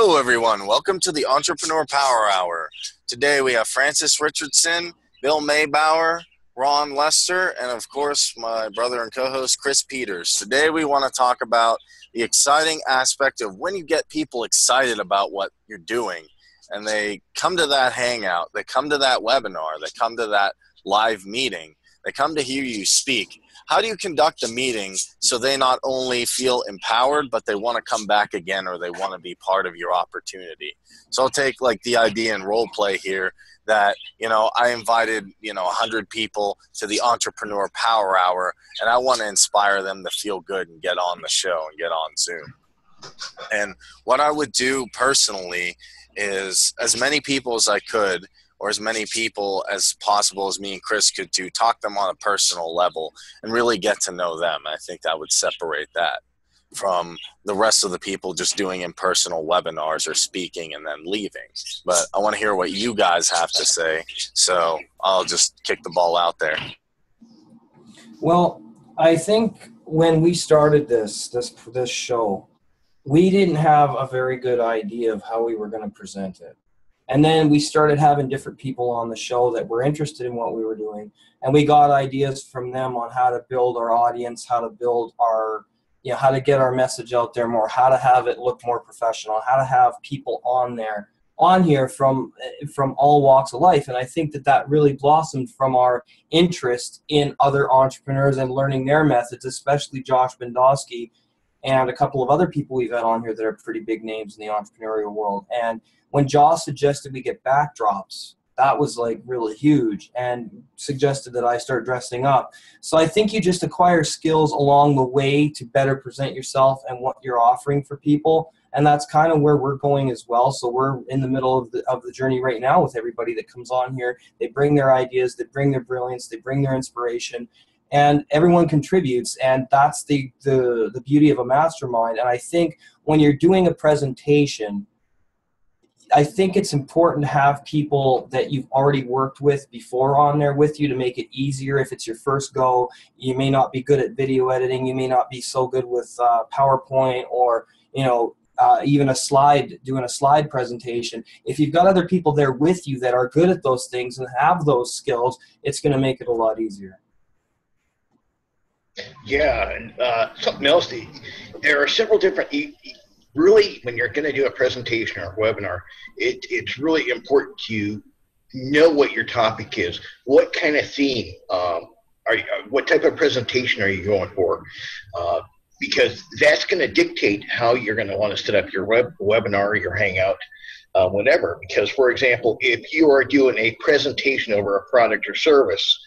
Hello, everyone. Welcome to the Entrepreneur Power Hour. Today we have Francis Richardson, Bill Maybauer, Ron Lester, and of course my brother and co-host Chris Peters. Today we want to talk about the exciting aspect of when you get people excited about what you're doing and they come to that hangout, they come to that webinar, they come to that live meeting, they come to hear you speak. How do you conduct a meeting so they not only feel empowered, but they want to come back again or they want to be part of your opportunity? So I'll take like the idea in role play here that, I invited, 100 people to the Entrepreneur Power Hour, and I want to inspire them to feel good and get on the show and get on Zoom. And what I would do personally is as many people as I could, or as many people as possible as me and Chris could do, talk them on a personal level and really get to know them. I think that would separate that from the rest of the people just doing impersonal webinars or speaking and then leaving. But I want to hear what you guys have to say, so I'll just kick the ball out there. Well, I think when we started this show, we didn't have a very good idea of how we were going to present it. And then we started having different people on the show that were interested in what we were doing. And we got ideas from them on how to build our audience, how to build our, how to get our message out there more, how to have it look more professional, how to have people on here from all walks of life. And I think that really blossomed from our interest in other entrepreneurs and learning their methods, especially Josh Bendowski and a couple of other people we've had on here that are pretty big names in the entrepreneurial world. And when Josh suggested we get backdrops, that was like really huge, and suggested that I start dressing up. So I think you just acquire skills along the way to better present yourself and what you're offering for people. And that's kind of where we're going as well. So we're in the middle of the journey right now with everybody that comes on here. They bring their ideas, they bring their brilliance, they bring their inspiration, and everyone contributes. And that's the beauty of a mastermind. And I think when you're doing a presentation, I think it's important to have people that you've already worked with before on there with you to make it easier. If it's your first go, you may not be good at video editing. You may not be so good with PowerPoint or, even doing a slide presentation. If you've got other people there with you that are good at those things and have those skills, it's going to make it a lot easier. Yeah, and something else, there are several different, really, when you're going to do a presentation or a webinar, it's really important to know what your topic is. What kind of theme, what type of presentation are you going for? Because that's going to dictate how you're going to want to set up your webinar, your hangout, whatever. Because, for example, if you are doing a presentation over a product or service,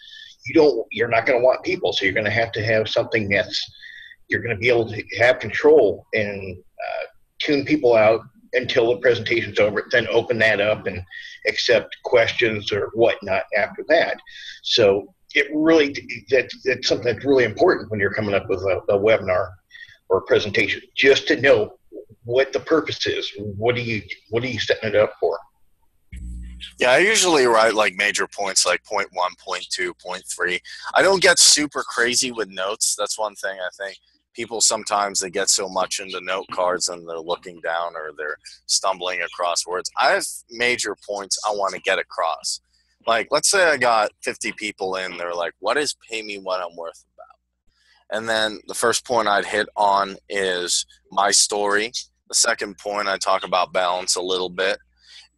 you're not going to want people, so you're going to have something you're going to be able to have control and tune people out until the presentation's over, then open that up and accept questions or whatnot after that. So that's something that's really important when you're coming up with a webinar or a presentation, just to know what the purpose is. What are you setting it up for? Yeah, I usually write like major points like point 1, point 2, point 3. I don't get super crazy with notes. That's one thing I think. People sometimes they get so much into note cards and they're looking down or they're stumbling across words. I have major points I want to get across. Like, let's say I got 50 people in. They're like, what is pay me what I'm worth about? And then the first point I'd hit on is my story. The second point, I talk about balance a little bit.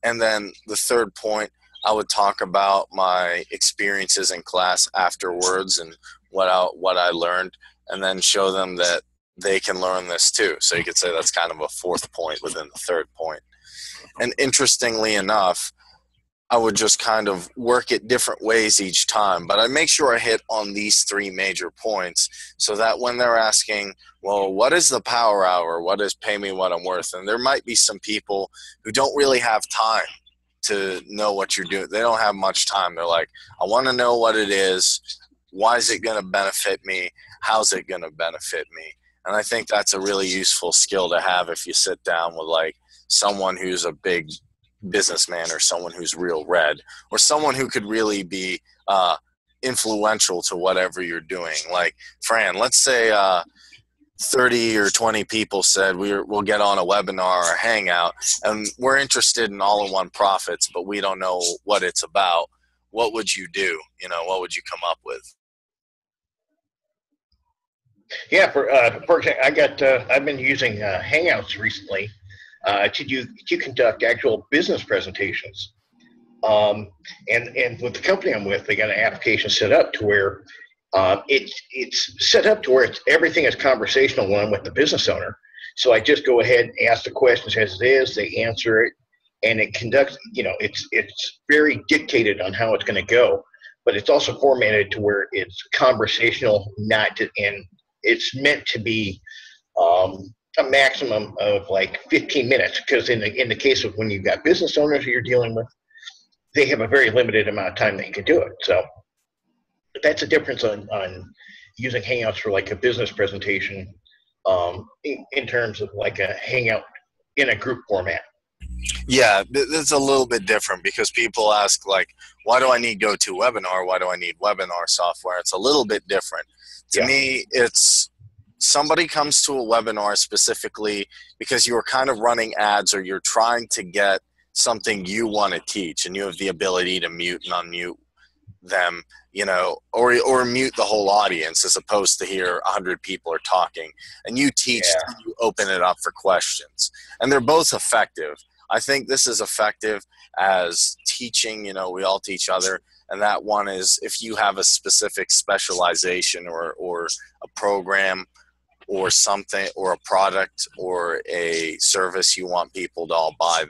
And then the third point, I would talk about my experiences in class afterwards and what I learned, and then show them that they can learn this too. So you could say that's kind of a fourth point within the third point. And interestingly enough, I would just kind of work it different ways each time, but I make sure I hit on these three major points so that when they're asking, well, what is the power hour? What is pay me what I'm worth? And there might be some people who don't really have time to know what you're doing. They don't have much time. They're like, I want to know what it is. Why is it going to benefit me? How's it going to benefit me? And I think that's a really useful skill to have if you sit down with like someone who's a big businessman or someone who's real red or someone who could really be influential to whatever you're doing. Like Fran, let's say 30 or 20 people said we'll get on a webinar or hangout, and we're interested in all-in-one profits, but we don't know what it's about, what would you do? What would you come up with? Yeah, for example, I've been using Hangouts recently to conduct actual business presentations. And with the company I'm with, they got an application set up to where it's set up to where everything is conversational when I'm with the business owner. So I just go ahead and ask the questions as it is, they answer it, and it conducts, it's very dictated on how it's going to go, but it's also formatted to where it's conversational, and it's meant to be a maximum of like 15 minutes, because in the case of when you've got business owners you're dealing with, they have a very limited amount of time that you can do it. So that's a difference on using Hangouts for like a business presentation in terms of like a Hangout in a group format. Yeah, it's a little bit different because people ask, like, why do I need GoToWebinar? Why do I need webinar software? It's a little bit different. To me, it's somebody comes to a webinar specifically because you're kind of running ads, or you're trying to get something you want to teach, and you have the ability to mute and unmute them, or mute the whole audience, as opposed to hear 100 people are talking, and you teach, you open it up for questions, and they're both effective. I think this is effective as teaching, we all teach other, and that one is if you have a specific specialization or a program or something, or a product or a service you want people to all buy,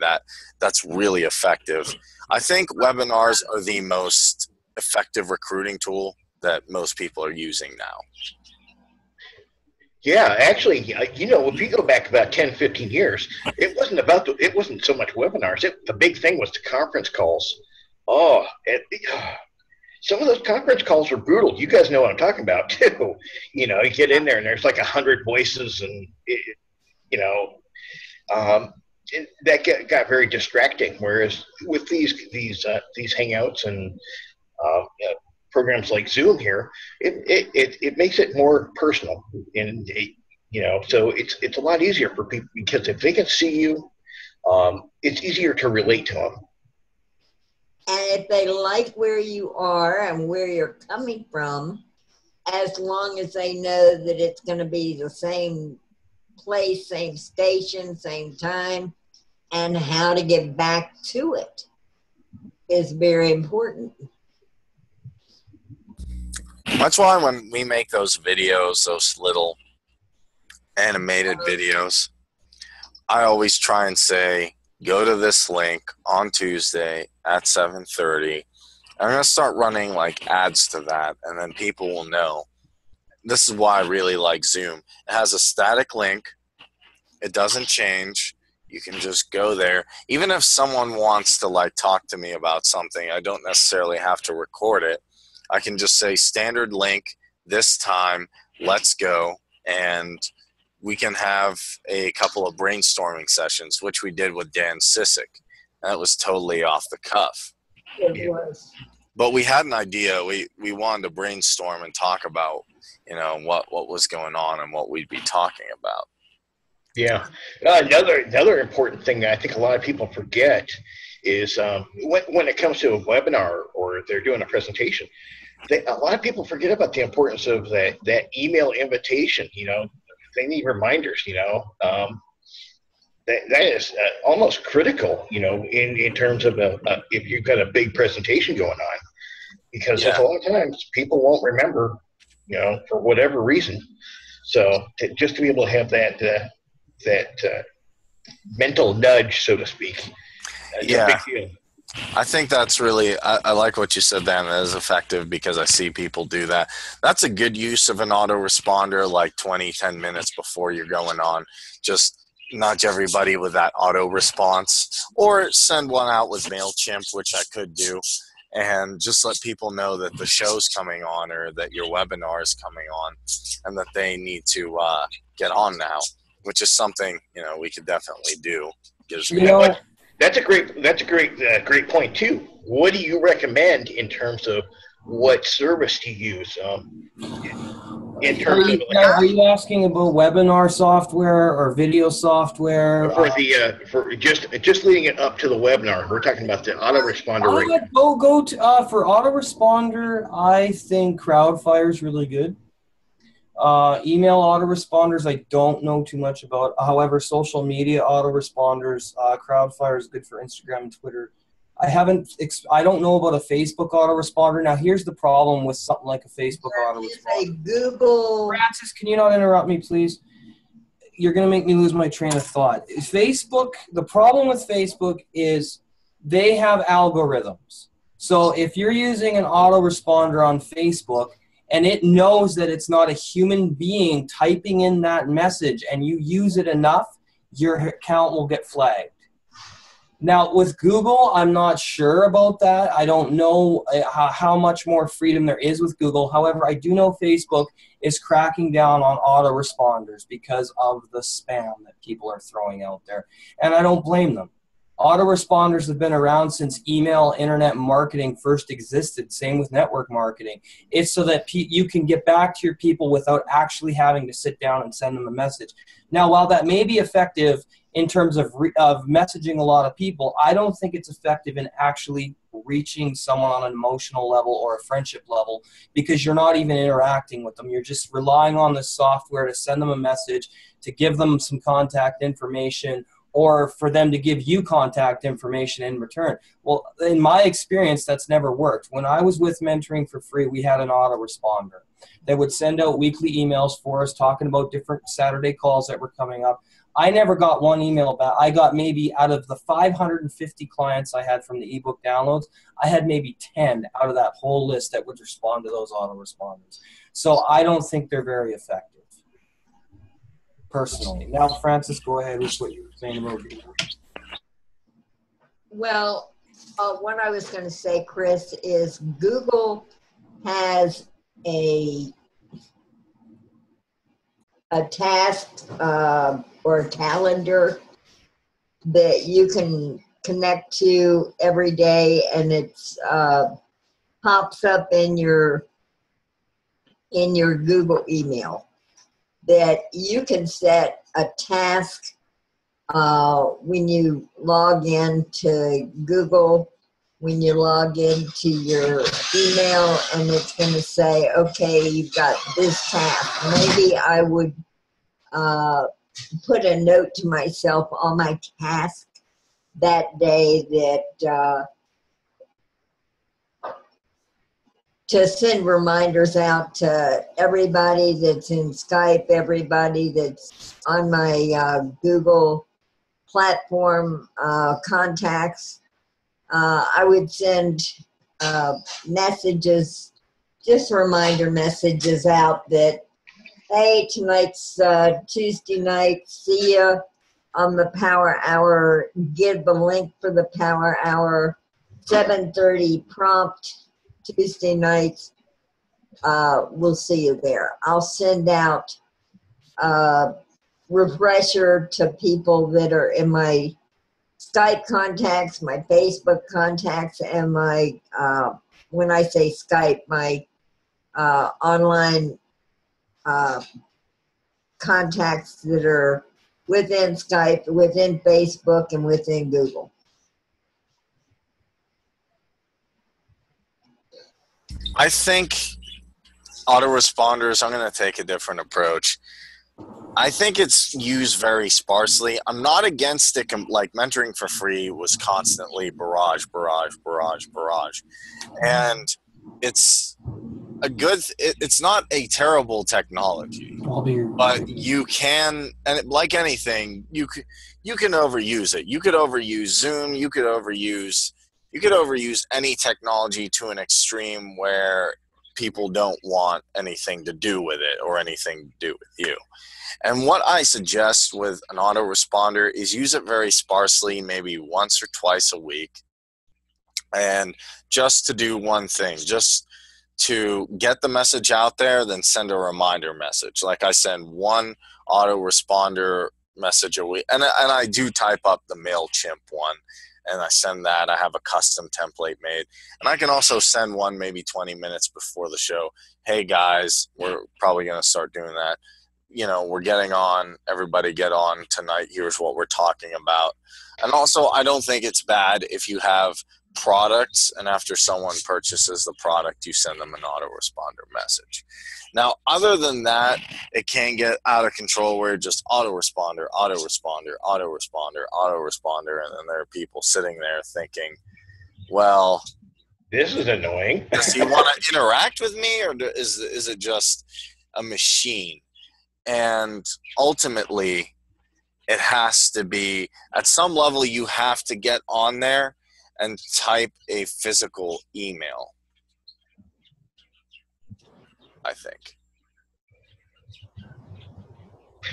that's really effective. I think webinars are the most effective recruiting tool that most people are using now. Yeah, actually, if you go back about 10, 15 years, it wasn't so much webinars. The big thing was the conference calls. Some of those conference calls were brutal. You guys know what I'm talking about too. You get in there and there's like 100 voices, and that got very distracting. Whereas with these Hangouts and programs like Zoom here, it makes it more personal, and so it's a lot easier for people, because if they can see you, it's easier to relate to them. And if they like where you are and where you're coming from, as long as they know that it's going to be the same place, same station, same time, and how to get back to it is very important. That's why when we make those videos, those little animated videos, I always try and say, go to this link on Tuesday at 7:30. I'm going to start running like ads to that, and then people will know. This is why I really like Zoom. It has a static link. It doesn't change. You can just go there. Even if someone wants to like talk to me about something, I don't necessarily have to record it. I can just say standard link this time, let's go, and we can have a couple of brainstorming sessions, which we did with Dan Sissick. That was totally off the cuff. It was. But we had an idea. We wanted to brainstorm and talk about, what was going on and what we'd be talking about. Yeah. Another important thing that I think a lot of people forget is when it comes to a webinar or they're doing a presentation, a lot of people forget about the importance of that email invitation. They need reminders. That is almost critical. In terms of if you've got a big presentation going on, because there's a lot of times people won't remember, for whatever reason. So just to be able to have that mental nudge, so to speak, is a big deal. I think that's really, I like what you said, Dan. That is effective because I see people do that. That's a good use of an autoresponder, like 10 minutes before you're going on. Just nudge everybody with that auto response, or send one out with MailChimp, which I could do, and just let people know that the show's coming on or that your webinar is coming on and that they need to get on now, which is something, we could definitely do. That's a great point too. What do you recommend in terms of what service to use? in terms of Are you asking about webinar software or video software? for just leading it up to the webinar, we're talking about the autoresponder right now. For autoresponder, I think Crowdfire is really good. Email autoresponders, I don't know too much about. However, social media autoresponders, Crowdfire is good for Instagram and Twitter. I don't know about a Facebook autoresponder. Now, here's the problem with something like a Facebook autoresponder. Google. Francis, can you not interrupt me, please? You're going to make me lose my train of thought. Facebook, the problem with Facebook is they have algorithms. So if you're using an autoresponder on Facebook and it knows that it's not a human being typing in that message and you use it enough, your account will get flagged. Now, with Google, I'm not sure about that. I don't know how much more freedom there is with Google. However, I do know Facebook is cracking down on autoresponders because of the spam that people are throwing out there. And I don't blame them. Autoresponders have been around since email, internet marketing first existed. Same with network marketing. It's so that you can get back to your people without actually having to sit down and send them a message. Now, while that may be effective in terms of messaging a lot of people, I don't think it's effective in actually reaching someone on an emotional level or a friendship level, because you're not even interacting with them. You're just relying on the software to send them a message, to give them some contact information, or for them to give you contact information in return. Well, in my experience, that's never worked. When I was with Mentoring for Free, we had an autoresponder that would send out weekly emails for us talking about different Saturday calls that were coming up. I never got one email back. I got maybe, out of the 550 clients I had from the ebook downloads, I had maybe 10 out of that whole list that would respond to those autoresponders. So I don't think they're very effective, personally. Now, Francis, go ahead with what you were saying about Google. Well, what I was going to say, Chris, is Google has a task or a calendar that you can connect to every day, and it pops up in your Google email that you can set a task when you log in to Google, when you log into your email, and it's going to say, okay, you've got this task. Maybe I would put a note to myself on my task that day that to send reminders out to everybody that's in Skype, everybody that's on my Google platform contacts. I would send messages, just reminder messages out that, hey, tonight's Tuesday night, see ya on the Power Hour. Give the link for the Power Hour, 7:30 prompt, Tuesday nights. We'll see you there. I'll send out refresher to people that are in my Skype contacts, my Facebook contacts, and my, when I say Skype, my online contacts that are within Skype, within Facebook, and within Google. I think autoresponders, I'm going to take a different approach. I think it's used very sparsely. I'm not against it. Like Mentoring for Free was constantly barrage. And it's a good, it's not a terrible technology, but you can, and like anything, you can overuse it. You could overuse Zoom. You could overuse any technology to an extreme where people don't want anything to do with it or anything to do with you. And what I suggest with an autoresponder is use it very sparsely, maybe once or twice a week, and just to do one thing, just to get the message out there, then send a reminder message. Like I send one autoresponder message a week, and I do type up the MailChimp one and I send that. I have a custom template made, and I can also send one maybe 20 minutes before the show. Hey guys, we're probably going to start doing that. We're getting on, everybody get on tonight. Here's what we're talking about. And also, I don't think it's bad if you have products, and after someone purchases the product, you send them an autoresponder message. Now, other than that, it can get out of control where just autoresponder, autoresponder, autoresponder, autoresponder, and then there are people sitting there thinking, well, this is annoying. does he want to interact with me, or is it just a machine? And ultimately, it has to be, at some level, you have to get on there and type a physical email, I think.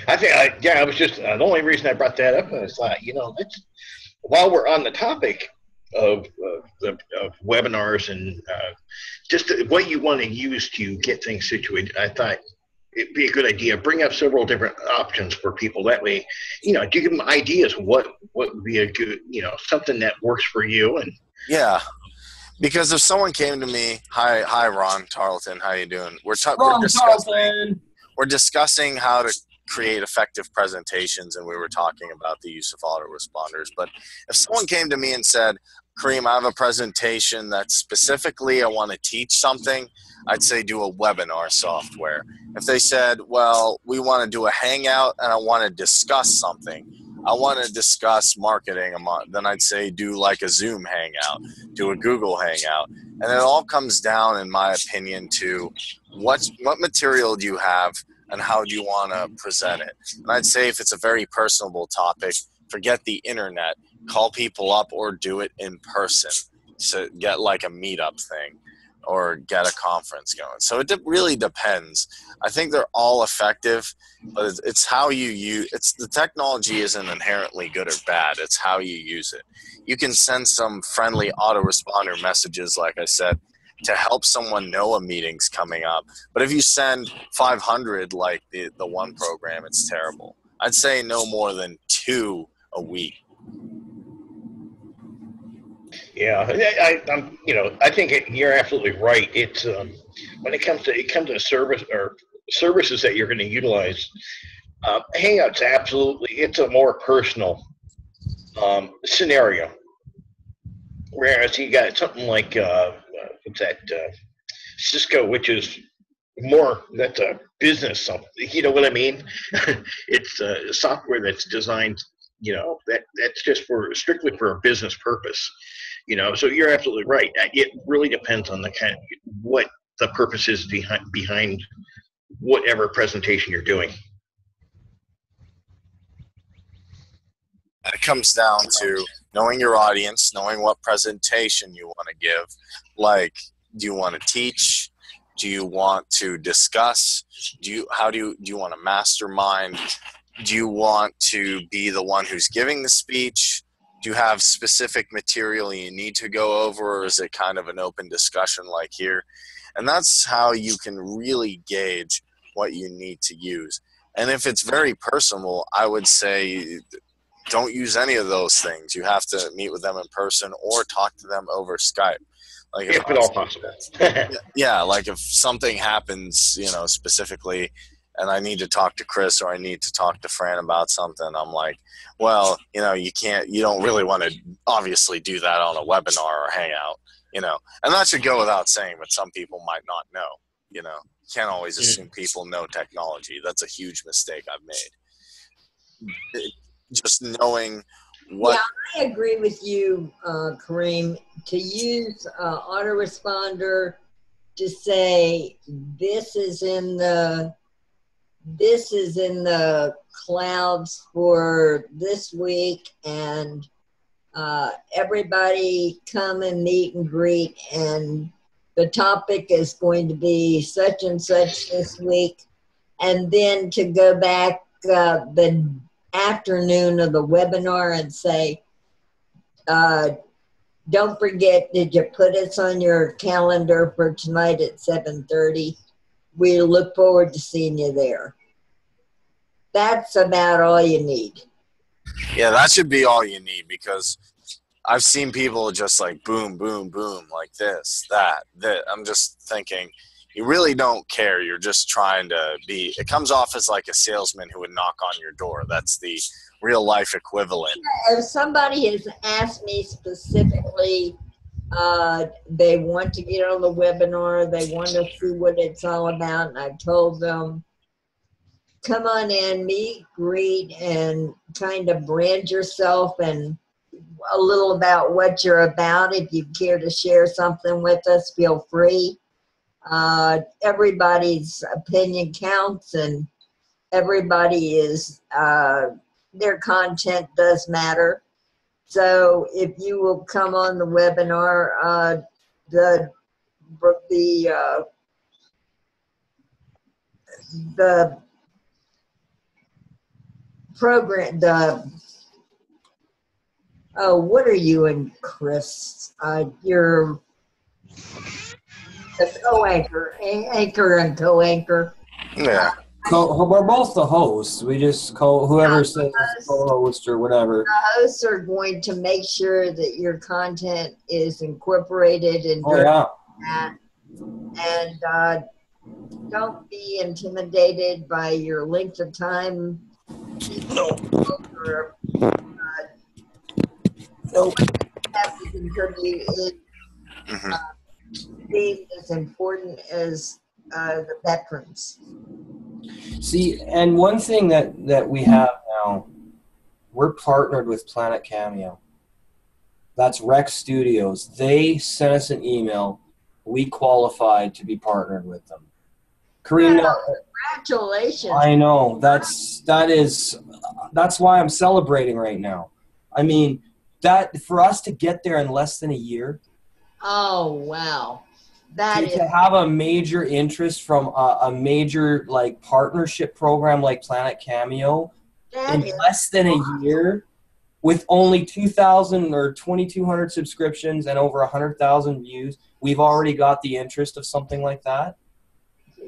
I was just, the only reason I brought that up is, let's, while we're on the topic of webinars and just what you want to use to get things situated, I thought it'd be a good idea. Bring up several different options for people. That way, to give them ideas what would be a good, something that works for you. And yeah, because if someone came to me, hi Ron Tarleton, how you doing? We're discussing how to create effective presentations, and we were talking about the use of autoresponders. But if someone came to me and said, Kareem, I have a presentation that specifically I want to teach something, I'd say do a webinar software. If they said, well, we want to do a hangout and I want to discuss something, I want to discuss marketing, then I'd say do like a Zoom hangout, do a Google hangout. And it all comes down, in my opinion, to what material do you have and how do you want to present it. And I'd say if it's a very personable topic, forget the internet, call people up or do it in person. So get like a meetup thing or get a conference going. So it really depends. I think they're all effective, but it's how you use it's. The technology isn't inherently good or bad. It's how you use it. You can send some friendly autoresponder messages, like I said, to help someone know a meeting's coming up. But if you send 500 like the one program, it's terrible. I'd say no more than 2 a week. Yeah, I think you're absolutely right. It's when it comes to service or services that you're going to utilize, Hangouts absolutely. It's a more personal scenario. Whereas you got something like what's that Cisco, which is more, that's a business something. You know what I mean? It's software that's designed. That's just strictly for a business purpose. So you're absolutely right. It really depends on the kind of what the purpose is behind whatever presentation you're doing. It comes down to knowing your audience, knowing what presentation you want to give. Like, do you want to teach? Do you want to discuss? Do you want to mastermind? Do you want to be the one who's giving the speech? Do you have specific material you need to go over, or is it kind of an open discussion like here? And that's how you can really gauge what you need to use. And if it's very personal, I would say don't use any of those things. You have to meet with them in person or talk to them over Skype. Like if at all possible. Yeah, like if something happens, specifically, and I need to talk to Chris or I need to talk to Fran about something, I'm like, well, you don't really want to obviously do that on a webinar or hangout, and that should go without saying, but some people might not know, you can't always assume people know technology. That's a huge mistake I've made. Just knowing what. Yeah, I agree with you, Kareem, to use autoresponder to say this is in the clouds for this week, and everybody come and meet and greet, and the topic is going to be such and such this week, and then to go back the afternoon of the webinar and say, don't forget, did you put us on your calendar for tonight at 7:30? We look forward to seeing you there. That's about all you need. Yeah, that should be all you need, because I've seen people just like boom, boom, boom, like this, that. I'm just thinking, you really don't care. You're just trying to be. It comes off as like a salesman who would knock on your door. That's the real life equivalent. If somebody has asked me specifically, they want to get on the webinar, they want to see what it's all about, and I've told them, come on in, meet, greet, and kind of brand yourself and a little about what you're about. If you care to share something with us, feel free. Everybody's opinion counts, and everybody is, their content does matter. So if you will come on the webinar, the program, what are you and Chris? You're the co-anchor, anchor and co-anchor. Yeah. We're both the hosts. We just whoever says co-host or whatever. The hosts are going to make sure that your content is incorporated in that. And don't be intimidated by your length of time. Nope. Have to contribute is being as important as the veterans. See, and one thing that we have now, we're partnered with Planet Cameo. That's Rex Studios. They sent us an email. We qualified to be partnered with them. Kareem, Congratulations. I know. That's why I'm celebrating right now. I mean, that for us to get there in less than a year. Oh, wow. To have a major interest from a major like partnership program like Planet Cameo in less than a year, with only 2,000 or 2,200 subscriptions and over 100,000 views, we've already got the interest of something like that.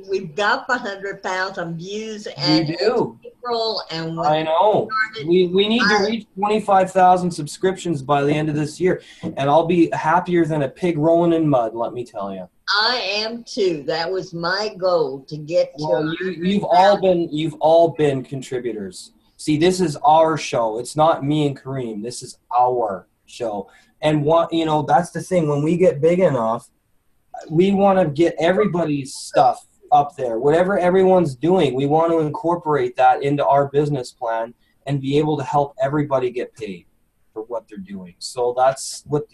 We've got the 100,000 views, and we do. April, and I know. We need to reach 25,000 subscriptions by the end of this year, and I'll be happier than a pig rolling in mud. Let me tell you. I am too. That was my goal to get to. Well, you've all been contributors. See, this is our show. It's not me and Kareem. This is our show, and that's the thing. When we get big enough, we want to get everybody's stuff up there. Whatever everyone's doing, we want to incorporate that into our business plan and be able to help everybody get paid for what they're doing. So that's what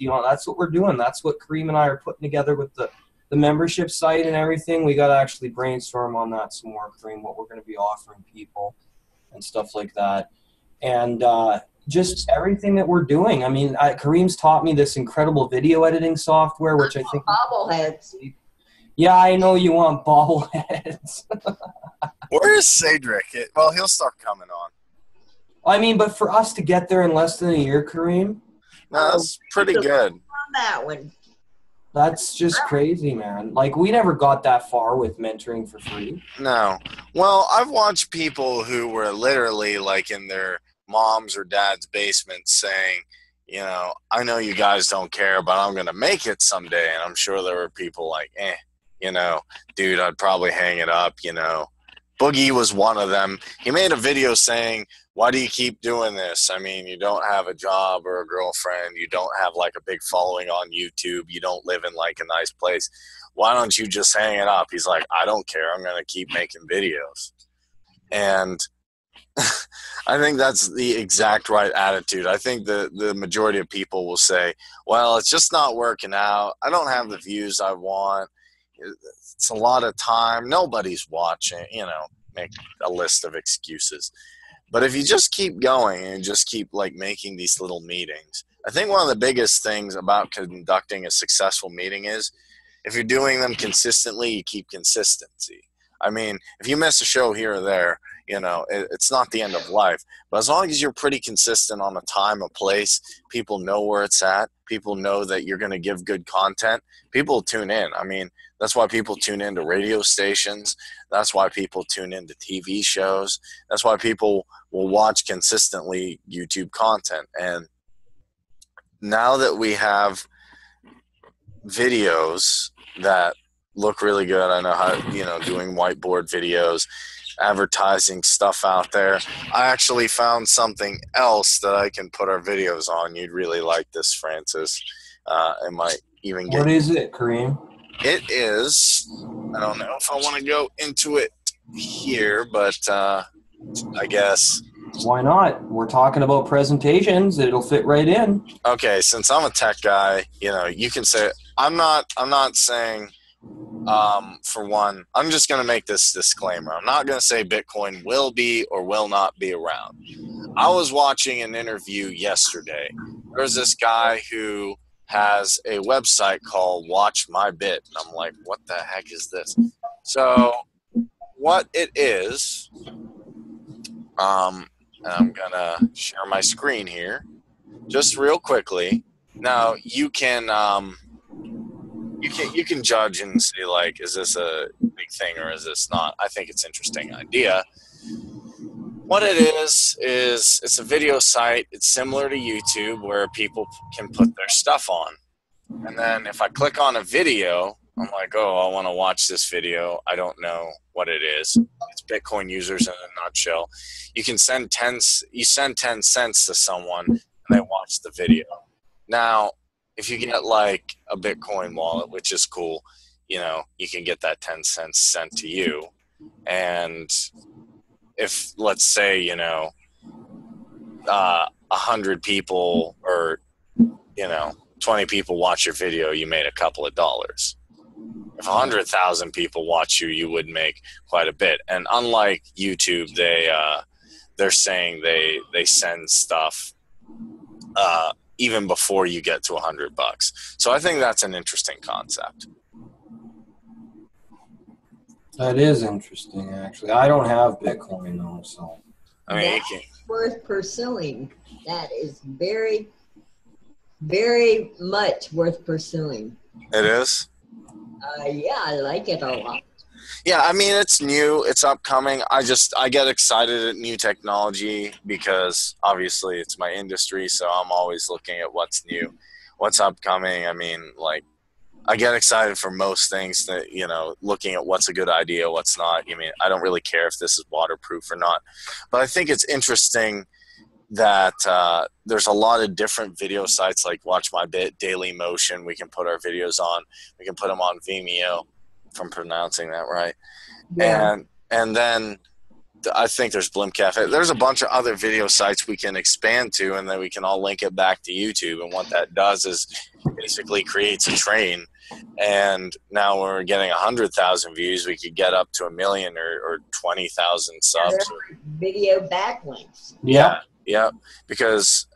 we're doing. That's what Kareem and I are putting together with the membership site and everything. We got to actually brainstorm on that some more, Kareem, what we're going to be offering people and stuff like that. And just everything that we're doing. I mean, Kareem's taught me this incredible video editing software, which I think bobbleheads. Yeah, I know you want bobbleheads. Where is Cedric? Well, he'll start coming on. I mean, but for us to get there in less than a year, Kareem. No, that's pretty good. On that one. That's just crazy, man. Like, we never got that far with mentoring for free. No. Well, I've watched people who were literally like in their mom's or dad's basement saying, I know you guys don't care, but I'm going to make it someday. And I'm sure there were people like, dude, I'd probably hang it up, Boogie was one of them. He made a video saying, why do you keep doing this? I mean, you don't have a job or a girlfriend. You don't have like a big following on YouTube. You don't live in like a nice place. Why don't you just hang it up? He's like, I don't care. I'm going to keep making videos. And I think that's the exact right attitude. I think the majority of people will say, well, it's just not working out. I don't have the views I want. It's a lot of time. Nobody's watching, make a list of excuses. But if you just keep going and just keep like making these little meetings, I think one of the biggest things about conducting a successful meeting is if you're doing them consistently, you keep consistency. I mean, if you miss a show here or there, it's not the end of life. But as long as you're pretty consistent on a time, a place, people know where it's at, people know that you're going to give good content, people will tune in. I mean, that's why people tune into radio stations. That's why people tune into TV shows. That's why people will watch consistently YouTube content. And now that we have videos that look really good, I know how, doing whiteboard videos, advertising stuff out there. I actually found something else that I can put our videos on. You'd really like this, Francis. It might even get. What is it, Kareem? It is. I don't know if I want to go into it here, but I guess. Why not? We're talking about presentations. It'll fit right in. Okay, since I'm a tech guy, you can say I'm not saying. For one, I'm just going to make this disclaimer. I'm not going to say Bitcoin will be or will not be around. I was watching an interview yesterday. There's this guy who has a website called Watch My Bit. And I'm like, what the heck is this? So what it is, and I'm going to share my screen here just real quickly. Now, you can judge and say, like, is this a big thing or is this not? I think it's an interesting idea. What it is it's a video site. It's similar to YouTube where people can put their stuff on. And then if I click on a video, I'm like, oh, I want to watch this video. I don't know what it is. It's Bitcoin users in a nutshell. You can send 10 cents to someone and they watch the video. Now, if you get like a Bitcoin wallet, which is cool, you can get that 10 cents sent to you. And if, let's say, 100 people or, 20 people watch your video, you made a couple of dollars. If 100,000 people watch you, you would make quite a bit. And unlike YouTube, they're saying they send stuff even before you get to $100. So I think that's an interesting concept. That is interesting, actually. I don't have Bitcoin, though, so. I mean, that's worth pursuing. That is very, very much worth pursuing. It is? Yeah, I like it a lot. Yeah, I mean, it's new, it's upcoming. I get excited at new technology because obviously it's my industry, so I'm always looking at what's new, what's upcoming. I mean, like, I get excited for most things that, looking at what's a good idea, what's not. I mean, I don't really care if this is waterproof or not, but I think it's interesting that there's a lot of different video sites like Watch My Bit, Daily Motion. We can put our videos on. We can put them on Vimeo, if I'm pronouncing that right. Yeah. And then I think there's Blimp Cafe. There's a bunch of other video sites we can expand to, and then we can all link it back to YouTube. And what that does is basically creates a train. And now when we're getting 100,000 views, we could get up to 1 million or 20,000 subs. Yeah, video backlinks. Yeah. Yeah,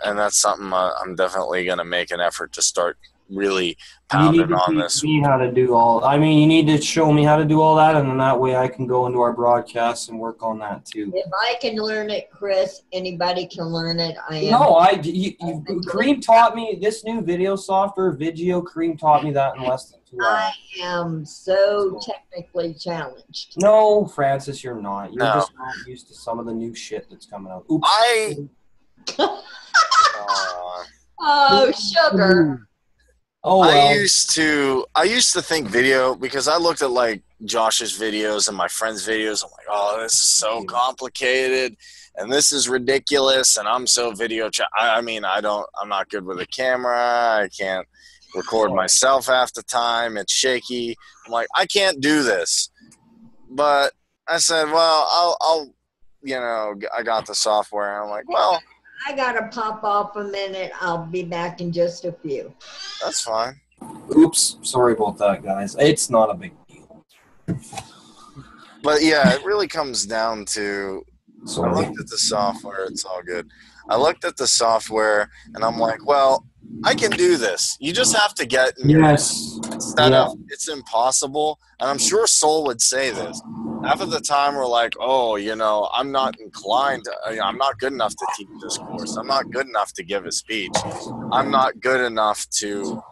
and that's something I'm definitely going to make an effort to start really pounding on this. You need to teach me how to do all. I mean, you need to show me how to do all that, and then that way I can go into our broadcasts and work on that too. If I can learn it, Chris, anybody can learn it. Kareem taught me this new video software, Vigio. Kareem taught me that in less than 2 hours. I am so technically challenged. No, Francis, you're not. You're just not used to some of the new shit that's coming out. Oops. Oh, sugar. Oh, well. I used to think video because I looked at like Josh's videos and my friends' videos. I'm like, oh, this is so complicated and this is ridiculous. And I'm so I'm not good with a camera. I can't record myself half the time. It's shaky. I'm like, I can't do this. But I said, well, I'll I got the software. And I'm like, well, I gotta pop off a minute. I'll be back in just a few. That's fine. Oops, sorry about that, guys. It's not a big deal. But yeah, it really comes down to. I looked at the software. It's all good. I looked at the software, and I'm like, well, I can do this. You just have to get in your instead of it's impossible. And I'm sure Soul would say this. Half of the time we're like, oh, I'm not inclined. I'm not good enough to teach this course. I'm not good enough to give a speech. I'm not good enough to,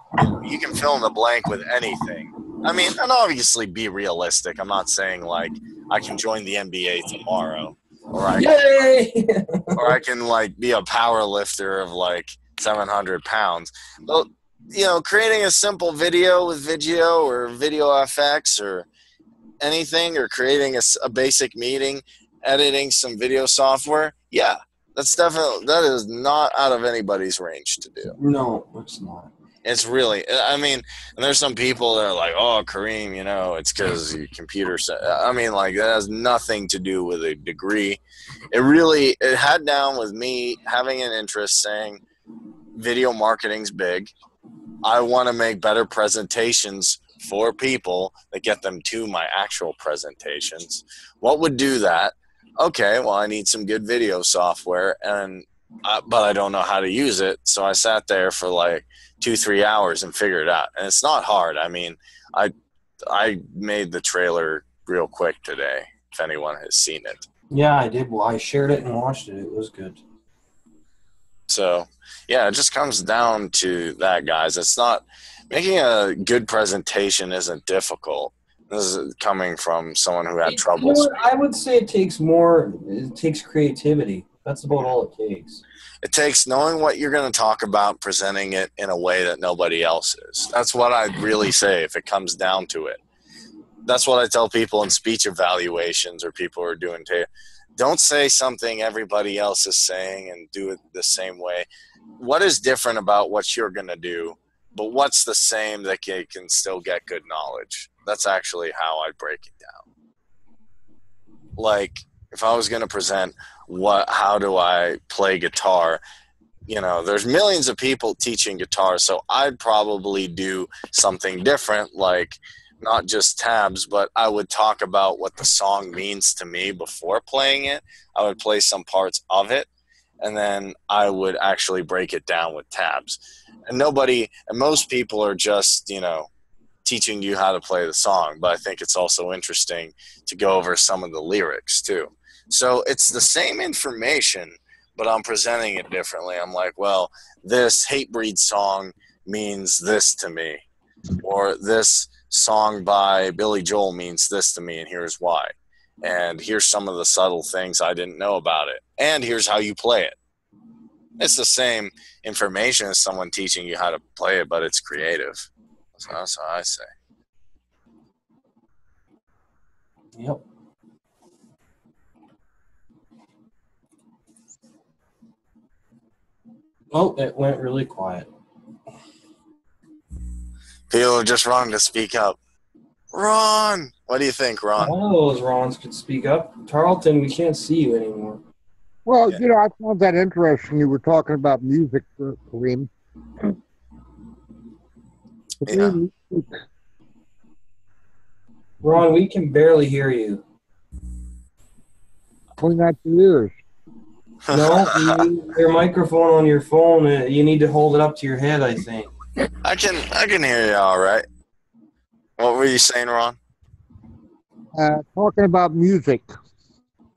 you can fill in the blank with anything. I mean, and obviously be realistic. I'm not saying like I can join the NBA tomorrow or I can like be a power lifter of like 700 pounds. But, you know, creating a simple video with Video or Video FX or anything, or creating a basic meeting, editing some video software, yeah, that is not out of anybody's range to do. No, it's not. It's really, I mean, and there's some people that are like, oh, Kareem, you know, it's because your computer. I mean, like, that has nothing to do with a degree. It had down with me having an interest, saying video marketing's big. I want to make better presentations for people that get them to my actual presentations. What would do that? Okay, well, I need some good video software, but I don't know how to use it. So I sat there for like 2-3 hours and figured it out. And it's not hard. I mean, I made the trailer real quick today, if anyone has seen it. Yeah, I did. Well, I shared it and watched it. It was good. So, yeah, it just comes down to that, guys. It's not making a good presentation isn't difficult. This is coming from someone who had trouble. You know what? I would say it takes creativity. That's about all it takes. It takes knowing what you're going to talk about, presenting it in a way that nobody else is. That's what I'd really say if it comes down to it. That's what I tell people in speech evaluations or people who are doing don't say something everybody else is saying and do it the same way. What is different about what you're going to do, but what's the same that you can still get good knowledge? That's actually how I break it down. Like, if I was going to present how do I play guitar, you know, there's millions of people teaching guitar, so I'd probably do something different, like not just tabs, but I would talk about what the song means to me before playing it. I would play some parts of it, and then I would actually break it down with tabs. And most people are just, you know, teaching you how to play the song, but I think it's also interesting to go over some of the lyrics too. So it's the same information, but I'm presenting it differently. I'm like, well, this Hatebreed song means this to me, or this song by Billy Joel means this to me, and here's why. And here's some of the subtle things I didn't know about it. And here's how you play it. It's the same information as someone teaching you how to play it, but it's creative. So that's what I say. Yep. Oh, it went really quiet. People are just wrong to speak up. Ron! What do you think, Ron? One of those Rons could speak up. Tarleton, we can't see you anymore. Well, you know, I found that interesting. You were talking about music, Kareem. Yeah. Ron, we can barely hear you. Clean out your ears. No, your microphone on your phone, you need to hold it up to your head, I think. I can hear you all right. What were you saying, Ron? Talking about music.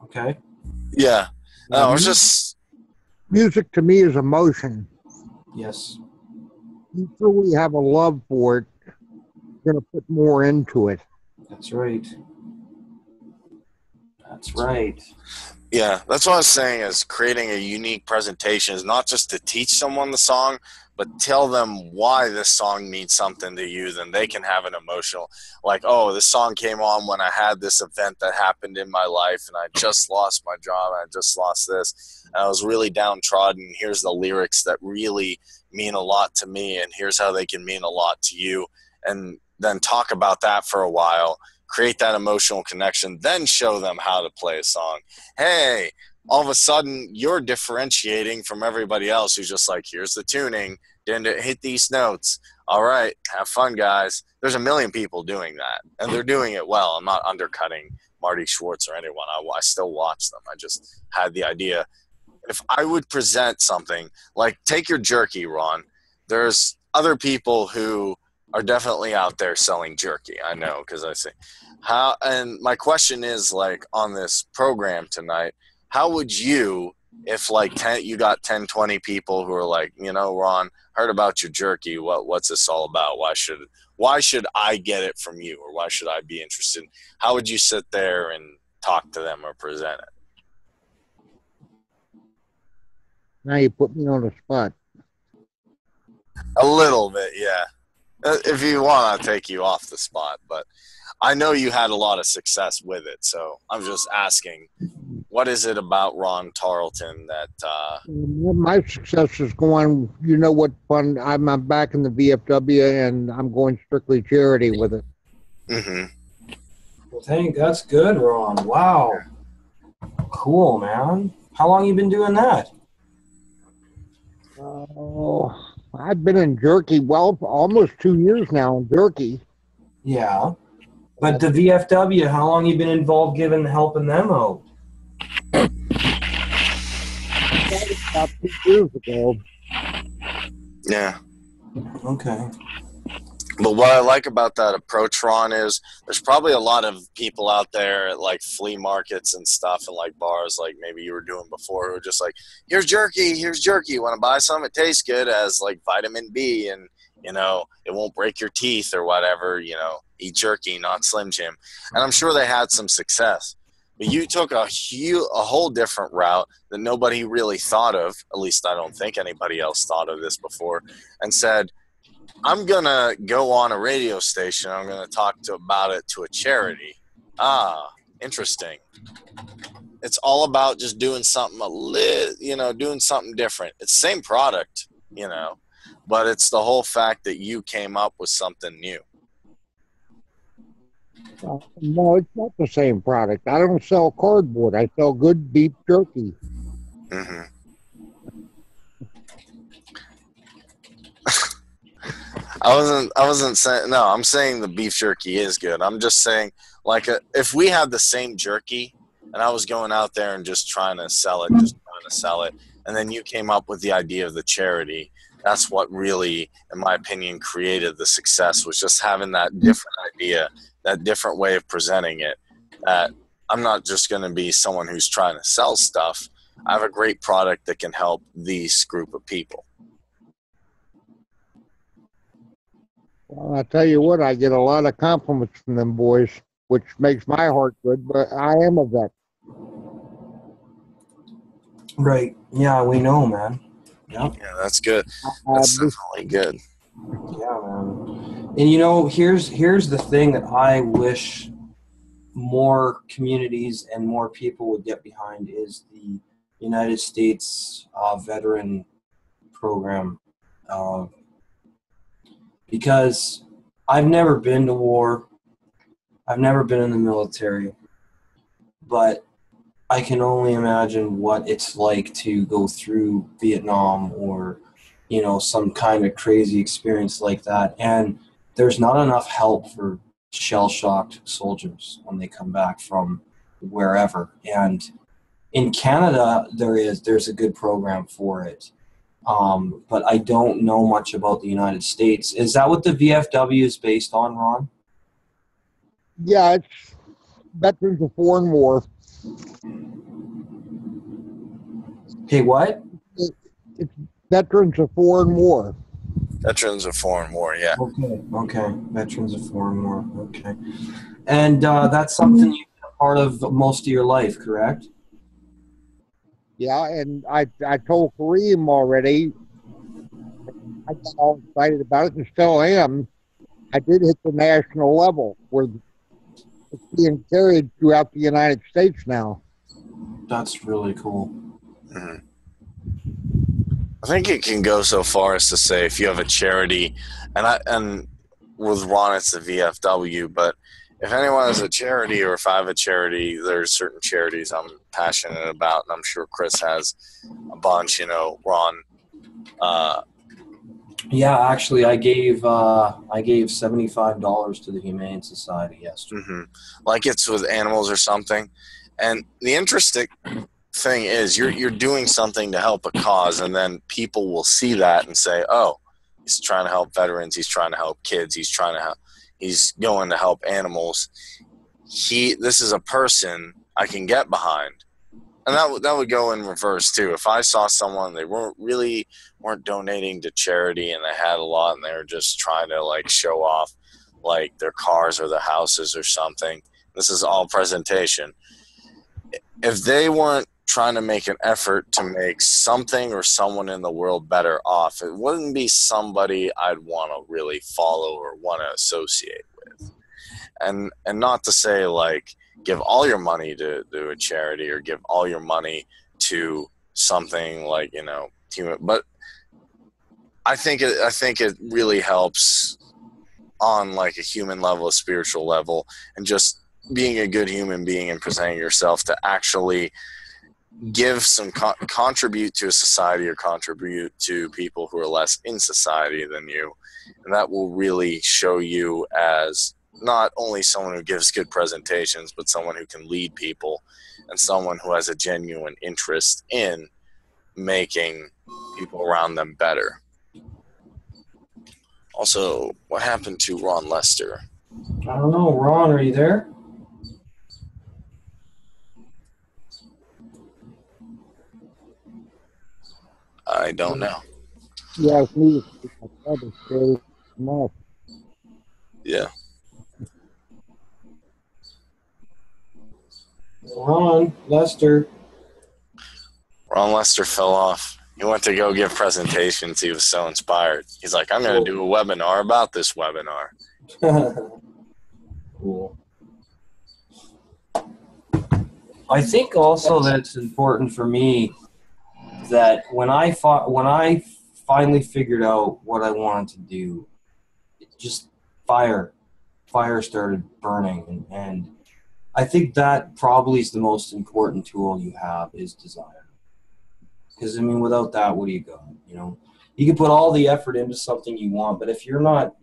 Okay. Yeah. No, I was just... Music to me is emotion. Yes. You truly have a love for it, you're going to put more into it. That's right. That's right. Yeah, that's what I was saying, is creating a unique presentation is not just to teach someone the song, but tell them why this song means something to you. Then they can have an emotional, like, oh, this song came on when I had this event that happened in my life, and I just lost my job, and I just lost this, and I was really downtrodden. Here's the lyrics that really mean a lot to me, and here's how they can mean a lot to you. And then talk about that for a while, create that emotional connection, then show them how to play a song. Hey, all of a sudden you're differentiating from everybody else who's just like, here's the tuning, didn't it hit these notes? All right, have fun, guys. There's a million people doing that, and they're doing it well. I'm not undercutting Marty Schwartz or anyone. I still watch them. I just had the idea. If I would present something, like take your jerky, Ron. There's other people who are definitely out there selling jerky. I know, because I say how. And my question is, like, on this program tonight, how would you, if like you got 10, 20 people who are like, you know, Ron, heard about your jerky. What's this all about? Why should I get it from you, or why should I be interested? How would you sit there and talk to them or present it? Now you put me on the spot. A little bit, yeah. If you want, I'll take you off the spot, but I know you had a lot of success with it, so I'm just asking, what is it about Ron Tarleton that? My success is going, you know what fun, I'm back in the VFW and I'm going strictly charity with it. Mm-hmm. Well, thank that's good, Ron. Wow, cool, man. How long you been doing that? Oh, I've been in jerky, well, for almost 2 years now in jerky. Yeah, but the VFW, how long you been involved, helping them out? About 2 years ago. Yeah. Okay. But what I like about that approach, Ron, is there's probably a lot of people out there at like flea markets and stuff and like bars like maybe you were doing before who are just like, here's jerky. You want to buy some? It tastes good as like vitamin B and, it won't break your teeth or whatever, eat jerky, not Slim Jim. And I'm sure they had some success. But you took a whole different route that nobody really thought of, at least I don't think anybody else thought of this before, and said, I'm going to go on a radio station. I'm going to talk about it to a charity. Ah, interesting. It's all about just doing something doing something different. It's the same product, but it's the whole fact that you came up with something new. No, it's not the same product. I don't sell cardboard. I sell good beef jerky. Mm-hmm. I wasn't saying, no, I'm saying the beef jerky is good. I'm just saying, like, if we had the same jerky and I was going out there and just trying to sell it, and then you came up with the idea of the charity, that's what really, in my opinion, created the success, was just having that different idea, that different way of presenting it. That I'm not just going to be someone who's trying to sell stuff. I have a great product that can help this group of people. Well, I tell you what, I get a lot of compliments from them boys, which makes my heart good, but I am a vet. Right. Yeah, we know, man. Yep. Yeah, that's good. That's definitely good. Yeah, man. And here's the thing that I wish more communities and more people would get behind is the United States veteran program. Because I've never been to war. I've never been in the military. But I can only imagine what it's like to go through Vietnam or, some kind of crazy experience like that. And there's not enough help for shell-shocked soldiers when they come back from wherever. And in Canada, there's a good program for it. But I don't know much about the United States. Is that what the VFW is based on, Ron? Yeah, it's Veterans of Foreign War. Hey, what? It's Veterans of Foreign War. Veterans of Foreign War, yeah. Okay. Veterans of Foreign War, okay. And that's something you've been a part of most of your life, correct? Yeah, and I told Kareem already, I got all excited about it and still am. I did hit the national level where it's being carried throughout the United States now. That's really cool. Mm-hmm. I think it can go so far as to say if you have a charity, and with Ron it's the VFW, but if anyone has a charity or if I have a charity, there's certain charities I'm passionate about, and I'm sure Chris has a bunch, Ron. Yeah, actually, I gave $75 to the Humane Society yesterday. Mm-hmm. Like it's with animals or something. And the interesting thing is you're doing something to help a cause, and then people will see that and say, oh, he's trying to help veterans, he's trying to help kids, he's going to help animals. This is a person I can get behind. And that would go in reverse too. If I saw someone, they weren't donating to charity and they had a lot and they were just trying to like show off like their cars or their houses or something. This is all presentation. If they weren't trying to make an effort to make something or someone in the world better off, it wouldn't be somebody I'd want to really follow or want to associate with. And not to say like give all your money to a charity or give all your money to something like, you know, but I think it really helps on like a human level, a spiritual level, and just being a good human being and presenting yourself to actually give some contribute to a society or contribute to people who are less in society than you. And that will really show you as not only someone who gives good presentations, but someone who can lead people and someone who has a genuine interest in making people around them better. Also, what happened to Ron Lester? I don't know. Ron, are you there? I don't know. Yeah, it's me. My brother said no. Yeah. Ron Lester. Ron Lester fell off. He went to go give presentations. He was so inspired. He's like, I'm going to do a webinar about this webinar. Cool. I think also that it's important for me that when I finally figured out what I wanted to do, just fire started burning, and I think that probably is the most important tool you have is desire. Because I mean, without that, what do you got? You know, you can put all the effort into something you want, but if you're not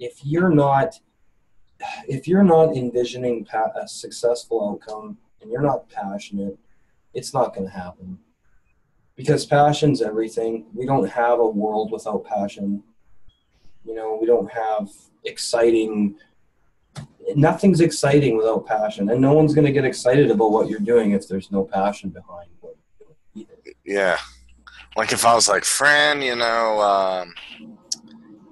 envisioning a successful outcome and you're not passionate, it's not going to happen. Because passion's everything. We don't have a world without passion. You know, we don't have nothing's exciting without passion, and no one's going to get excited about what you're doing if there's no passion behind what you're doing either. Yeah. Like if I was like, Fran, you know,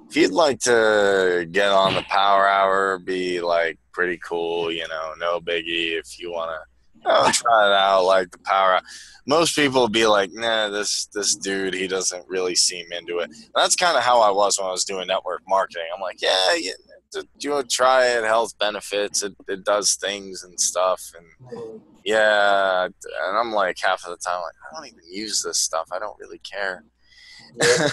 if you'd like to get on the Power Hour, be like pretty cool, you know, no biggie. If you want to try it out, like the Power Hour. Most people would be like, nah, this dude, he doesn't really seem into it. And that's kind of how I was when I was doing network marketing. I'm like, yeah, you want to try it, health benefits, it does things and stuff. And yeah, and I'm like half of the time, like, I don't even use this stuff. I don't really care. Yeah.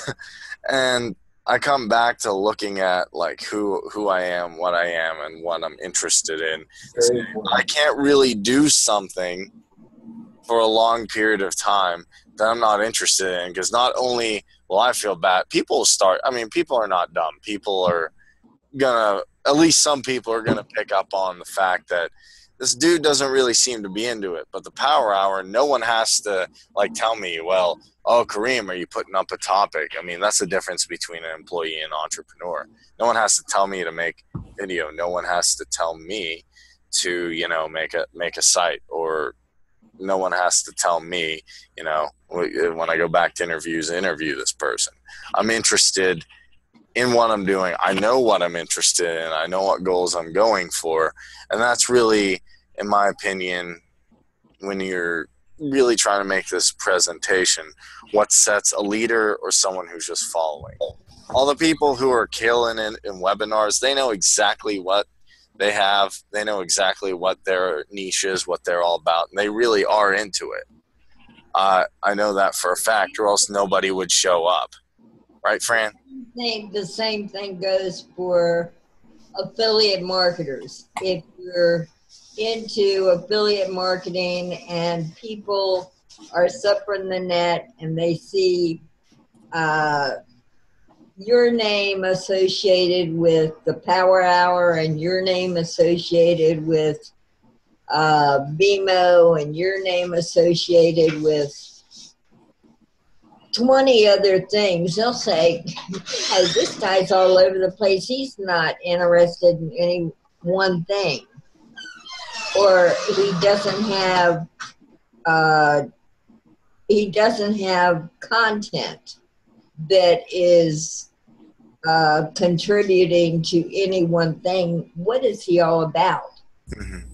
And I come back to looking at like who I am, what I am, and what I'm interested in. So I can't really do something for a long period of time that I'm not interested in, because not only will I feel bad, people are not dumb. People are at least some people are gonna pick up on the fact that this dude doesn't really seem to be into it. But the Power Hour, no one has to like tell me, well, oh, Kareem, are you putting up a topic? I mean, that's the difference between an employee and an entrepreneur. No one has to tell me to make video. No one has to tell me to, you know, make a site, or no one has to tell me, you know, when I go back to interview this person. I'm interested in what I'm doing. I know what I'm interested in. I know what goals I'm going for. And that's really, in my opinion, when you're really trying to make this presentation, what sets a leader or someone who's just following. All the people who are killing in webinars, they know exactly what they have. They know exactly what their niche is, what they're all about, and they really are into it. I know that for a fact, or else nobody would show up. Right, Fran? I think the same thing goes for affiliate marketers. If you're into affiliate marketing and people are suffering the net and they see your name associated with the Power Hour and your name associated with BMO and your name associated with 20 other things, they'll say, hey, this guy's all over the place. He's not interested in any one thing. Or he doesn't have content that is contributing to any one thing. What is he all about? Mm-hmm.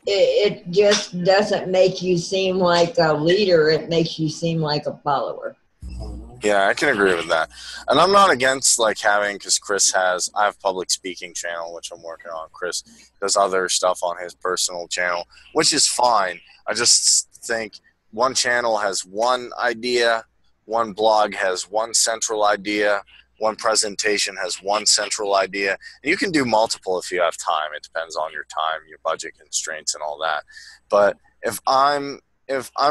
it just doesn't make you seem like a leader. It makes you seem like a follower. Yeah, I can agree with that. And I'm not against like having, because Chris has, I have public speaking channel, which I'm working on. Chris does other stuff on his personal channel, which is fine. I just think one channel has one idea, one blog has one central idea, one presentation has one central idea. And you can do multiple if you have time. It depends on your time, your budget constraints and all that. But if I'm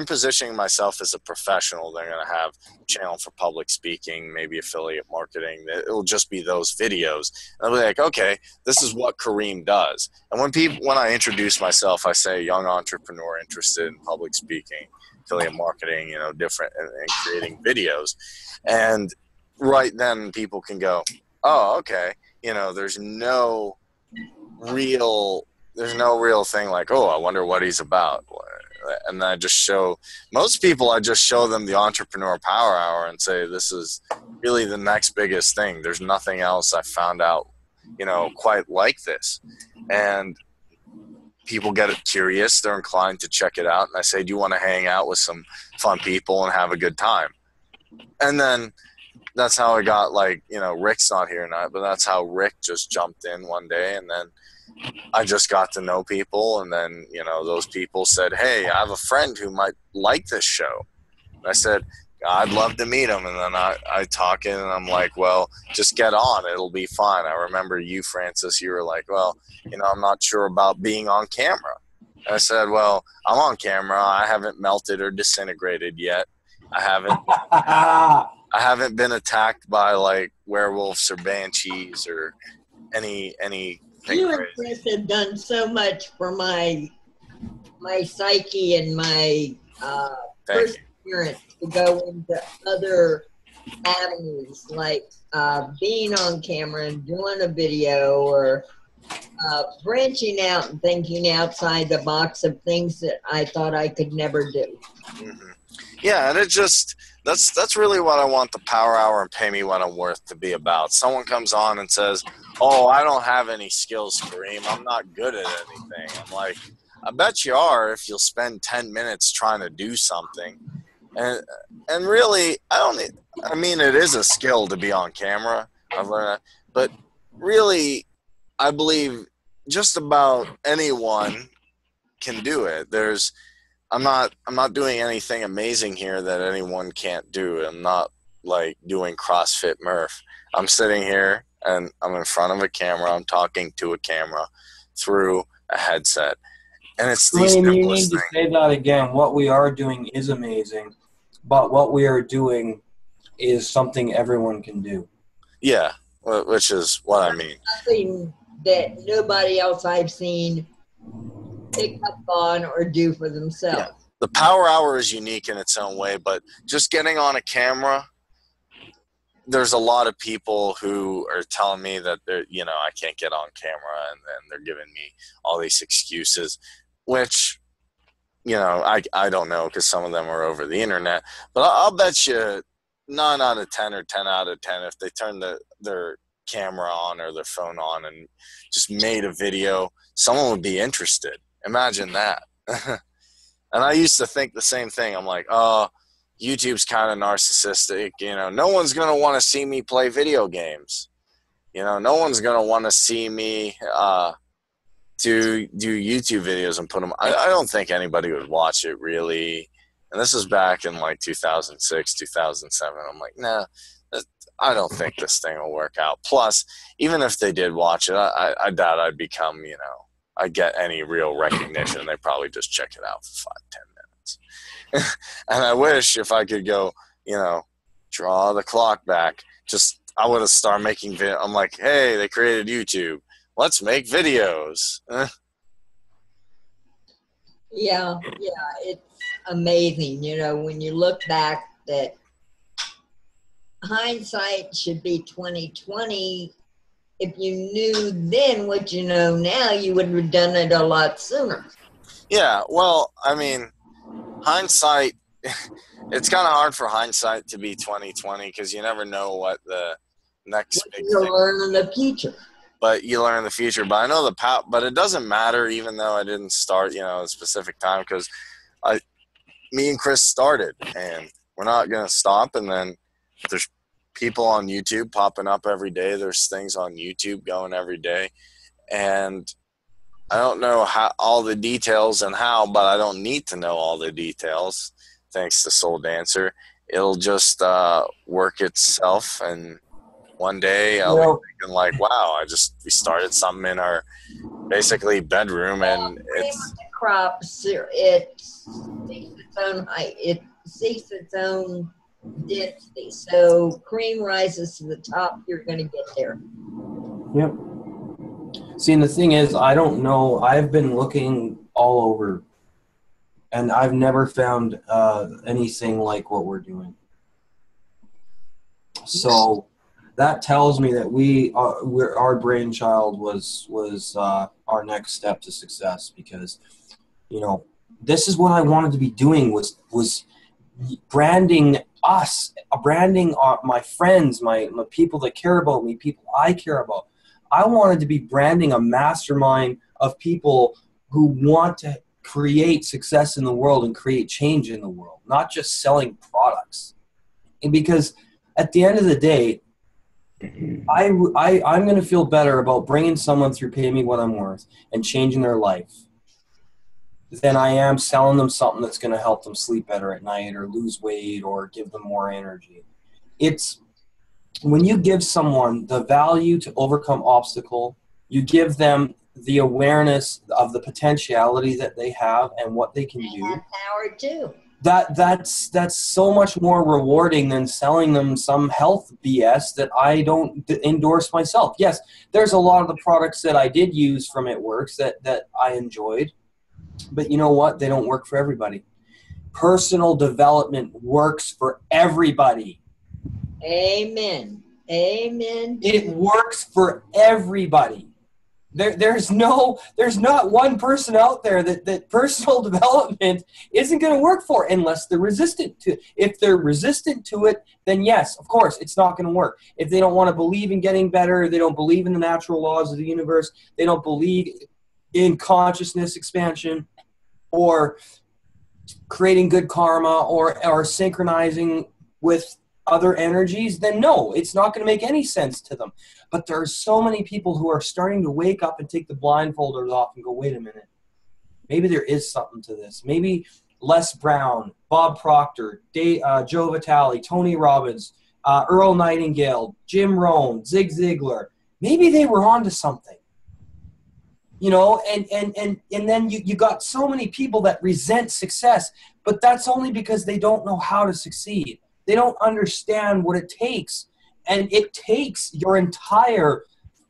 positioning myself as a professional, they're going to have a channel for public speaking, maybe affiliate marketing. It'll just be those videos. And I'll be like, okay, this is what Kareem does. And when I introduce myself, I say young entrepreneur interested in public speaking, affiliate marketing, different, and creating videos. And right then people can go, oh, okay. There's no real thing like, oh, I wonder what he's about. And I just show most people, I just show them the Entrepreneur Power Hour and say, this is really the next biggest thing. There's nothing else I found out, quite like this. And people get curious. They're inclined to check it out. And I say, do you want to hang out with some fun people and have a good time? And then that's how I got, Rick's not here tonight, but that's how Rick just jumped in one day. And then I just got to know people, and then, those people said, hey, I have a friend who might like this show. And I said, I'd love to meet him. And then I talk in, and I'm like, well, just get on. It'll be fine. I remember you, Francis, you were like, well, I'm not sure about being on camera. And I said, well, I'm on camera. I haven't melted or disintegrated yet. I haven't been attacked by, werewolves or banshees or any You and Chris have done so much for my psyche and my perseverance to go into other avenues, like being on camera and doing a video, or branching out and thinking outside the box of things that I thought I could never do. Mm-hmm. Yeah, and that's really what I want the Power Hour and Pay Me What I'm Worth to be about. Someone comes on and says, oh, I don't have any skills, Kareem. I'm not good at anything. I'm like, I bet you are if you'll spend 10 minutes trying to do something. And really, it is a skill to be on camera. I've learned that. But really, I believe just about anyone can do it. I'm not doing anything amazing here that anyone can't do. I'm not doing CrossFit Murph. I'm sitting here and I'm in front of a camera. I'm talking to a camera through a headset. And it's the simplest you need to say that again. What we are doing is amazing, but what we are doing is something everyone can do. Yeah, which is what I mean. Something that nobody else I've seen pick up on or do for themselves. Yeah. The Power Hour is unique in its own way, but just getting on a camera, there's a lot of people who are telling me that I can't get on camera, and then they're giving me all these excuses, which, I don't know, because some of them are over the internet, but I'll bet you 9 out of 10 or 10 out of 10, if they turn their camera on or their phone on and just made a video, someone would be interested. Imagine that. And I used to think the same thing. I'm like, oh, YouTube's kind of narcissistic. No one's going to want to see me play video games. No one's going to want to see me do YouTube videos and put them. I don't think anybody would watch it, really. And this is back in 2006, 2007. I'm like, nah, I don't think this thing will work out. Plus, even if they did watch it, I doubt I'd become, I'd get any real recognition. They probably just check it out for 5-10 minutes. And I wish if I could go, draw the clock back, I would have started making videos. I'm like, hey, they created YouTube. Let's make videos. Yeah, it's amazing. When you look back, that hindsight should be 20/20. If you knew then what you know now, you would have done it a lot sooner. Yeah, well, hindsight, it's kind of hard for hindsight to be 20/20 because you never know what the next big you'll thing. learn in the future. but you learn in the future. But I know but it doesn't matter, even though I didn't start, a specific time, because me and Chris started, and we're not going to stop. And then there's people on YouTube popping up every day. There's things on YouTube going every day. And I don't know all the details and how, but I don't need to know all the details. Thanks to Soul Dancer, it'll just work itself. And one day I'll be thinking like, wow, we started something in our basically bedroom, and it's the crops. It seeks its own height. It seeks its own density. So cream rises to the top. You're going to get there. Yep. See, and the thing is, I don't know. I've been looking all over, and I've never found anything like what we're doing. So that tells me that our brainchild was our next step to success, because, this is what I wanted to be doing was branding us, branding my friends, my people that care about me, people I care about. I wanted to be branding a mastermind of people who want to create success in the world and create change in the world, not just selling products. And because at the end of the day, I'm going to feel better about bringing someone through Pay Me What I'm Worth and changing their life than I am selling them something that's going to help them sleep better at night or lose weight or give them more energy. It's when you give someone the value to overcome obstacle, you give them the awareness of the potentiality that they have and what they can do. That power too. That's so much more rewarding than selling them some health BS that I don't endorse myself. Yes, there's a lot of the products that I did use from It Works that I enjoyed, but you know what? They don't work for everybody. Personal development works for everybody. Amen. Amen. It works for everybody. There's not one person out there that personal development isn't going to work for unless they're resistant to it. If they're resistant to it, then yes, of course, it's not going to work. If they don't want to believe in getting better, they don't believe in the natural laws of the universe, they don't believe in consciousness expansion or creating good karma or synchronizing with other energies, then no, it's not going to make any sense to them. But there are so many people who are starting to wake up and take the blindfolders off and go, wait a minute, maybe there is something to this. Maybe Les Brown, Bob Proctor, Joe Vitale, Tony Robbins, Earl Nightingale, Jim Rohn, Zig Ziglar, maybe they were onto something. And then you got so many people that resent success, but that's only because they don't know how to succeed. They don't understand what it takes. And it takes your entire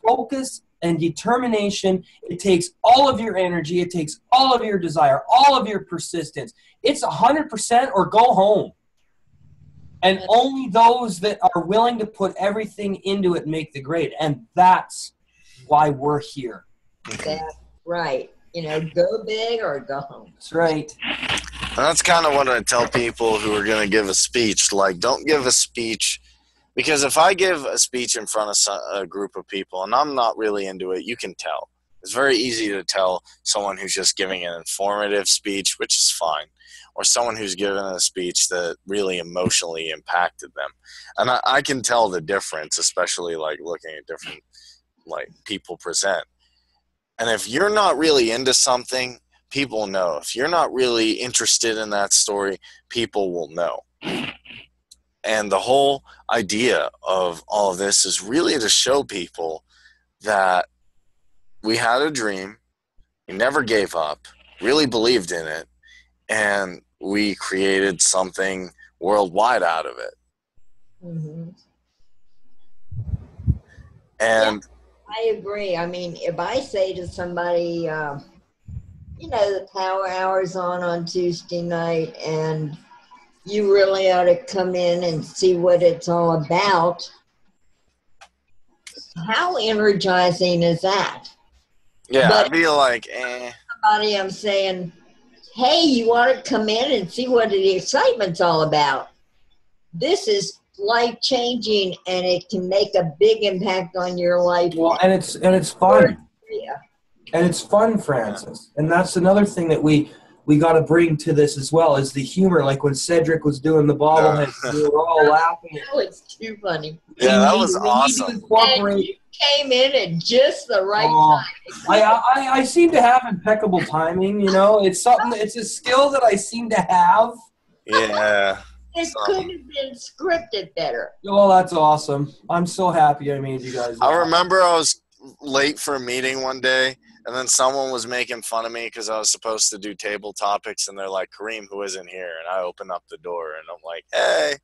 focus and determination. It takes all of your energy. It takes all of your desire, all of your persistence. It's 100% or go home. And only those that are willing to put everything into it make the grade. And that's why we're here. That's right. Go big or go home. That's right. And that's kind of what I tell people who are going to give a speech. Like, don't give a speech, because if I give a speech in front of a group of people and I'm not really into it, you can tell. It's very easy to tell someone who's just giving an informative speech, which is fine, or someone who's given a speech that really emotionally impacted them. And I can tell the difference, especially like looking at different like people present. And if you're not really into something, people know. If you're not really interested in that story, people will know. And the whole idea of all of this is really to show people that we had a dream, we never gave up, really believed in it, and we created something worldwide out of it. Mm-hmm. And I agree. I mean, if I say to somebody, the power hour's on Tuesday night, and you really ought to come in and see what it's all about, how energizing is that? yeah, But I'd be like, somebody I'm saying, hey, you ought to come in and see what the excitement's all about. This is life changing, and it can make a big impact on your life. Well, and it's fun. Yeah. And it's fun, Francis. And that's another thing that we got to bring to this as well, is the humor. Like when Cedric was doing the bobblehead, we were all laughing. That was too funny. Yeah, that was awesome. And you came in at just the right time. I seem to have impeccable timing, you know. It's a skill that I seem to have. Yeah. It couldn't have been scripted better. Oh, that's awesome. I'm so happy I made you guys laugh. I remember I was late for a meeting one day, and then someone was making fun of me because I was supposed to do table topics, and they're like, Kareem, who isn't here? And I open up the door, and I'm like, hey.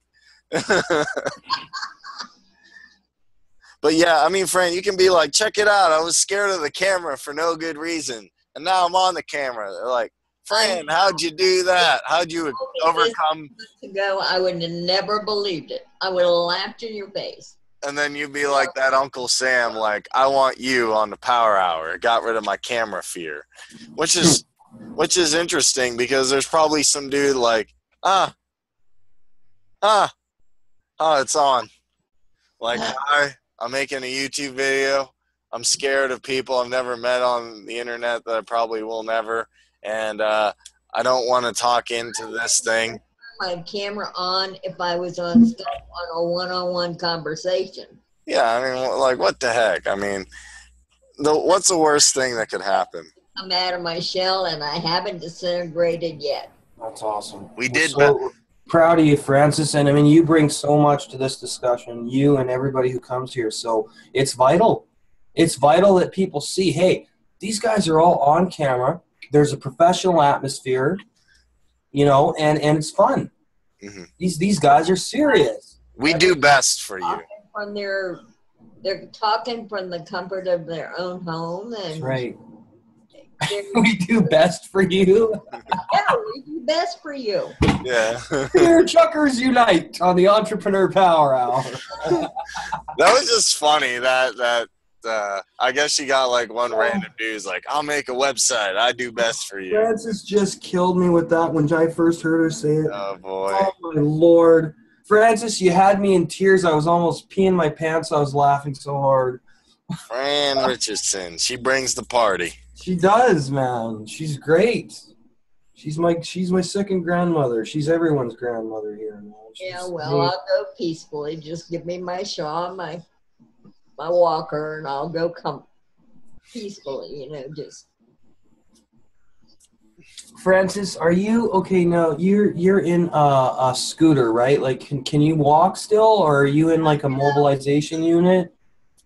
But yeah, I mean, Fran, you can be like, check it out. I was scared of the camera for no good reason, and now I'm on the camera. They're like, Fran, how'd you do that? How'd you overcome? Ago, I would have never believed it. I would have laughed in your face. And then you'd be like that Uncle Sam, like, I want you on the Power Hour. Got rid of my camera fear, which is interesting because there's probably some dude like, it's on. Like, I'm making a YouTube video. I'm scared of people I've never met on the internet that I probably will never. And I don't want to talk into this thing. My camera on if I was on Skype on a one-on-one conversation. Yeah, I mean, like, what the heck? I mean, what's the worst thing that could happen? I'm out of my shell, and I haven't disintegrated yet. That's awesome. We're so proud of you, Francis. And I mean, you bring so much to this discussion, you and everybody who comes here. So it's vital. It's vital that people see, hey, these guys are all on camera. There's a professional atmosphere, you know, and it's fun. Mm-hmm. These guys are serious. We do best for you. They're talking from the comfort of their own home. And that's right. We do best for you. Yeah, we do best for you. Yeah. Here, Chuckers Unite on the Entrepreneur Power Hour. That was just funny. That I guess you got like one random dude's like, I'll make a website. I do best for you. Francis just killed me with that when I first heard her say it. Oh, boy. Oh, my Lord. Francis, you had me in tears. I was almost peeing my pants. I was laughing so hard. Fran Richardson. She brings the party. She does, man. She's great. She's my second grandmother. She's everyone's grandmother here, man. Yeah, well, I'll go peacefully. Just give me my shawl, my walker, and I'll go come peacefully, you know, just. Francis, are you okay now? You're in a scooter, right? Like, can you walk still, or are you in like a mobilization unit?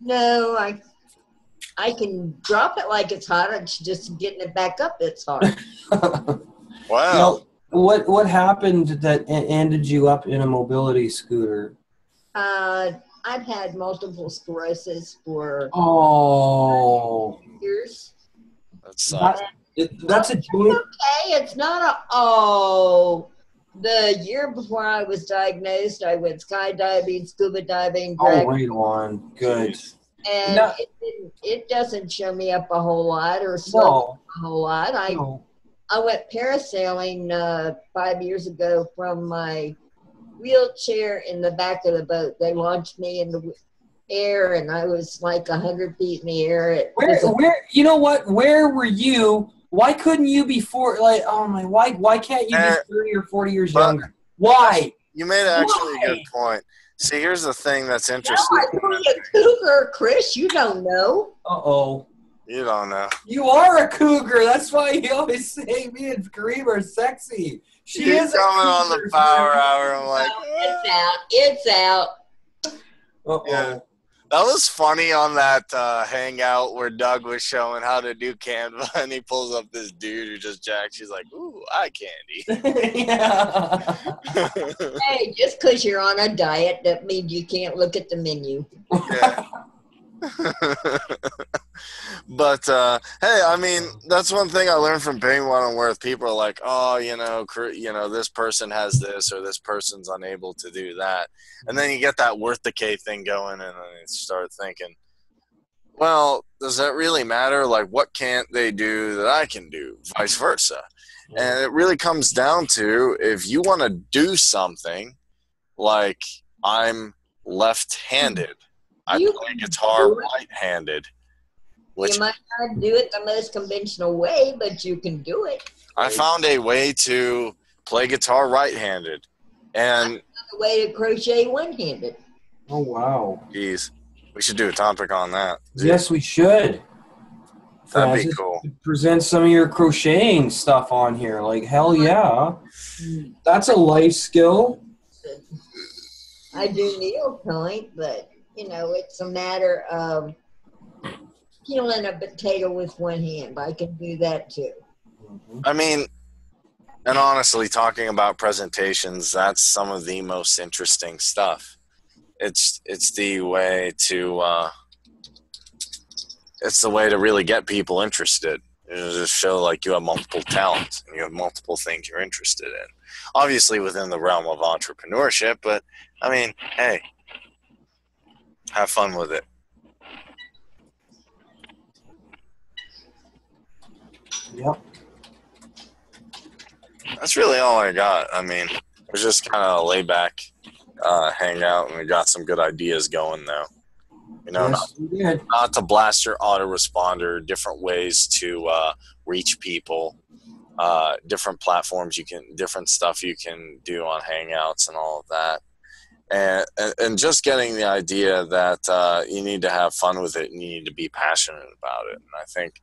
No, I can drop it like it's hot. It's just getting it back up. It's hard. Wow. Now, what happened that ended you up in a mobility scooter? I've had multiple sclerosis for years. That sucks. That's a joint. Okay, it's not the year before I was diagnosed, I went skydiving, scuba diving. Right on. Good. And it doesn't show me up a whole lot or slow a whole lot. I went parasailing 5 years ago from my wheelchair in the back of the boat. They launched me in the air, and I was like 100 feet in the air. Where? You know what? Where were you? Why couldn't you be why can't you be 30 or 40 years younger? Why? You made actually a good point. See, here's the thing that's interesting. No, I'm a cougar, Chris. You don't know. Uh-oh. You don't know. You are a cougar. That's why you always say me and Kareem are sexy. She is coming on the Power Hour. I'm like, it's out. It's out. Uh-oh. Yeah. That was funny on that hangout where Doug was showing how to do Canva, and he pulls up this dude who just jacks. She's like, ooh, eye candy. Yeah. Hey, just because you're on a diet, that means you can't look at the menu. Yeah. But hey, I mean, that's one thing I learned from being one-on-one with people are like, oh, you know, this person has this or this person's unable to do that, and then you get that worth decay thing going, and then you start thinking, well, does that really matter? Like, what can't they do that I can do? Vice versa. And it really comes down to if you want to do something, like I'm left-handed. I You play can guitar do it. right-handed, which You might not do it the most conventional way, but you can do it. I found a way to play guitar right-handed. And The way to crochet one-handed. Oh, wow. geez, we should do a topic on that. Yes, we should. That'd be Francis, cool. present some of your crocheting stuff on here. Like, hell yeah. That's a life skill. I do needlepoint, but it's a matter of peeling a potato with one hand. I can do that too. I mean, and honestly, talking about presentations, that's some of the most interesting stuff. It's the way to really get people interested. Just show like you have multiple talents and you have multiple things you're interested in. Obviously within the realm of entrepreneurship, but I mean, hey, have fun with it. Yep. That's really all I got. I mean, it was just kind of lay back, hang out, and we got some good ideas going though. Yes, we did. Not to blast your autoresponder, different ways to reach people, different platforms different stuff you can do on Hangouts and all of that. And just getting the idea that you need to have fun with it and you need to be passionate about it. And I think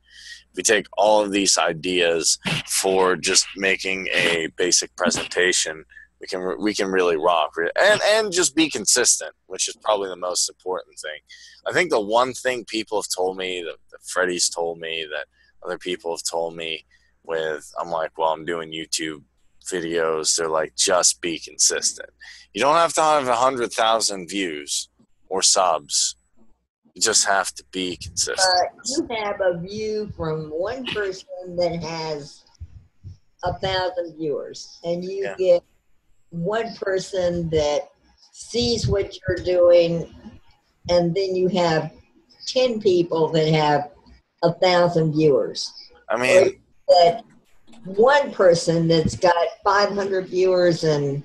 if we take all of these ideas for just making a basic presentation, we can really rock and just be consistent, which is probably the most important thing. I think the one thing people have told me, that Freddie's told me, that other people have told me I'm like, well, I'm doing YouTube videos. They're like, just be consistent. You don't have to have 100,000 views or subs. You just have to be consistent. You have a view from one person that has 1,000 viewers, and you get one person that sees what you're doing, and then you have 10 people that have 1,000 viewers. I mean, that one person that's got 500 viewers and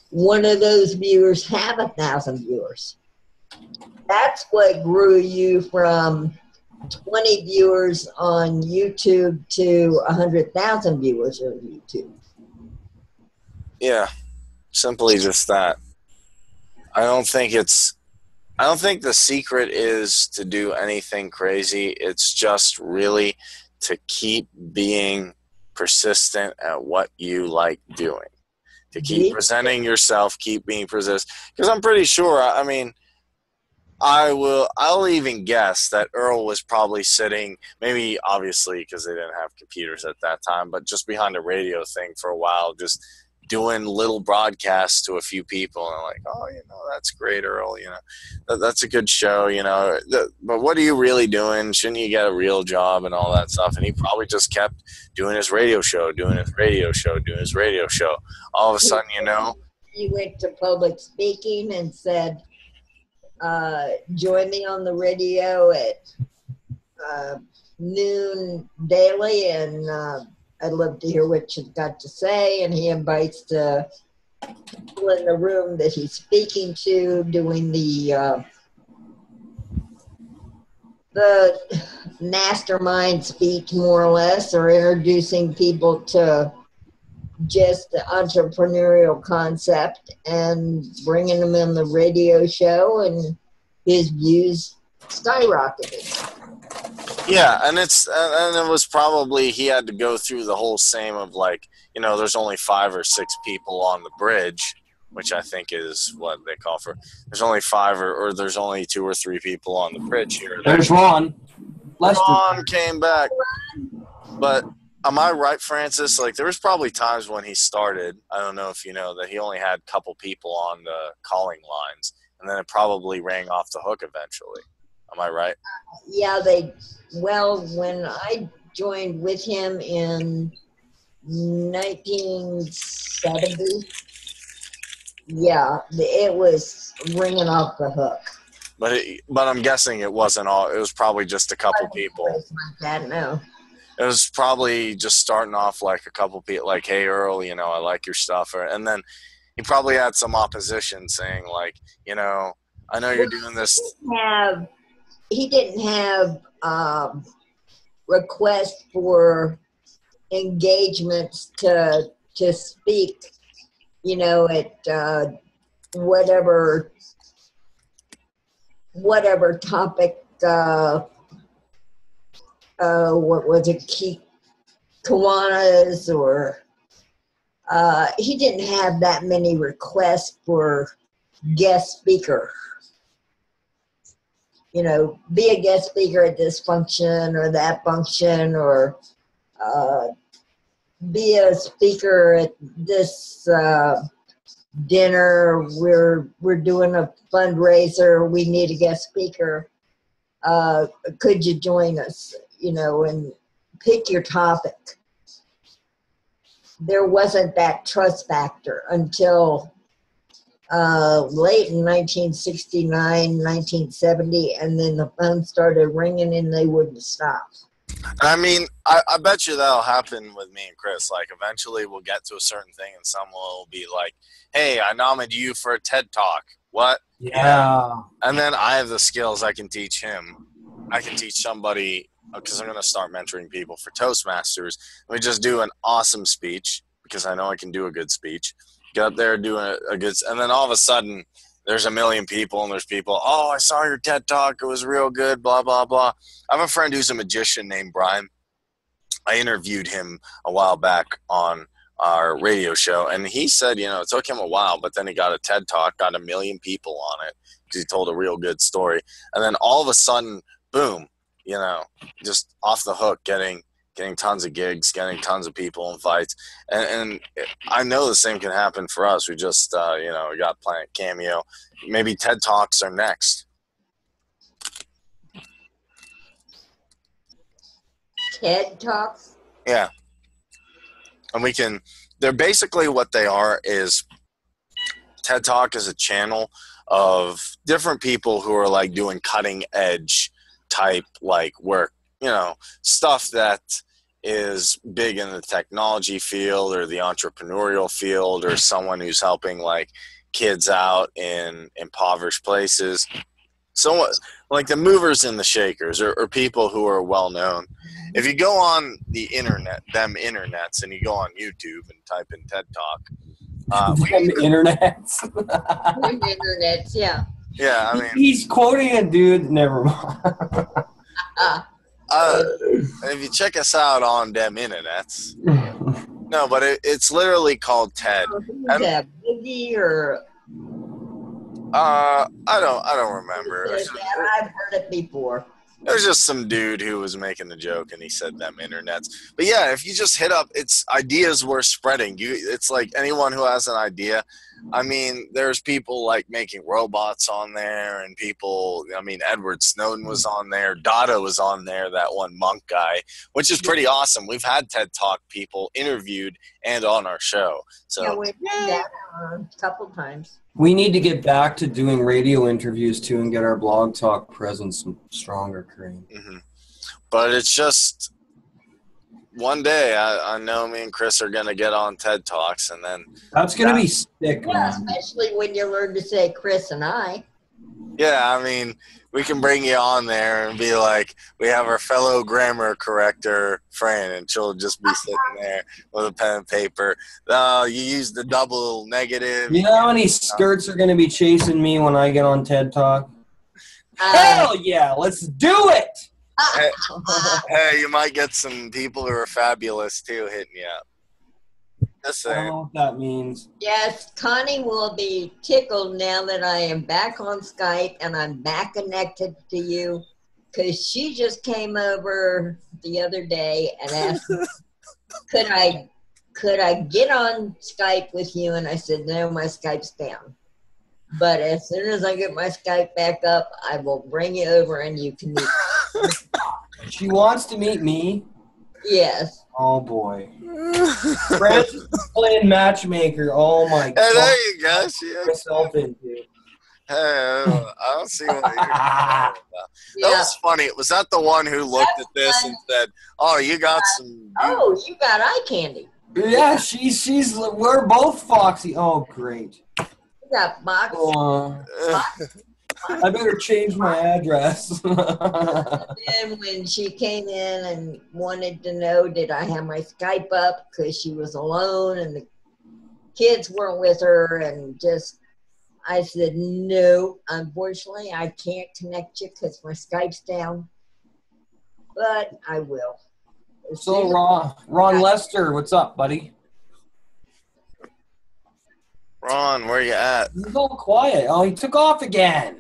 one of those viewers have 1,000 viewers. That's what grew you from 20 viewers on YouTube to 100,000 viewers on YouTube. Yeah, simply just that. I don't think the secret is to do anything crazy. It's just really to keep being persistent at what you like doing. To keep presenting yourself, keep being persistent. Because I'm pretty sure, I mean, I'll even guess that Earl was probably sitting, maybe obviously because they didn't have computers at that time, but just behind a radio thing for a while, just doing little broadcasts to a few people, and I'm like, oh, that's great, Earl, that's a good show, but what are you really doing? Shouldn't you get a real job and all that stuff? And he probably just kept doing his radio show, all of a sudden, he went to public speaking and said, join me on the radio at noon daily, and I'd love to hear what you've got to say. And he invites the people in the room that he's speaking to, doing the mastermind speech, more or less, or introducing people to just the entrepreneurial concept and bringing them in the radio show, and his views skyrocketed. Yeah, and it was probably he had to go through the whole same of like, there's only 5 or 6 people on the bridge, which I think is what they call for. There's only 5 or there's only 2 or 3 people on the bridge here. There's Ron. Ron came back. But am I right, Francis? Like, there was probably times when he started, I don't know if you know, that he only had a couple people on the calling lines, and then it probably rang off the hook eventually. Am I right? Yeah, when I joined with him in 1970, yeah, it was ringing off the hook. But I'm guessing it wasn't all. It was probably just a couple people. Like that, no. It was probably just starting off like a couple people, like, hey, Earl, I like your stuff. And then He probably had some opposition saying, like, you know, I know you're doing this. He didn't have requests for engagements to speak, you know, at whatever topic. What was it, Kiwanis, or he didn't have that many requests for guest speaker. You know, be a guest speaker at this function or that function, or be a speaker at this dinner. We're doing a fundraiser. We need a guest speaker. Could you join us? You know, and pick your topic. There wasn't that trust factor until late in 1969, 1970, and then the phone started ringing and they wouldn't stop. I mean, I bet you that'll happen with me and Chris. Like, eventually we'll get to a certain thing and someone will be like, hey, I nominated you for a TED Talk. What? Yeah. And then I have the skills I can teach him. I can teach somebody, because I'm going to start mentoring people for Toastmasters. We just do an awesome speech, because I know I can do a good speech. Get up there, do a good, and then all of a sudden, there's a million people, and there's people, oh, I saw your TED Talk. It was real good, blah, blah, blah. I have a friend who's a magician named Brian. I interviewed him a while back on our radio show, and he said, you know, it took him a while, but then he got a TED Talk, got 1 million people on it, because he told a real good story. And then all of a sudden, boom, you know, just off the hook, getting tons of gigs, getting tons of people invites. And I know the same can happen for us. We just, you know, we got Planet Cameo. Maybe TED Talks are next. TED Talks? Yeah. And we can, they're basically what they are is TED Talk is a channel of different people who are like doing cutting edge type like work, you know, stuff that is big in the technology field or the entrepreneurial field, or someone who's helping like kids out in impoverished places. So like the movers and the shakers, or people who are well known. If you go on the internet, them internets, and you go on YouTube and type in TED Talk, internets. Internets, yeah. Yeah, I mean, he's quoting a dude. Never mind. If you check us out on them internets, no, but it's literally called TED. Who's that, Biggie or? I don't remember. I've heard it before. There's just some dude who was making the joke, and he said them internets. But yeah, if you just hit up, it's ideas worth spreading. It's like anyone who has an idea. I mean, there's people like making robots on there, and people, I mean, Edward Snowden was on there. Dada was on there, that one monk guy, which is pretty awesome. We've had TED Talk people interviewed and on our show. So Yeah, we've done that a couple times. We need to get back to doing radio interviews too, and get our blog talk presence stronger, Kareem. Mm-hmm. But it's just one day I know me and Chris are going to get on TED Talks, and then that's going to be sick, yeah, man. especially when you learn to say Chris and I. Yeah, I mean, we can bring you on there and be like, we have our fellow grammar corrector, Fran, and she'll just be sitting there with a pen and paper. You use the double negative. You know how many skirts are going to be chasing me when I get on TED Talk? Hell yeah, let's do it! Hey, you might get some people who are fabulous, too, hitting you up. Just I don't saying. know what that means. Yes, Connie will be tickled now that I am back on Skype and I'm back connected to you, because she just came over the other day and asked, could I get on Skype with you? And I said, no, my Skype's down. But as soon as I get my Skype back up, I will bring you over and you can meet me. She wants to meet me? Yes. Oh, boy. Francis is playing matchmaker. Oh, my God. Hey, there you go. Consultant, dude. Hey, I don't see what you're talking about. Yeah. That was funny. Was that the one who looked at this and said, oh, you got some... Oh, you got eye candy. Yeah, we're both Foxy. Oh, great. You got box. I better change my address. And when she came in and wanted to know, did I have my Skype up because she was alone and the kids weren't with her, and just I said, no, unfortunately, I can't connect you because my Skype's down, but I will. So, Ron Lester, what's up, buddy? Ron, where you at? He's all quiet. Oh, he took off again.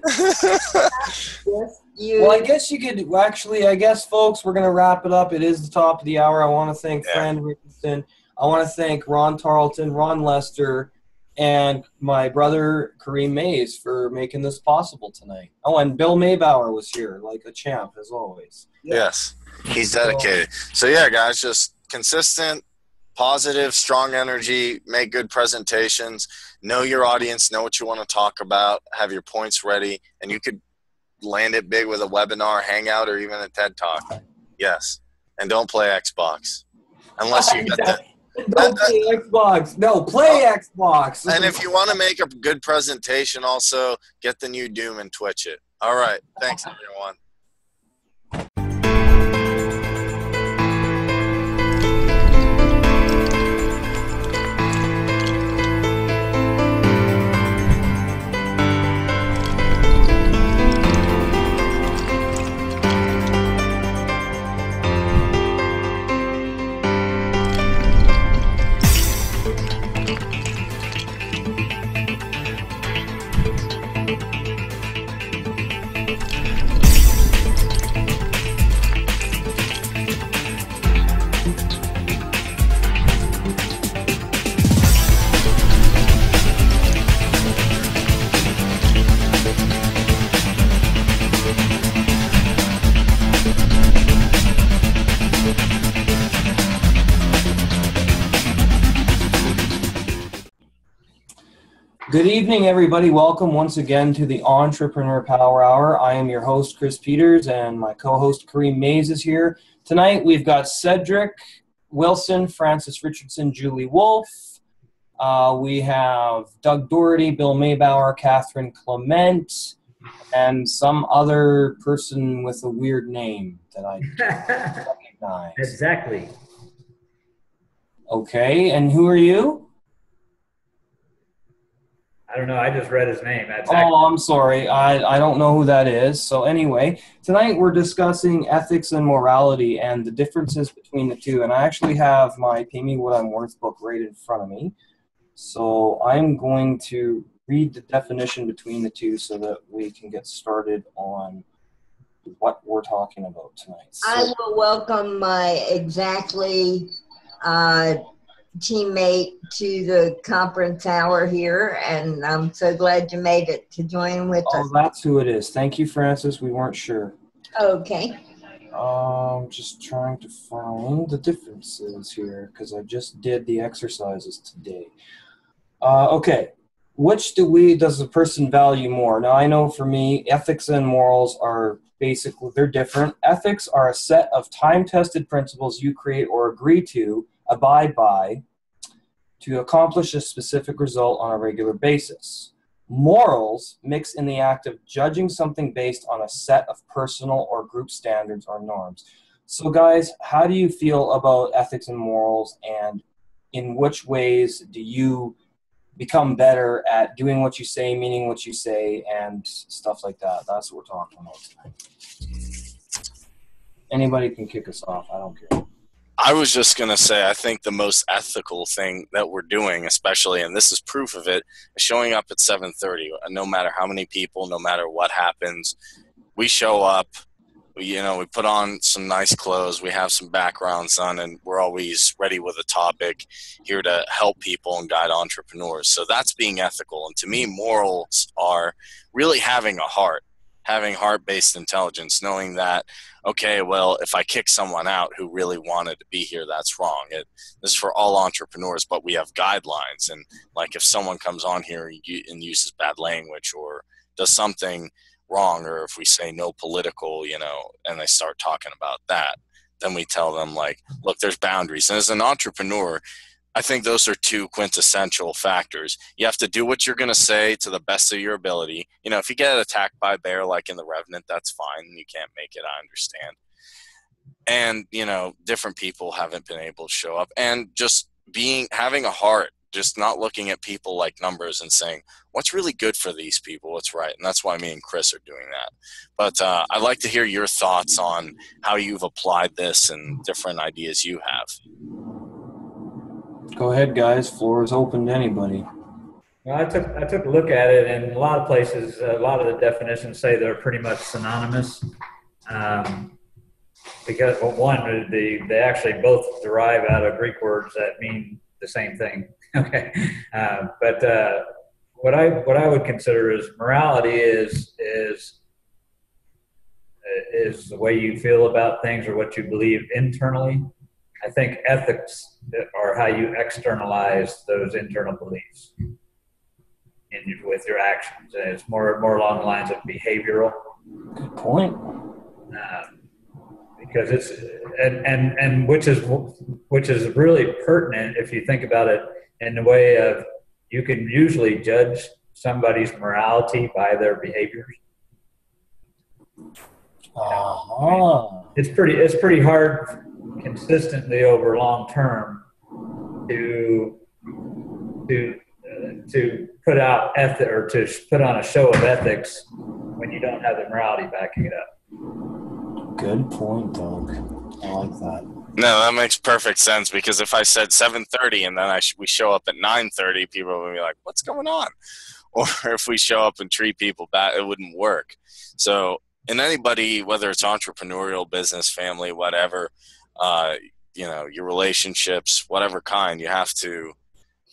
Well, I guess you could actually. I guess, folks, we're gonna wrap it up. It is the top of the hour. I want to thank Fran Richardson. I want to thank Ron Tarleton, Ron Lester, and my brother Kareem Mays for making this possible tonight. Oh, and Bill Maybauer was here, like a champ as always. Yes, he's dedicated. So yeah, guys, just consistent, positive, strong energy, make good presentations, know your audience, know what you want to talk about, have your points ready, and you could land it big with a webinar, hangout, or even a TED Talk. Yes. And don't play Xbox. Unless you get the Don't play Xbox. No, play Xbox. And if you want to make a good presentation, also get the new Doom and Twitch it. All right. Thanks, everyone. Good evening, everybody. Welcome once again to the Entrepreneur Power Hour. I am your host, Chris Peters, and my co-host, Kareem Mays, is here. Tonight, we've got Cedric Wilson, Francis Richardson, Julie Wolfe. We have Doug Doherty, Bill Maybauer, Catherine Clement, and some other person with a weird name that I don't recognize. Exactly. Okay, and who are you? I don't know. I just read his name. Oh, I'm sorry. I don't know who that is. So anyway, tonight we're discussing ethics and morality and the differences between the two. And I actually have my Pay Me What I'm Worth book right in front of me. So I'm going to read the definition between the two so that we can get started on what we're talking about tonight. So, I will welcome my teammate to the conference hour here, and I'm so glad you made it to join with us. Oh, that's who it is. Thank you, Francis. We weren't sure. Okay. Just trying to find the differences here because I just did the exercises today. Okay. Which does a person value more? Now, I know for me, ethics and morals are basically, they're different. Ethics are a set of time-tested principles you create or agree to, abide by, to accomplish a specific result on a regular basis. Morals mix in the act of judging something based on a set of personal or group standards or norms. So guys, how do you feel about ethics and morals, and in which ways do you become better at doing what you say, meaning what you say, and stuff like that? That's what we're talking about tonight. Anybody can kick us off. I don't care. I was just going to say, I think the most ethical thing that we're doing, especially, and this is proof of it, is showing up at 7:30. No matter how many people, no matter what happens, we show up, we put on some nice clothes, we have some backgrounds on, and we're always ready with a topic, here to help people and guide entrepreneurs. So that's being ethical. And to me, morals are really having heart-based intelligence, knowing that, okay, well, if I kick someone out who really wanted to be here, that's wrong. This is for all entrepreneurs, but we have guidelines. And like if someone comes on here and uses bad language or does something wrong, or if we say no political, and they start talking about that, then we tell them, like, look, there's boundaries. And as an entrepreneur, I think those are two quintessential factors. You have to do what you're going to say to the best of your ability. You know, if you get attacked by a bear like in The Revenant, that's fine. You can't make it, I understand. And, you know, different people haven't been able to show up. And just having a heart, just not looking at people like numbers and saying, what's really good for these people, what's right. And that's why me and Chris are doing that. But I'd like to hear your thoughts on how you've applied this and different ideas you have. Go ahead, guys. Floor is open to anybody. Well, I took a look at it, and a lot of places, a lot of the definitions say they're pretty much synonymous. Because, well, one, they actually both derive out of Greek words that mean the same thing. Okay, but what I would consider is morality is the way you feel about things or what you believe internally. I think ethics are how you externalize those internal beliefs with your actions. And it's more along the lines of behavioral. Good point. Because it's and which is really pertinent if you think about it in the way of you can usually judge somebody's morality by their behaviors. It's pretty hard consistently over long term to put out ethic or to put on a show of ethics when you don't have the morality backing it up. Good point, Doug. I like that. No, that makes perfect sense, because if I said 7:30 and then we show up at 9:30, people would be like, what's going on? Or if we show up and treat people bad, it wouldn't work. So in anybody, whether it's entrepreneurial, business, family, whatever, you know, your relationships, whatever kind, you have to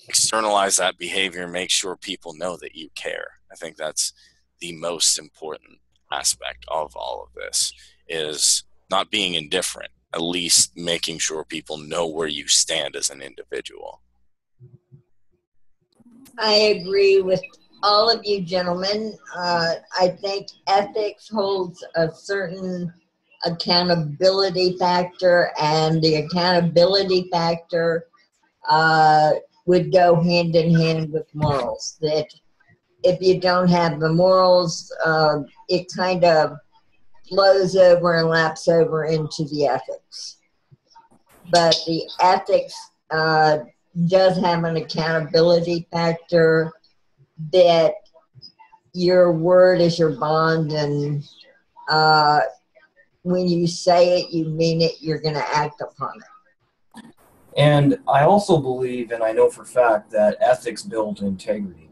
externalize that behavior and make sure people know that you care. I think that's the most important aspect of all of this, is not being indifferent, at least making sure people know where you stand as an individual. I agree with all of you gentlemen. I think ethics holds a certain accountability factor, and the accountability factor would go hand in hand with morals. That if you don't have the morals, it kind of flows over and laps over into the ethics. But the ethics does have an accountability factor, that your word is your bond, and when you say it, you mean it, you're going to act upon it. And I also believe, and I know for a fact, that ethics build integrity.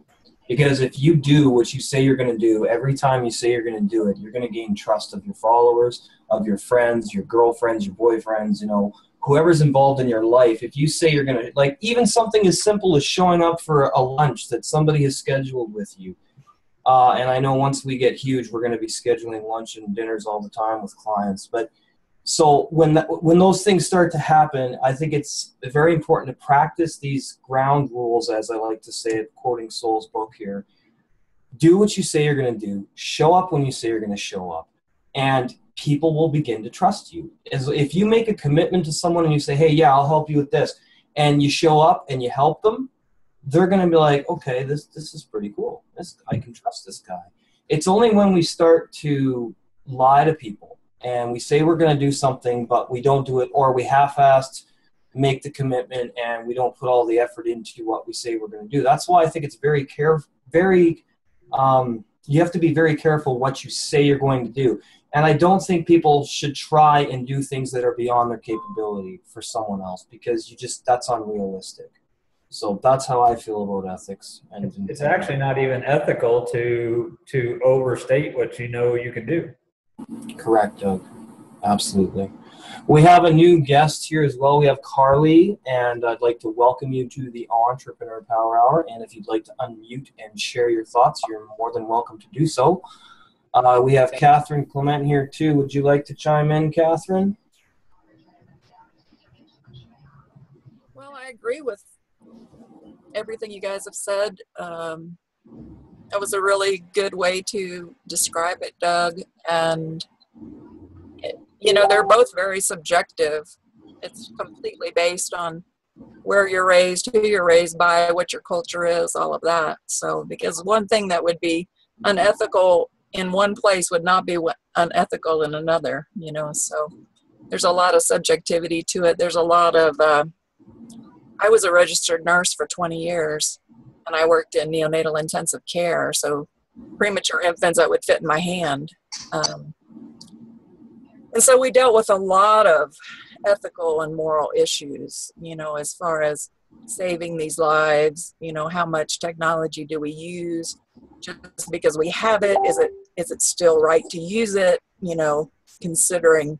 Because if you do what you say you're going to do, every time you say you're going to do it, you're going to gain trust of your followers, of your friends, your girlfriends, your boyfriends, you know, whoever's involved in your life. If you say you're going to, like, even something as simple as showing up for a lunch that somebody has scheduled with you. And I know once we get huge, we're going to be scheduling lunch and dinners all the time with clients. But so when those things start to happen, I think it's very important to practice these ground rules, as I like to say, quoting Soul's book here. Do what you say you're going to do. Show up when you say you're going to show up. And people will begin to trust you. If you make a commitment to someone and you say, hey, yeah, I'll help you with this, and you show up and you help them, they're going to be like, okay, this is pretty cool. I can trust this guy. It's only when we start to lie to people and we say we're going to do something, but we don't do it, or we half-assed make the commitment and we don't put all the effort into what we say we're going to do. That's why I think it's you have to be very careful what you say you're going to do. And I don't think people should try and do things that are beyond their capability for someone else, because that's unrealistic. So that's how I feel about ethics. And it's actually not even ethical to overstate what you know you can do. Correct, Doug. Absolutely. We have a new guest here as well. We have Carly, and I'd like to welcome you to the Entrepreneur Power Hour. And if you'd like to unmute and share your thoughts, you're more than welcome to do so. We have Catherine Clement here too. Would you like to chime in, Catherine? Well, I agree with everything you guys have said. That was a really good way to describe it, Doug. And, you know, they're both very subjective. It's completely based on where you're raised, who you're raised by, what your culture is, all of that. So, because one thing that would be unethical in one place would not be unethical in another, you know. So there's a lot of subjectivity to it. There's a lot of, I was a registered nurse for 20 years, and I worked in neonatal intensive care. So premature infants that would fit in my hand. And so we dealt with a lot of ethical and moral issues, you know, as far as saving these lives, you know, how much technology do we use just because we have it? Is it still right to use it, you know, considering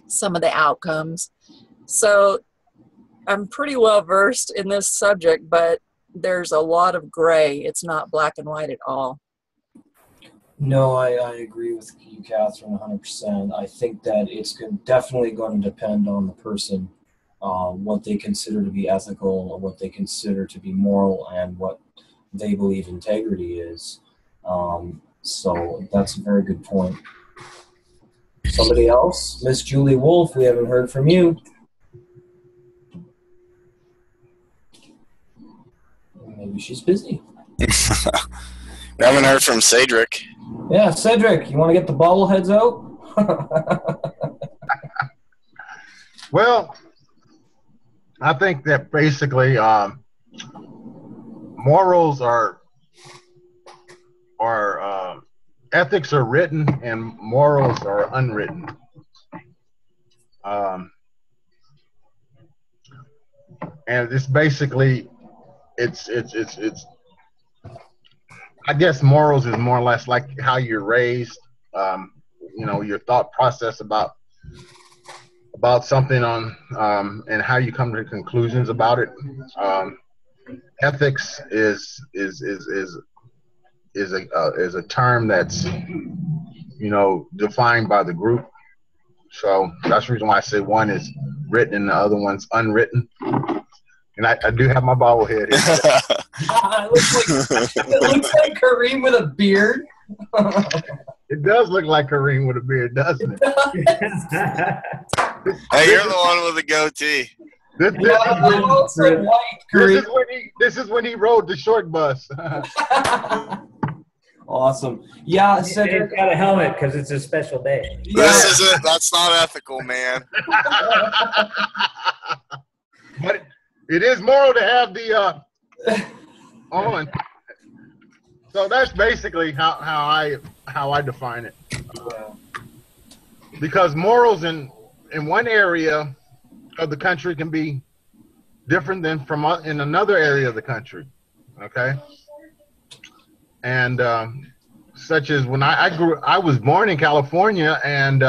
some of the outcomes? So I'm pretty well versed in this subject, but there's a lot of gray. It's not black and white at all. No, I agree with you, Catherine, 100%. I think that it's definitely going to depend on the person, what they consider to be ethical, or what they consider to be moral, and what they believe integrity is. So that's a very good point. Somebody else? Miss Julie Wolf, we haven't heard from you. Maybe she's busy. We haven't heard from Cedric. Yeah, Cedric, you want to get the bobbleheads out? Well, I think that basically morals are ethics are written and morals are unwritten. And it's basically it's I guess morals is more or less like how you're raised, you know, your thought process about something on, and how you come to conclusions about it. Ethics is a term that's, you know, defined by the group. So that's the reason why I say one is written and the other one's unwritten. And I do have my bobblehead here. It looks like Kareem with a beard. It does look like Kareem with a beard, doesn't it? Hey, you're the one with the goatee. This is when he rode the short bus. Awesome. Yeah, Cedric got a helmet because it's a special day. This is it. That's not ethical, man. But it is moral to have the on. So that's basically how I define it. Because morals in one area of the country can be different than from in another area of the country. Okay. And such as when I was born in California, and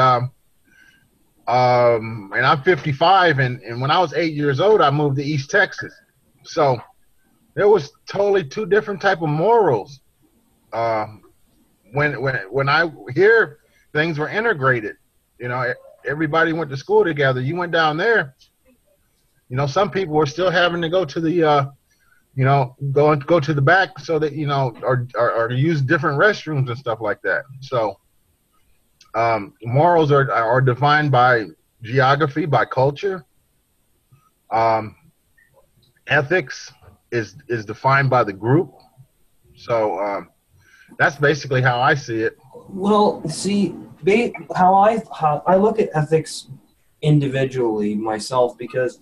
I'm 55, and when I was 8 years old, I moved to East Texas. So there was totally two different type of morals. When I here, things were integrated. You know, everybody went to school together. You went down there. You know, some people were still having to go to the you know, go to the back so that, you know, or use different restrooms and stuff like that. So morals are defined by geography, by culture. Ethics is defined by the group. So that's basically how I see it. Well, see, how I look at ethics individually myself, because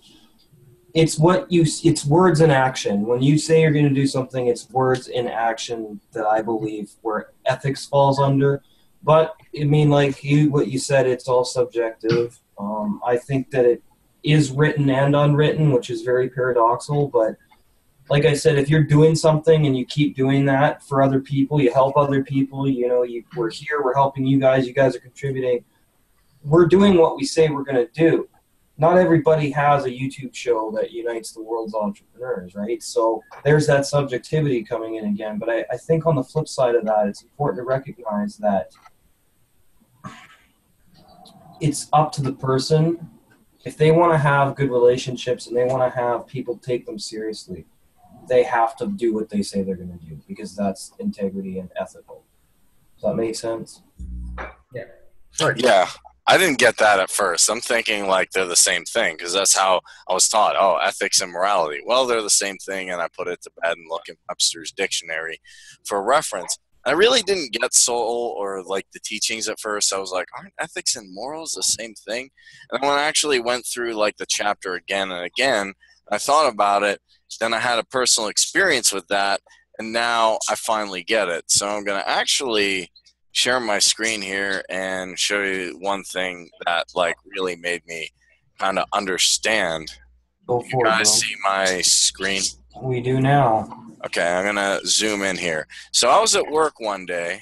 it's words in action. When you say you're going to do something, it's words in action that I believe where ethics falls under. But I mean, like what you said, it's all subjective. I think that it is written and unwritten, which is very paradoxical. But like I said, if you're doing something and you keep doing that for other people, you help other people. You know, we're here, we're helping you guys. You guys are contributing. We're doing what we say we're going to do. Not everybody has a YouTube show that unites the world's entrepreneurs, right? So there's that subjectivity coming in again. But I think on the flip side of that, it's important to recognize that it's up to the person. If they want to have good relationships and they want to have people take them seriously, they have to do what they say they're going to do, because that's integrity and ethical. Does that make sense? Yeah. Right. Yeah. I didn't get that at first. I'm thinking like they're the same thing because that's how I was taught. Oh, ethics and morality. Well, they're the same thing, and I put it to bed and look in Webster's dictionary for reference. I really didn't get soul or like the teachings at first. I was like, aren't ethics and morals the same thing? And when I actually went through like the chapter again and again, I thought about it. Then I had a personal experience with that, and now I finally get it. So I'm going to actually share my screen here and show you one thing that like really made me kind of understand. Go You for it, guys bro. see my screen? We do now. Okay, I'm gonna zoom in here. So I was at work one day,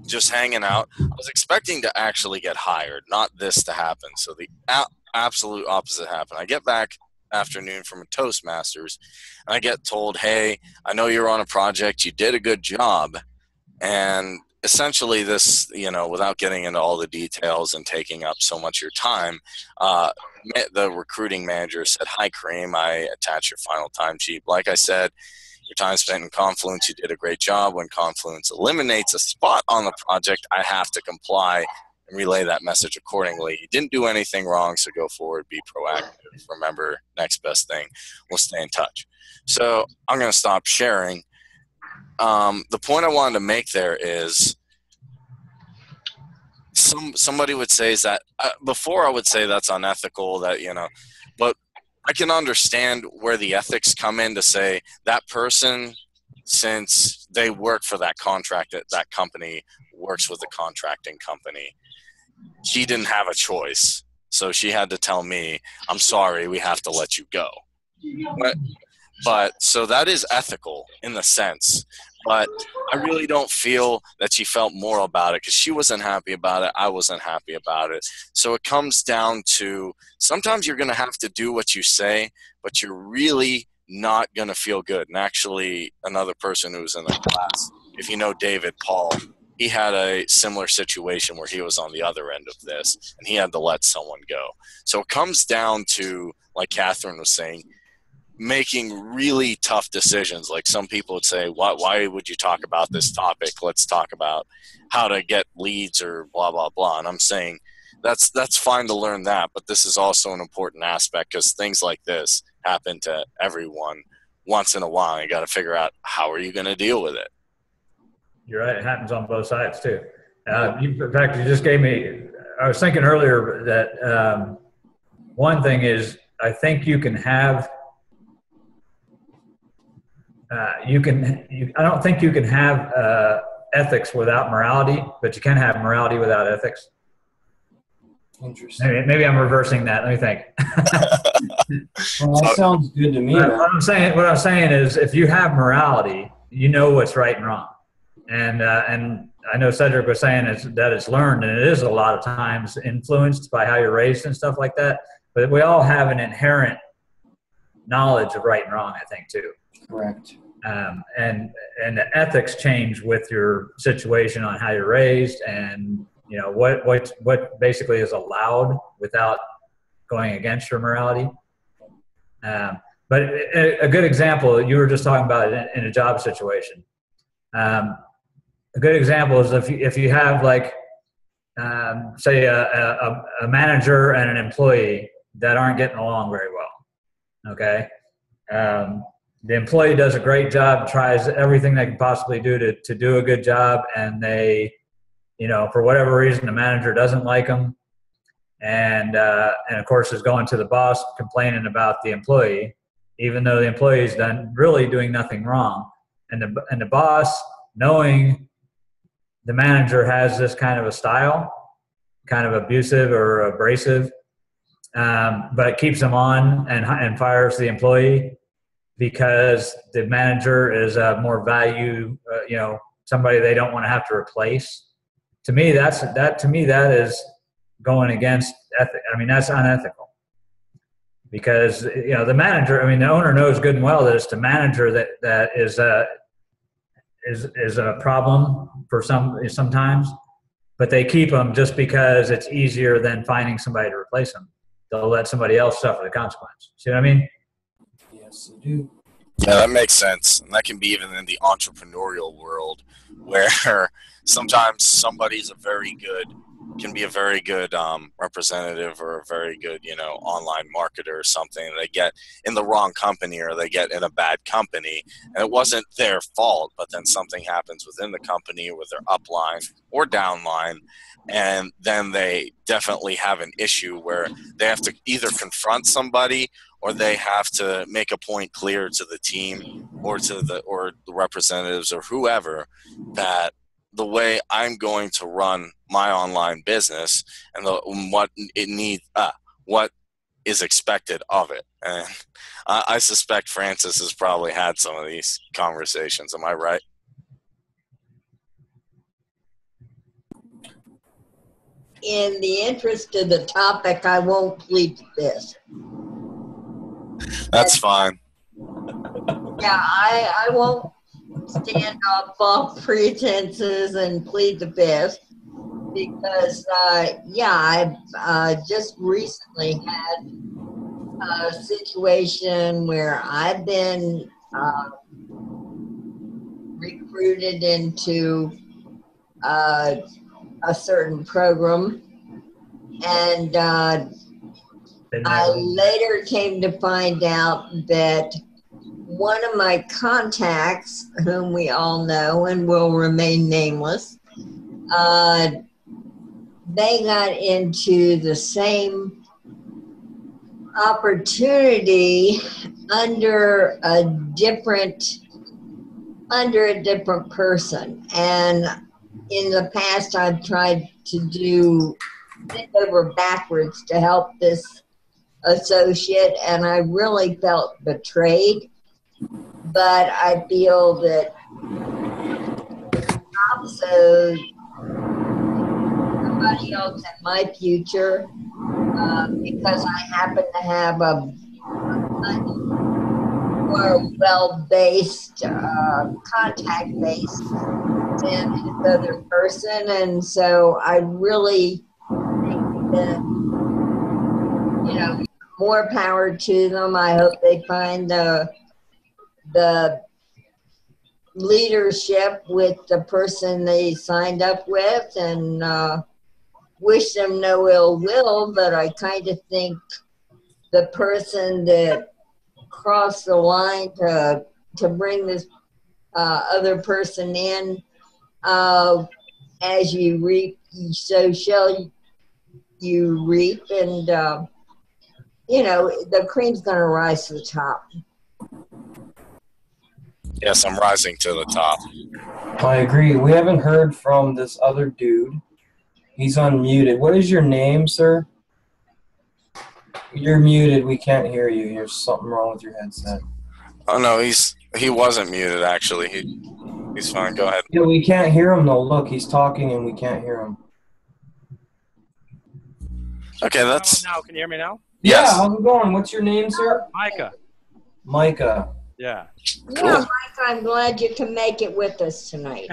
just hanging out. I was expecting to actually get hired, not this to happen. So the absolute opposite happened. I get back afternoon from a Toastmasters, and I get told, "Hey, I know you're on a project. You did a good job." And essentially this, without getting into all the details and taking up so much of your time, the recruiting manager said, "Hi, Kareem, I attached your final timesheet. Like I said, your time spent in Confluence, you did a great job. When Confluence eliminates a spot on the project, I have to comply and relay that message accordingly. You didn't do anything wrong, so go forward, be proactive. Remember, next best thing. We'll stay in touch." So I'm going to stop sharing. The point I wanted to make there is somebody would say is that before I would say that's unethical, that, but I can understand where the ethics come in to say that person, since they work for that contract, that company works with the contracting company, she didn't have a choice. So she had to tell me, "I'm sorry, we have to let you go." But so that is ethical in the sense, but I really don't feel that she felt moral about it because she wasn't happy about it. I wasn't happy about it. So it comes down to sometimes you're going to have to do what you say, but you're really not going to feel good. And actually, another person who was in the class, if you know David Paul, he had a similar situation where he was on the other end of this and he had to let someone go. So it comes down to, like Catherine was saying, making really tough decisions. Like some people would say, why would you talk about this topic? Let's talk about how to get leads or blah, blah, blah. And I'm saying that's fine to learn that, but this is also an important aspect because things like this happen to everyone once in a while. You got to figure out how are you going to deal with it. You're right. It happens on both sides too. In fact, you just gave me, I was thinking earlier that one thing is I think you can have I don't think you can have ethics without morality, but you can have morality without ethics. Interesting. Maybe I'm reversing that. Let me think. Well, that sounds good to me. What I'm saying is, if you have morality, you know what's right and wrong. And I know Cedric was saying that it's learned, and it is a lot of times influenced by how you're raised and stuff like that. But we all have an inherent knowledge of right and wrong, I think, too. Correct. And the ethics change with your situation on how you're raised, and what basically is allowed without going against your morality. But a good example, you were just talking about it in a job situation. A good example is if you have like say a manager and an employee that aren't getting along very well. Okay. The employee does a great job, tries everything they can possibly do to do a good job, and they, for whatever reason, the manager doesn't like them, and of course is going to the boss complaining about the employee, even though the employee's really doing nothing wrong, and the boss, knowing the manager has this kind of a style, kind of abusive or abrasive, but keeps them on and fires the employee because the manager is a more value, somebody they don't want to have to replace. To me, that is going against ethics. I mean, that's unethical because, the manager, the owner knows good and well that it's the manager that is a problem for sometimes, but they keep them just because it's easier than finding somebody to replace them. They'll let somebody else suffer the consequence. See what I mean? Yes, I do. Yeah, that makes sense. And that can be even in the entrepreneurial world where sometimes somebody's a very good can be a very good representative or a very good, online marketer or something. They get in the wrong company or they get in a bad company, and it wasn't their fault, but then something happens within the company with their upline or downline, and then they definitely have an issue where they have to either confront somebody or they have to make a point clear to the team or to the representatives or whoever that the way I'm going to run my online business and what is expected of it. And I suspect Francis has probably had some of these conversations. Am I right? In the interest of the topic, I won't plead this. That's fine. Yeah, I won't stand up false pretenses and plead the fifth because, I've just recently had a situation where I've been recruited into a certain program, and I later came to find out that one of my contacts, whom we all know and will remain nameless, they got into the same opportunity under a different person. And in the past, I've tried to bend over backwards to help this associate, and I really felt betrayed. But I feel that also somebody else in my future, because I happen to have a more well-based, contact-based than this other person, and so I really think that, more power to them. I hope they find the leadership with the person they signed up with, and wish them no ill will, but I kind of think the person that crossed the line to bring this other person in, as you reap, so shall you reap, and the cream's going to rise to the top. Yes, I'm rising to the top. I agree. We haven't heard from this other dude. He's unmuted. What is your name, sir? You're muted. We can't hear you. There's something wrong with your headset. Oh no, he wasn't muted actually. He's fine. Go ahead. Yeah, we can't hear him though. Look, he's talking and we can't hear him. Okay, that's now. Can you hear me now? Yeah, yes. how's it going? What's your name, sir? Micah. Micah. Yeah. Yeah, Mike, I'm glad you can make it with us tonight.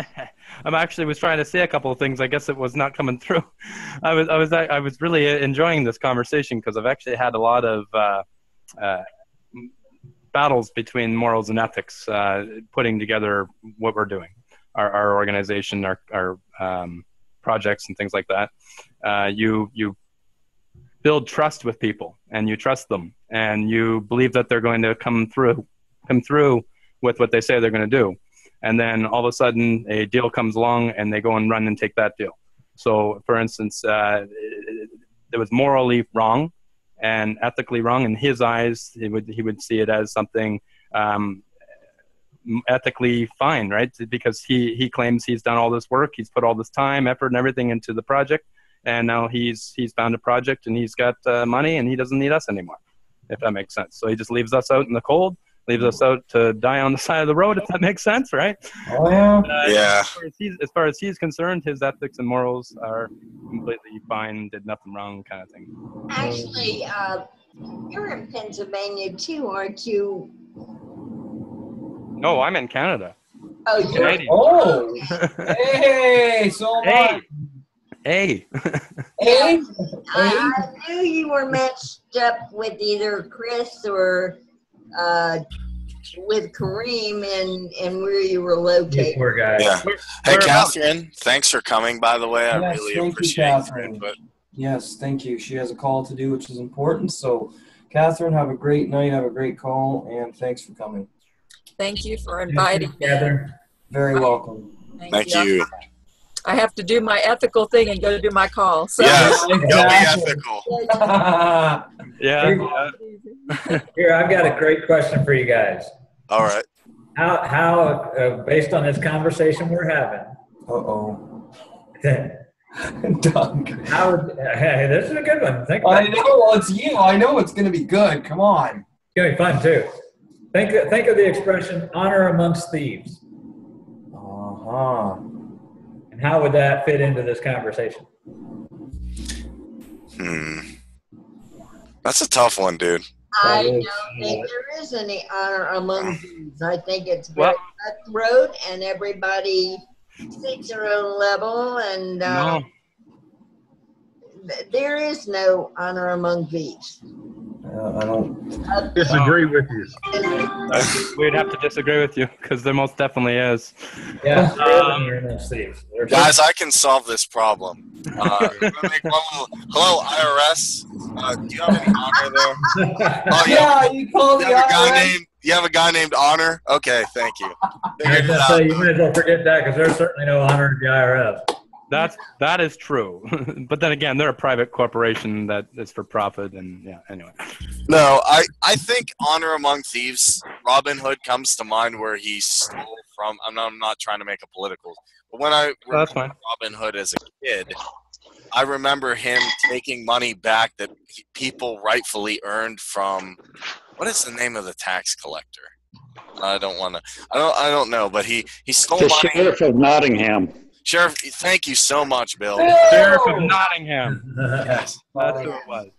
was trying to say a couple of things. I guess it was not coming through. I was really enjoying this conversation because I've actually had a lot of battles between morals and ethics, putting together what we're doing, our organization, our projects and things like that. You build trust with people, and you trust them, and you believe that they're going to come through with what they say they're going to do. And then all of a sudden a deal comes along and they go and run and take that deal. So for instance, it was morally wrong and ethically wrong in his eyes. He would see it as something ethically fine, right? Because he claims he's done all this work, he's put all this time, effort, and everything into the project, and now he's found a project and he's got money and he doesn't need us anymore, if that makes sense. So he just leaves us out in the cold, leaves us out to die on the side of the road, if that makes sense, right? Oh yeah. Yeah. As far as he's concerned, his ethics and morals are completely fine, did nothing wrong, kind of thing. Actually, you're in Pennsylvania too, aren't you? No, I'm in Canada. Oh, you're Canadian. Oh. Hey, so Hey. much. Hey. Hey. I knew you were matched up with either Chris or with Kareem and where you were located. Poor guy. Yeah. Hey, Catherine, thanks for coming, by the way. I Yes, really thank you, appreciate your Catherine. input. Yes, thank you. She has a call to do, which is important. So, Catherine, have a great night. Have a great call, and thanks for coming. Thank you for inviting me. Catherine. Very welcome. Thank you. I have to do my ethical thing and go do my call. So. Yes, go be Exactly. ethical. Yeah. Here, I've got a great question for you guys. All right. How based on this conversation we're having, Uh-oh. Doug. hey, this is a good one. Think I about it. know. Well, it's you. I know it's going to be good. Come on. It's going to be fun, too. Think of the expression, honor amongst thieves. Uh-huh. And how would that fit into this conversation? That's a tough one, dude. I don't think there is any honor among these. I think it's very cutthroat, and everybody seeks their own level, and there is no honor among thieves. I don't Disagree with you. We'd have to disagree with you because there most definitely is. Yeah, honor amongst thieves. Guys, I can solve this problem. Hello, IRS. Do you have any honor there? Oh, yeah, you call the IRS. You have a guy named Honor? Okay, thank you. So you might as well forget that because there's certainly no honor in the IRS. That is true. But then again, they're a private corporation that is for profit, and yeah, anyway. No, I think honor among thieves, Robin Hood comes to mind where he stole from, I'm not trying to make a political, but when I remember Robin Hood as a kid, I remember him taking money back that people rightfully earned from, what is the name of the tax collector? I don't know, but he stole money. The Sheriff of Nottingham. Sheriff, thank you so much, Bill. Sheriff of Nottingham. Yes. That's who it was.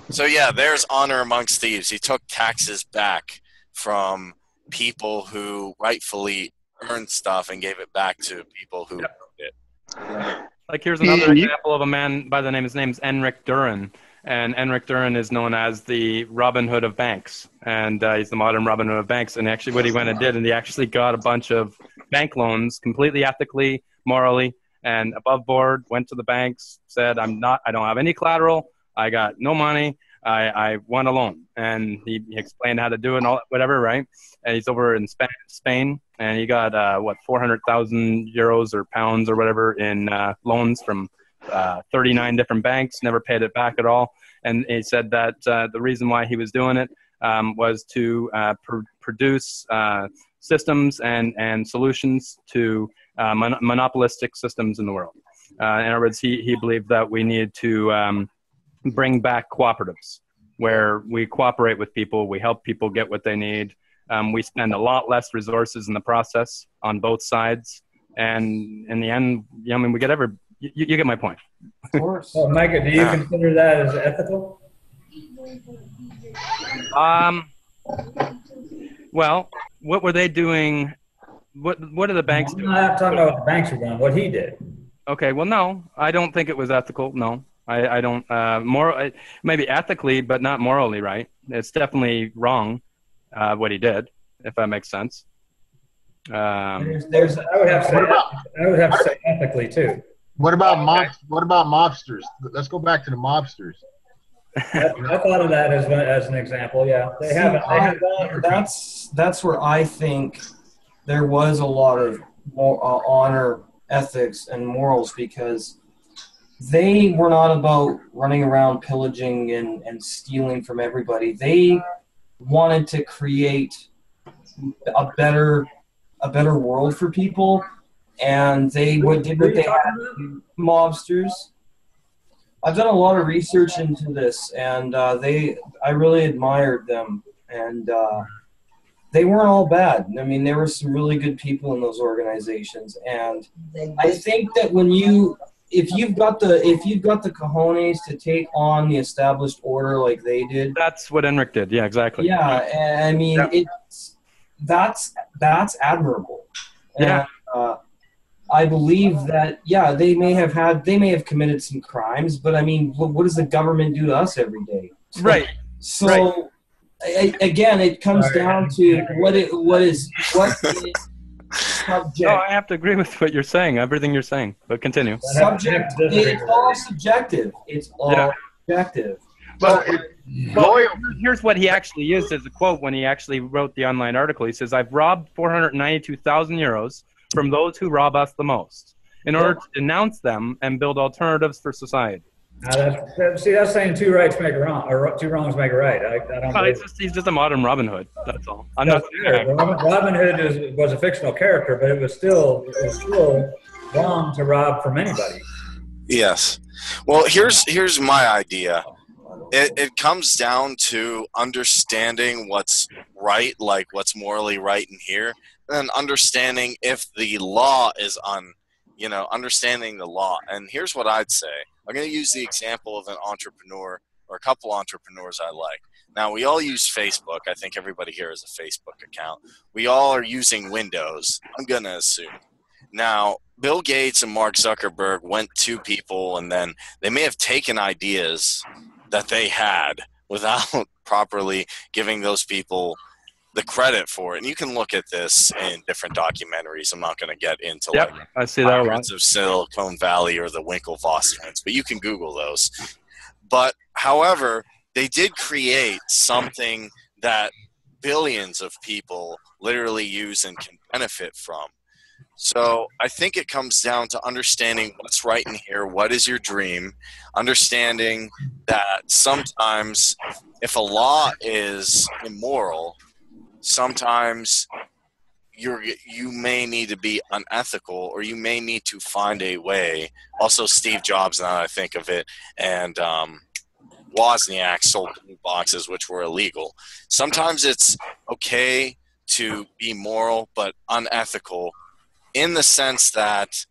So yeah, there's honor amongst thieves. He took taxes back from people who rightfully earned stuff and gave it back to people who earned it. Like here's another example of a man by the name. His name's Enric Duran, and Enric Duran is known as the Robin Hood of banks, and he's the modern Robin Hood of banks. And actually, what he went and did, and he actually got a bunch of bank loans completely ethically, morally, and above board. Went to the banks, said, I don't have any collateral. I got no money. I want a loan. And he explained how to do it and all whatever, right? And he's over in Spain, and he got 400,000 euros or pounds or whatever in loans from 39 different banks. Never paid it back at all. And he said that the reason why he was doing it was to produce systems and solutions to monopolistic systems in the world. In other words, he believed that we needed to bring back cooperatives where we cooperate with people, we help people get what they need. We spend a lot less resources in the process on both sides. And in the end, I mean, we get you get my point. Of course. Well, Micah, do you consider that as ethical? Well, what were they doing? What are the banks doing? I'm not talking about what the banks are doing, what he did. Okay, well, no, I don't think it was ethical. No, I don't. Maybe ethically, but not morally, right? It's definitely wrong what he did, if that makes sense. I would have to say ethically too. What about mobsters? Let's go back to the mobsters. I thought of that as an example. Yeah, they haven't. That's where I think there was a lot of honor, ethics, and morals, because they were not about running around pillaging and stealing from everybody. They wanted to create a better world for people, and they did what they had to do. Mobsters. I've done a lot of research into this, and I really admired them, and they weren't all bad. I mean, there were some really good people in those organizations, and I think that if you've got the cojones to take on the established order like they did, that's what Enric did. Yeah, exactly. Yeah, I mean, that's admirable. Yeah. And, I believe that, yeah, they may have committed some crimes, but I mean, what does the government do to us every day? Right. So right. again, it comes down to what is subject. No, I have to agree with what you're saying, everything you're saying, but continue. Subject, it's all subjective. It's all subjective. Well, here's what he actually used as a quote when he actually wrote the online article. He says, "I've robbed 492,000 euros from those who rob us the most in order to denounce them and build alternatives for society." That's saying two rights make a wrong, or two wrongs make a right. I don't. Well, he's just a modern Robin Hood. That's all. I'm not. Robin Hood was a fictional character, but it was still wrong to rob from anybody. Yes. Well, here's my idea. It comes down to understanding what's right, like what's morally right in here, and then understanding if the law is understanding the law. And here's what I'd say. I'm going to use the example of an entrepreneur or a couple entrepreneurs I like. Now, we all use Facebook. I think everybody here has a Facebook account. We all are using Windows, I'm going to assume. Now, Bill Gates and Mark Zuckerberg went to people, and then they may have taken ideas that they had without properly giving those people the credit for it. And you can look at this in different documentaries. I'm not going to get into I see that Pirates of Silicon Valley or the Winklevoss twins, but you can Google those. But however, they did create something that billions of people literally use and can benefit from. So I think it comes down to understanding what's right in here, what is your dream, understanding that sometimes if a law is immoral, sometimes you may need to be unethical, or you may need to find a way. Also, Steve Jobs, now that I think of it, and Wozniak sold blue boxes, which were illegal. Sometimes it's okay to be moral but unethical, in the sense that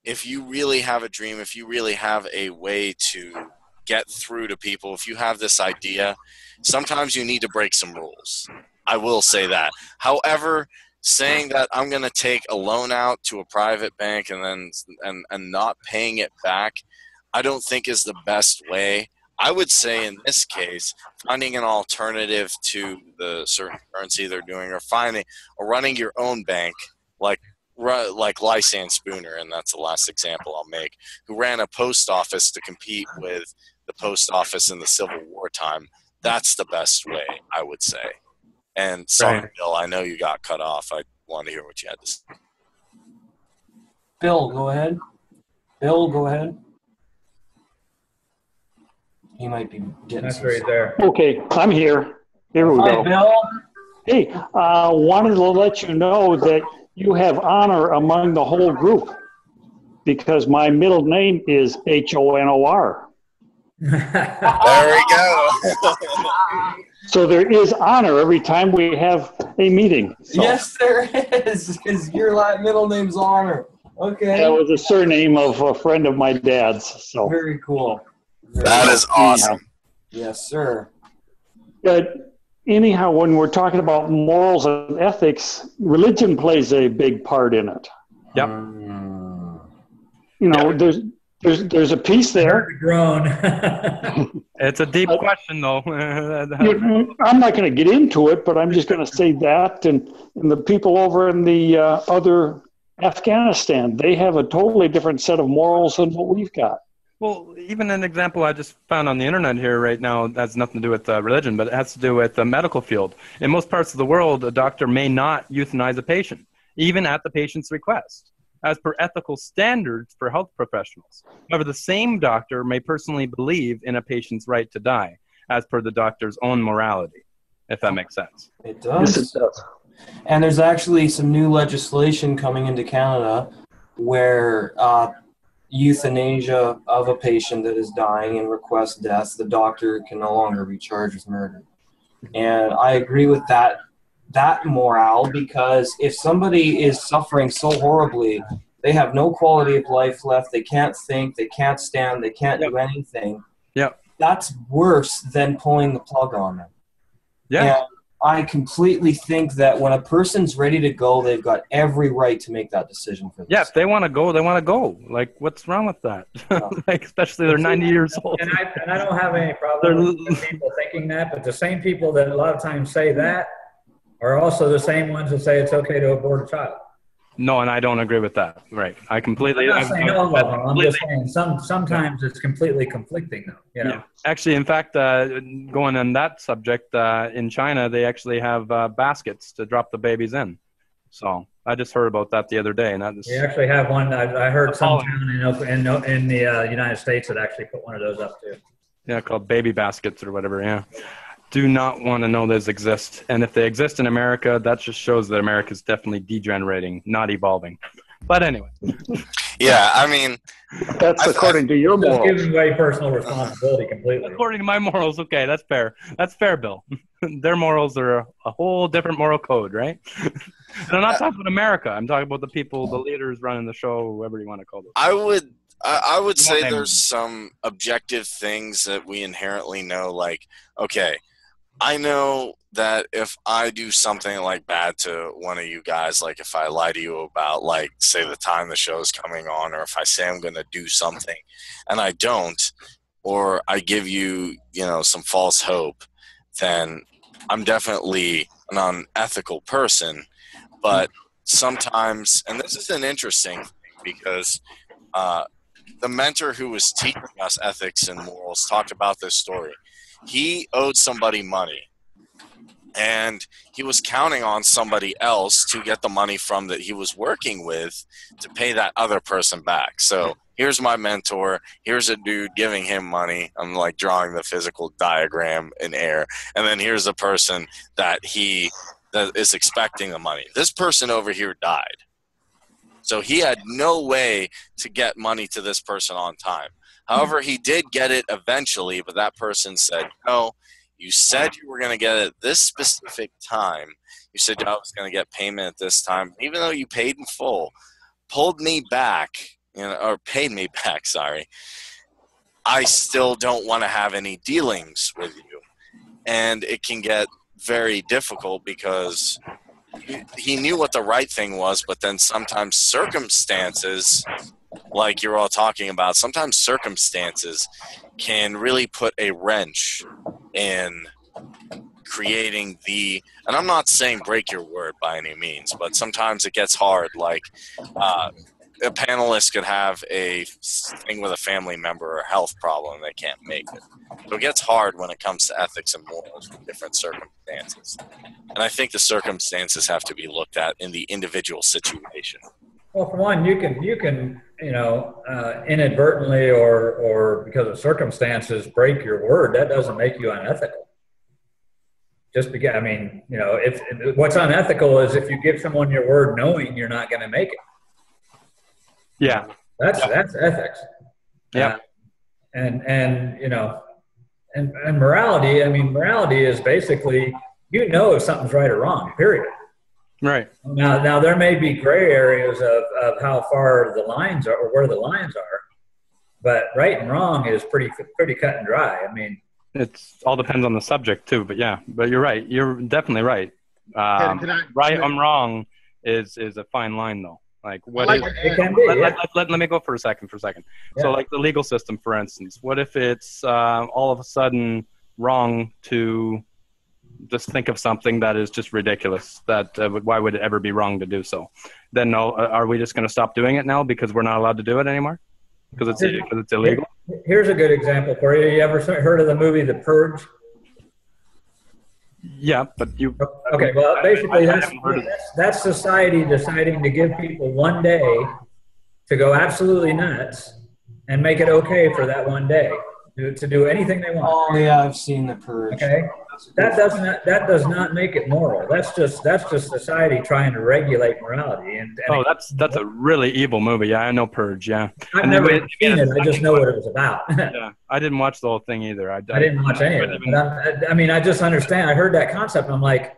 if you really have a dream, if you really have a way to get through to people, if you have this idea, sometimes you need to break some rules. I will say that. However, saying that I'm going to take a loan out to a private bank and not paying it back, I don't think is the best way. I would say in this case, finding an alternative to the certain currency they're doing, or running your own bank, like Lysan Spooner, and that's the last example I'll make, who ran a post office to compete with the post office in the Civil War time. That's the best way, I would say. And sorry, Bill, I know you got cut off. I wanted to hear what you had to say. Bill, go ahead. He might be getting That's right there. Okay, I'm here. Here we go. Hi, Bill. Hey, wanted to let you know that you have honor among the whole group because my middle name is Honor. There we go. So there is honor every time we have a meeting. So. Yes, there is. Because your middle name's Honor. Okay. That was a surname of a friend of my dad's. So very cool. That is awesome. Yes, sir. But anyhow, when we're talking about morals and ethics, religion plays a big part in it. Yep. You know, there's a piece there. Grown. It's a deep question, though. I'm not going to get into it, but I'm just going to say that, and the people over in the other Afghanistan, they have a totally different set of morals than what we've got. Well, even an example I just found on the internet here right now has nothing to do with religion, but it has to do with the medical field. In most parts of the world, a doctor may not euthanize a patient, even at the patient's request, as per ethical standards for health professionals. However, the same doctor may personally believe in a patient's right to die, as per the doctor's own morality, if that makes sense. It does. Yes, it does. And there's actually some new legislation coming into Canada where euthanasia of a patient that is dying and requests death, the doctor can no longer be charged with murder. And I agree with that morale, because if somebody is suffering so horribly, they have no quality of life left, they can't think, they can't stand, they can't do anything. Yep. That's worse than pulling the plug on them. Yeah. And I completely think that when a person's ready to go, they've got every right to make that decision for themselves. Yeah, if they want to go, they want to go. Like, what's wrong with that? Like, especially they're 90 years old. And I don't have any problem with people thinking that, but the same people that a lot of times say that are also the same ones that say it's okay to abort a child. No, and I don't agree with that. Right. I completely. I'm not saying all of them. I'm just saying sometimes it's completely conflicting, though. You know. Yeah. Actually, in fact, going on that subject, in China, they actually have baskets to drop the babies in. So I just heard about that the other day, and that is. We actually have one. I heard some town in the United States that actually put one of those up too. Yeah, called baby baskets or whatever. Yeah. Do not want to know those exist. And if they exist in America, that just shows that America is definitely degenerating, not evolving. But anyway. Yeah, I mean. That's according to your morals. Just giving away personal responsibility completely. According to my morals, okay, that's fair. That's fair, Bill. Their morals are a whole different moral code, right? And I'm not talking about America. I'm talking about the people, the leaders running the show, whatever you want to call them. I would say there's some objective things that we inherently know, like, okay, I know that if I do something like bad to one of you guys, like if I lie to you about, like, say the time the show is coming on, or if I say I'm going to do something and I don't, or I give you, some false hope, then I'm definitely an unethical person. But sometimes, and this is an interesting thing because the mentor who was teaching us ethics and morals talked about this story. He owed somebody money, and he was counting on somebody else to get the money from that he was working with to pay that other person back. So here's my mentor. Here's a dude giving him money. I'm like drawing the physical diagram in air. And then here's a person that is expecting the money. This person over here died. So he had no way to get money to this person on time. However, he did get it eventually, but that person said, no, you said you were going to get it at this specific time. You said I was going to get payment at this time. Even though you paid in full, pulled me back, or paid me back, sorry, I still don't want to have any dealings with you. And it can get very difficult because he knew what the right thing was, but then sometimes circumstances, like you're all talking about, sometimes circumstances can really put a wrench in creating and I'm not saying break your word by any means, but sometimes it gets hard. Like a panelist could have a thing with a family member or a health problem, they can't make it. So it gets hard when it comes to ethics and morals in different circumstances. And I think the circumstances have to be looked at in the individual situation. Well, for one, you can inadvertently or because of circumstances break your word. That doesn't make you unethical. Just because, what's unethical is if you give someone your word knowing you're not going to make it. Yeah, that's ethics. Yeah, and morality. Morality is basically if something's right or wrong. Period. Right. Now there may be gray areas of how far the lines are or where the lines are, but right and wrong is pretty cut and dry. It all depends on the subject too. But yeah, but you're right. You're definitely right. Right and wrong is a fine line though. Like what is it can be. Let me go for a second. Yeah. So like the legal system, for instance, what if it's all of a sudden wrong to just think of something that is just ridiculous? That why would it ever be wrong to do so? Then are we just going to stop doing it now because we're not allowed to do it anymore? Because it's illegal? Here's a good example for you. You ever heard of the movie The Purge? Yeah, but you... Okay, well, basically that's society deciding to give people one day to go absolutely nuts and make it okay for that one day to do anything they want. Oh, yeah, I've seen The Purge. Okay? That does not make it moral. That's just society trying to regulate morality. That's a really evil movie. Yeah, I know Purge. Yeah, I've never seen it. I just know what it was about. Yeah, I didn't watch the whole thing either. I didn't watch any of it. But I just understand. I heard that concept, and I'm like,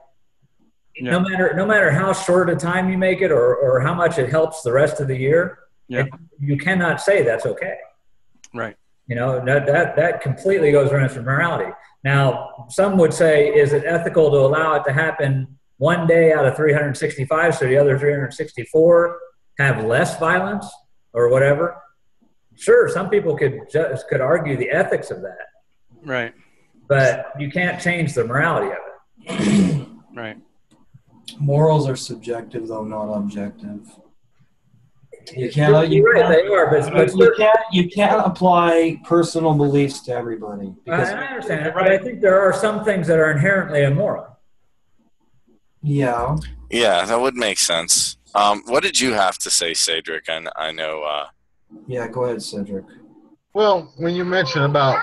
no matter how short a time you make it, or how much it helps the rest of the year, you cannot say that's okay. Right. That completely goes around for morality. Now, some would say, is it ethical to allow it to happen one day out of 365, so the other 364 have less violence or whatever? Sure, some people could argue the ethics of that. Right. But you can't change the morality of it. Right. Morals are subjective, though, not objective. You can't apply personal beliefs to everybody. Because I understand it, but I think there are some things that are inherently immoral. Yeah. Yeah, that would make sense. What did you have to say, Cedric? I know. Yeah, go ahead, Cedric. Well, when you mentioned about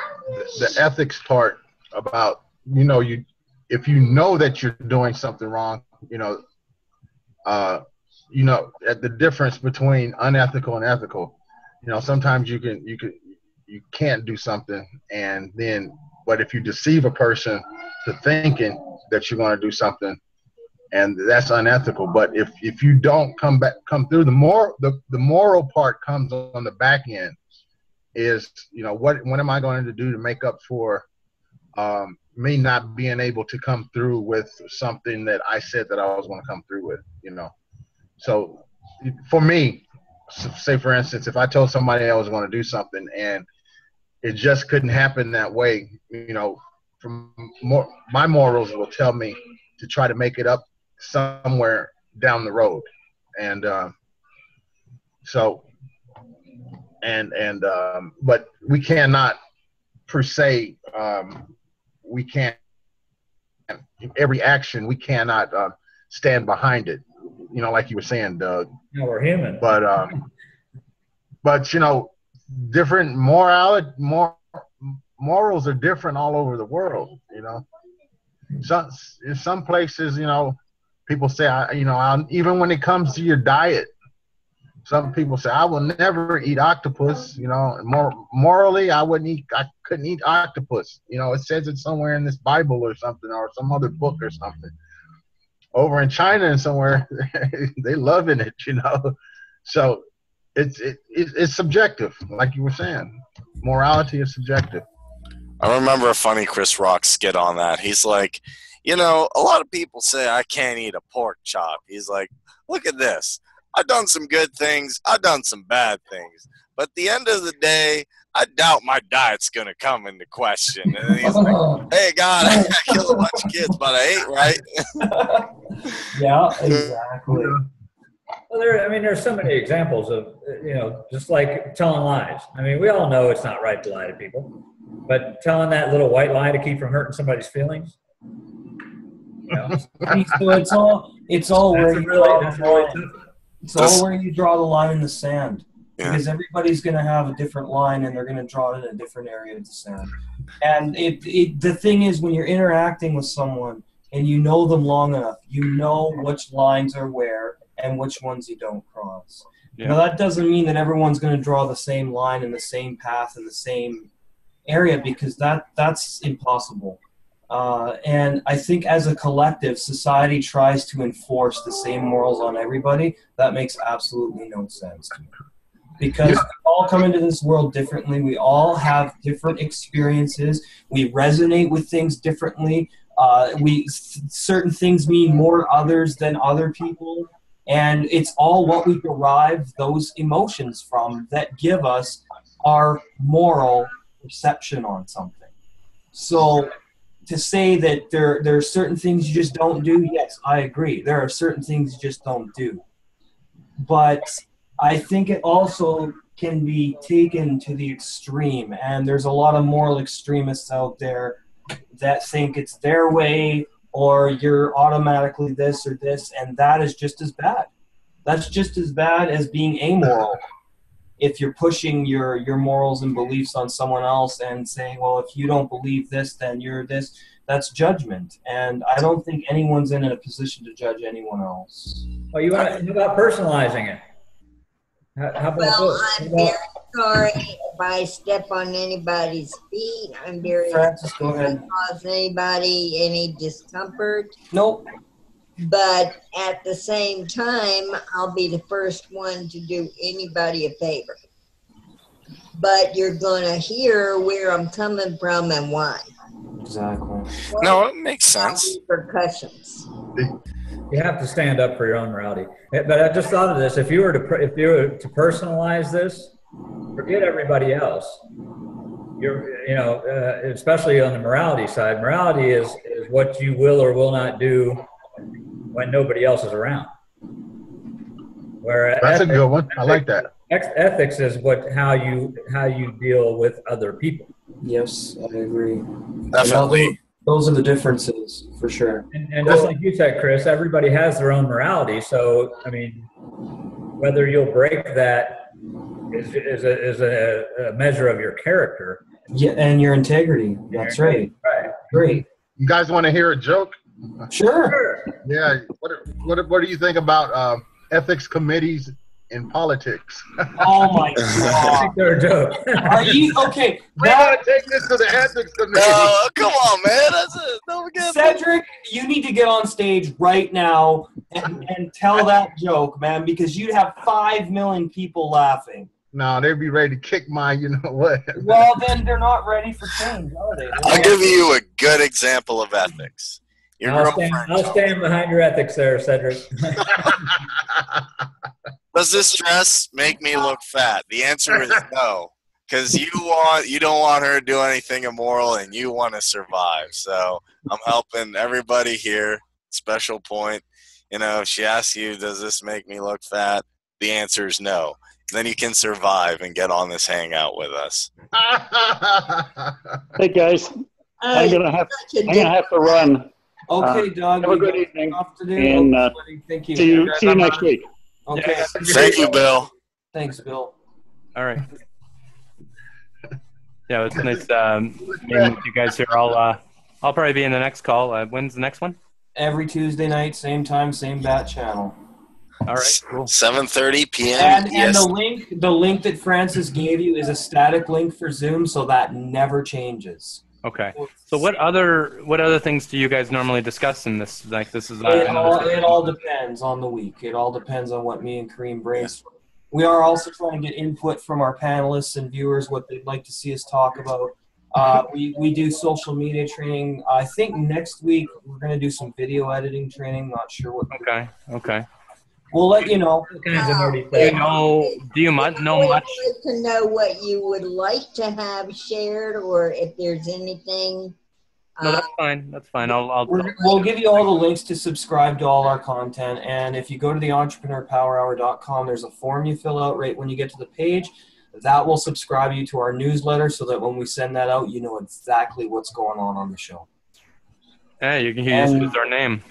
the ethics part, about if you know that you're doing something wrong, at the difference between unethical and ethical, sometimes you can't do something, but if you deceive a person to thinking that you're going to do something, and that's unethical. But if you don't come through, the moral part comes on the back end. Is what am I going to do to make up for me not being able to come through with something that I said that I was going to come through with, So for me, say for instance, if I told somebody I was going to do something and it just couldn't happen that way, my morals will tell me to try to make it up somewhere down the road. And but we cannot per se, we can't, every action, we cannot stand behind it, like you were saying, Doug. No, we're human. But different morals are different all over the world, in some places, people say, even when it comes to your diet, some people say, I will never eat octopus, morally, I couldn't eat octopus. It says it somewhere in this Bible or something, or some other book or something. Over in China and somewhere, they loving it, So it's subjective, like you were saying. Morality is subjective. I remember a funny Chris Rock skit on that. He's like, a lot of people say I can't eat a pork chop. He's like, look at this. I've done some good things. I've done some bad things. But at the end of the day, I doubt my diet's going to come into question. And he's like, hey, God, I killed a bunch of kids, but I ate right. Yeah, exactly. Well, there's so many examples of, just like telling lies. We all know it's not right to lie to people. But telling that little white lie to keep from hurting somebody's feelings. So it's all where you draw the line. It's all where you draw the line in the sand. Yeah. Because everybody's going to have a different line, and they're going to draw it in a different area of the sand. And the thing is, when you're interacting with someone and you know them long enough, you know which lines are where and which ones you don't cross. Yeah. Now, that doesn't mean that everyone's going to draw the same line and the same path and the same area, because that's impossible. And I think as a collective, society tries to enforce the same morals on everybody. That makes absolutely no sense to me. Because we all come into this world differently. We all have different experiences. We resonate with things differently. Certain things mean more to others than other people. And it's all what we derive those emotions from that give us our moral perception on something. So to say that there are certain things you just don't do, yes, I agree. There are certain things you just don't do. But I think it also can be taken to the extreme, and there's a lot of moral extremists out there that think it's their way or you're automatically this or this, and that is just as bad. That's just as bad as being amoral. If you're pushing your morals and beliefs on someone else and saying, well, if you don't believe this, then you're this, that's judgment. And I don't think anyone's in a position to judge anyone else. Well, you want to know about personalizing it? How about this? I'm very sorry if I step on anybody's feet. I'm very Francis, go ahead. Cause anybody any discomfort. Nope. But at the same time, I'll be the first one to do anybody a favor. But you're going to hear where I'm coming from and why. Exactly. No, it makes sense. Repercussions. You have to stand up for your own morality. But I just thought of this: if you were to personalize this, forget everybody else. Especially on the morality side. Morality is what you will or will not do when nobody else is around. Where That's a good one. I like that. Ethics is how you deal with other people. Yes, I agree. Definitely. Those are the differences, for sure. And just like you said, Chris, everybody has their own morality. So, I mean, whether you'll break that is a measure of your character. Yeah, and your integrity. That's right. Right. Great. You guys want to hear a joke? Sure. Yeah. What do you think about ethics committees in politics? Oh my I God. think they're a joke. Are you okay? We gotta take this to the ethics committee. No, come on, man. That's it. Don't forget. Cedric, you need to get on stage right now and tell that joke, man, because you'd have 5 million people laughing. No, they'd be ready to kick my, you know what? Well, then they're not ready for change, are they? I'll give you a good example of ethics. Your I'll girlfriend. stand behind your ethics there, Cedric. Does this dress make me look fat? The answer is no, because you don't want her to do anything immoral, and you want to survive. So I'm helping everybody here. Special point. You know, if she asks you, "Does this make me look fat?" The answer is no. Then you can survive and get on this hangout with us. Hey guys, I'm gonna have to run. Okay, Doug. Have a good evening. To do. And thank you. see you next week. Okay. Thank you, Bill. Thanks, Bill. All right. Yeah, it's nice meeting with you guys here. I'll probably be in the next call. When's the next one? Every Tuesday night, same time, same bat channel. All right, cool. 7:30 p.m. And the link that Francis gave you is a static link for Zoom, so that never changes. Okay. So what other things do you guys normally discuss in this? Like this is it all depends on the week. It all depends on what me and Kareem brainstorm. We are also trying to get input from our panelists and viewers what they'd like to see us talk about. We do social media training. I think next week we're going to do some video editing training. Not sure what. Okay. We'll let you know. Do you know much? I'd like to know what you would like to have shared, or if there's anything. No, that's fine. That's fine. We'll give you all the links to subscribe to all our content. And if you go to the entrepreneurpowerhour.com, there's a form you fill out right when you get to the page. That will subscribe you to our newsletter so that when we send that out, you know exactly what's going on the show. Yeah, you can use our name.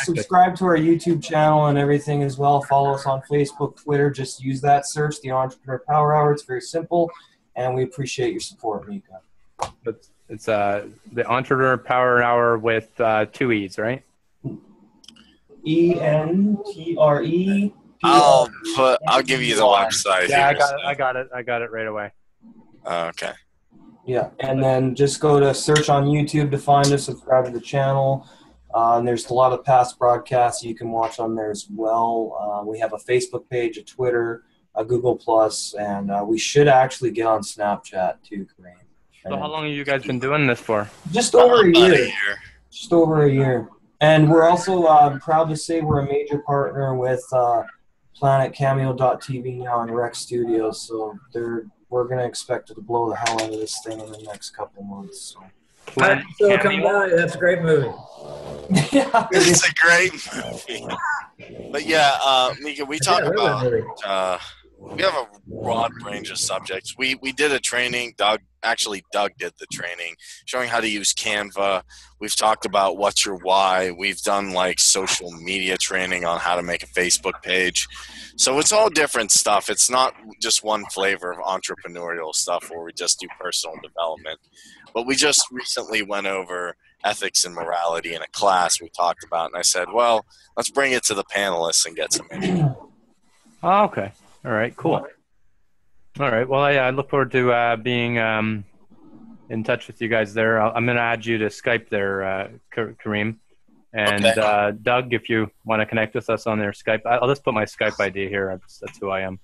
Subscribe to our YouTube channel and everything as well. Follow us on Facebook, Twitter. Just use that search, The Entrepreneur Power Hour. It's very simple, and we appreciate your support, Mika. It's the Entrepreneur Power Hour with 2 E's, right? ENTRE. I'll give you the website. Yeah, I got it right away. Okay. Yeah, and then just go to search on YouTube to find us, subscribe to the channel. And there's a lot of past broadcasts you can watch on there as well. We have a Facebook page, a Twitter, a Google+, and we should actually get on Snapchat too, Kareem. So how long have you guys been doing this for? Just over a year. Just over a year. And we're also proud to say we're a major partner with PlanetCameo.tv now and Rex Studios, so we're going to expect it to blow the hell out of this thing in the next couple months. So. Silicon Valley, that's a great movie. Yeah, it's a great movie. But yeah, Mika, we talk about we have a broad range of subjects. We did a training. Doug did the training, showing how to use Canva. We've talked about what's your why. We've done like social media training on how to make a Facebook page. So it's all different stuff. It's not just one flavor of entrepreneurial stuff where we just do personal development. But we just recently went over ethics and morality in a class we talked about, and I said, well, let's bring it to the panelists and get some input. Oh, okay. All right, cool. All right, well, I look forward to being in touch with you guys there. I'm going to add you to Skype there, Kareem. And okay. Doug, if you want to connect with us on their Skype, I'll just put my Skype ID here. That's who I am.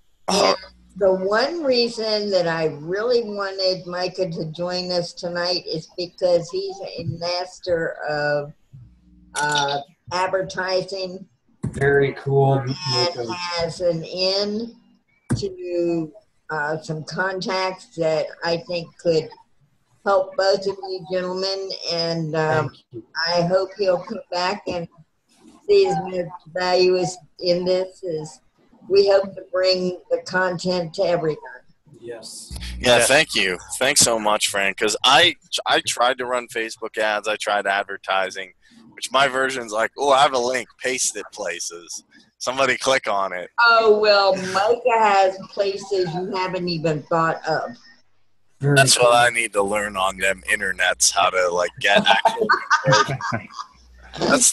The one reason that I really wanted Micah to join us tonight is because he's a master of advertising. Very cool. And has an in to some contacts that I think could help both of you gentlemen. And I hope he'll come back and see as much value is in this as we hope to bring the content to everyone. Yes. Yeah, thank you. Thanks so much, Fran, because I tried to run Facebook ads. I tried advertising, which my version's like, oh, I have a link, paste it places. Somebody click on it. Oh, well, Micah has places you haven't even thought of. That's what I need to learn on them internets, how to like get actual conversion. That's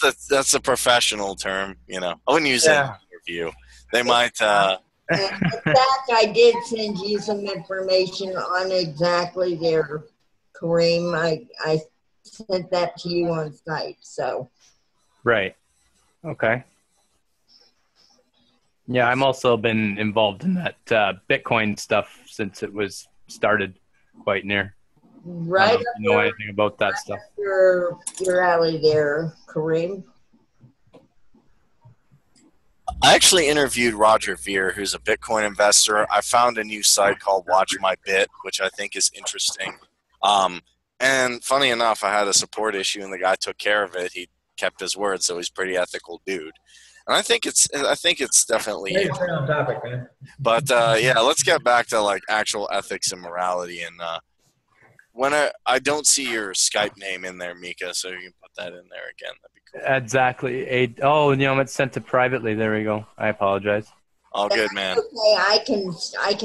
the professional term, you know. I wouldn't use it in an interview. They might in fact, I did send you some information on exactly there, Kareem. I sent that to you on site, so. Right. Okay. Yeah, I'm also been involved in that Bitcoin stuff since it was started quite near. Right. I don't know if you know anything about that stuff. Your alley there, Kareem. I actually interviewed Roger Ver, who's a Bitcoin investor. I found a new site called Watch My Bit, which I think is interesting. And funny enough, I had a support issue, and the guy took care of it. He kept his word, so he's a pretty ethical dude. And I think it's definitely. Stay on topic, man. But yeah, let's get back to like actual ethics and morality. And when I don't see your Skype name in there, Mika, so you can put that in there again. That'd be cool. Exactly. It's sent it privately. There we go. I apologize. All good, man. Okay, I can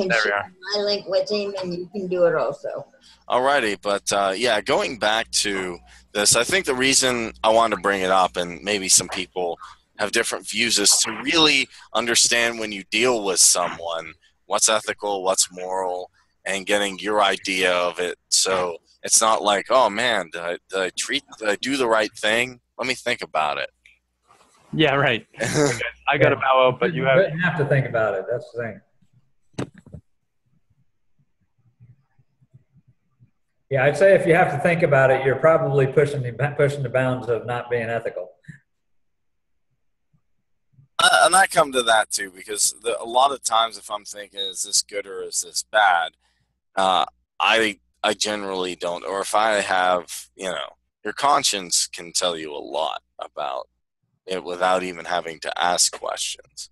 share my link with him, and you can do it also. Alrighty, but yeah, going back to this, I think the reason I wanted to bring it up, and maybe some people have different views, is to really understand when you deal with someone what's ethical, what's moral, and getting your idea of it. So it's not like, oh man, did I do the right thing? Let me think about it. Yeah, right. I got to bow out, but you have to think about it. That's the thing. Yeah, I'd say if you have to think about it, you're probably pushing the bounds of not being ethical. And I come to that too, because a lot of times if I'm thinking, is this good or is this bad, I generally don't. Or if I have, your conscience can tell you a lot about it without even having to ask questions.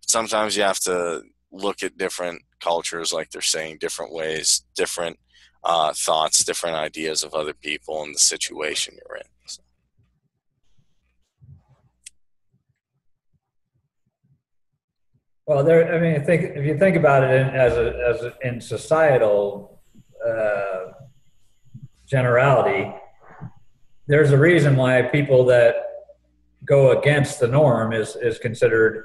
But sometimes you have to look at different cultures, like they're saying, different ways, different thoughts, different ideas of other people and the situation you're in. So. Well, if you think about it in societal generality, there's a reason why people that go against the norm is considered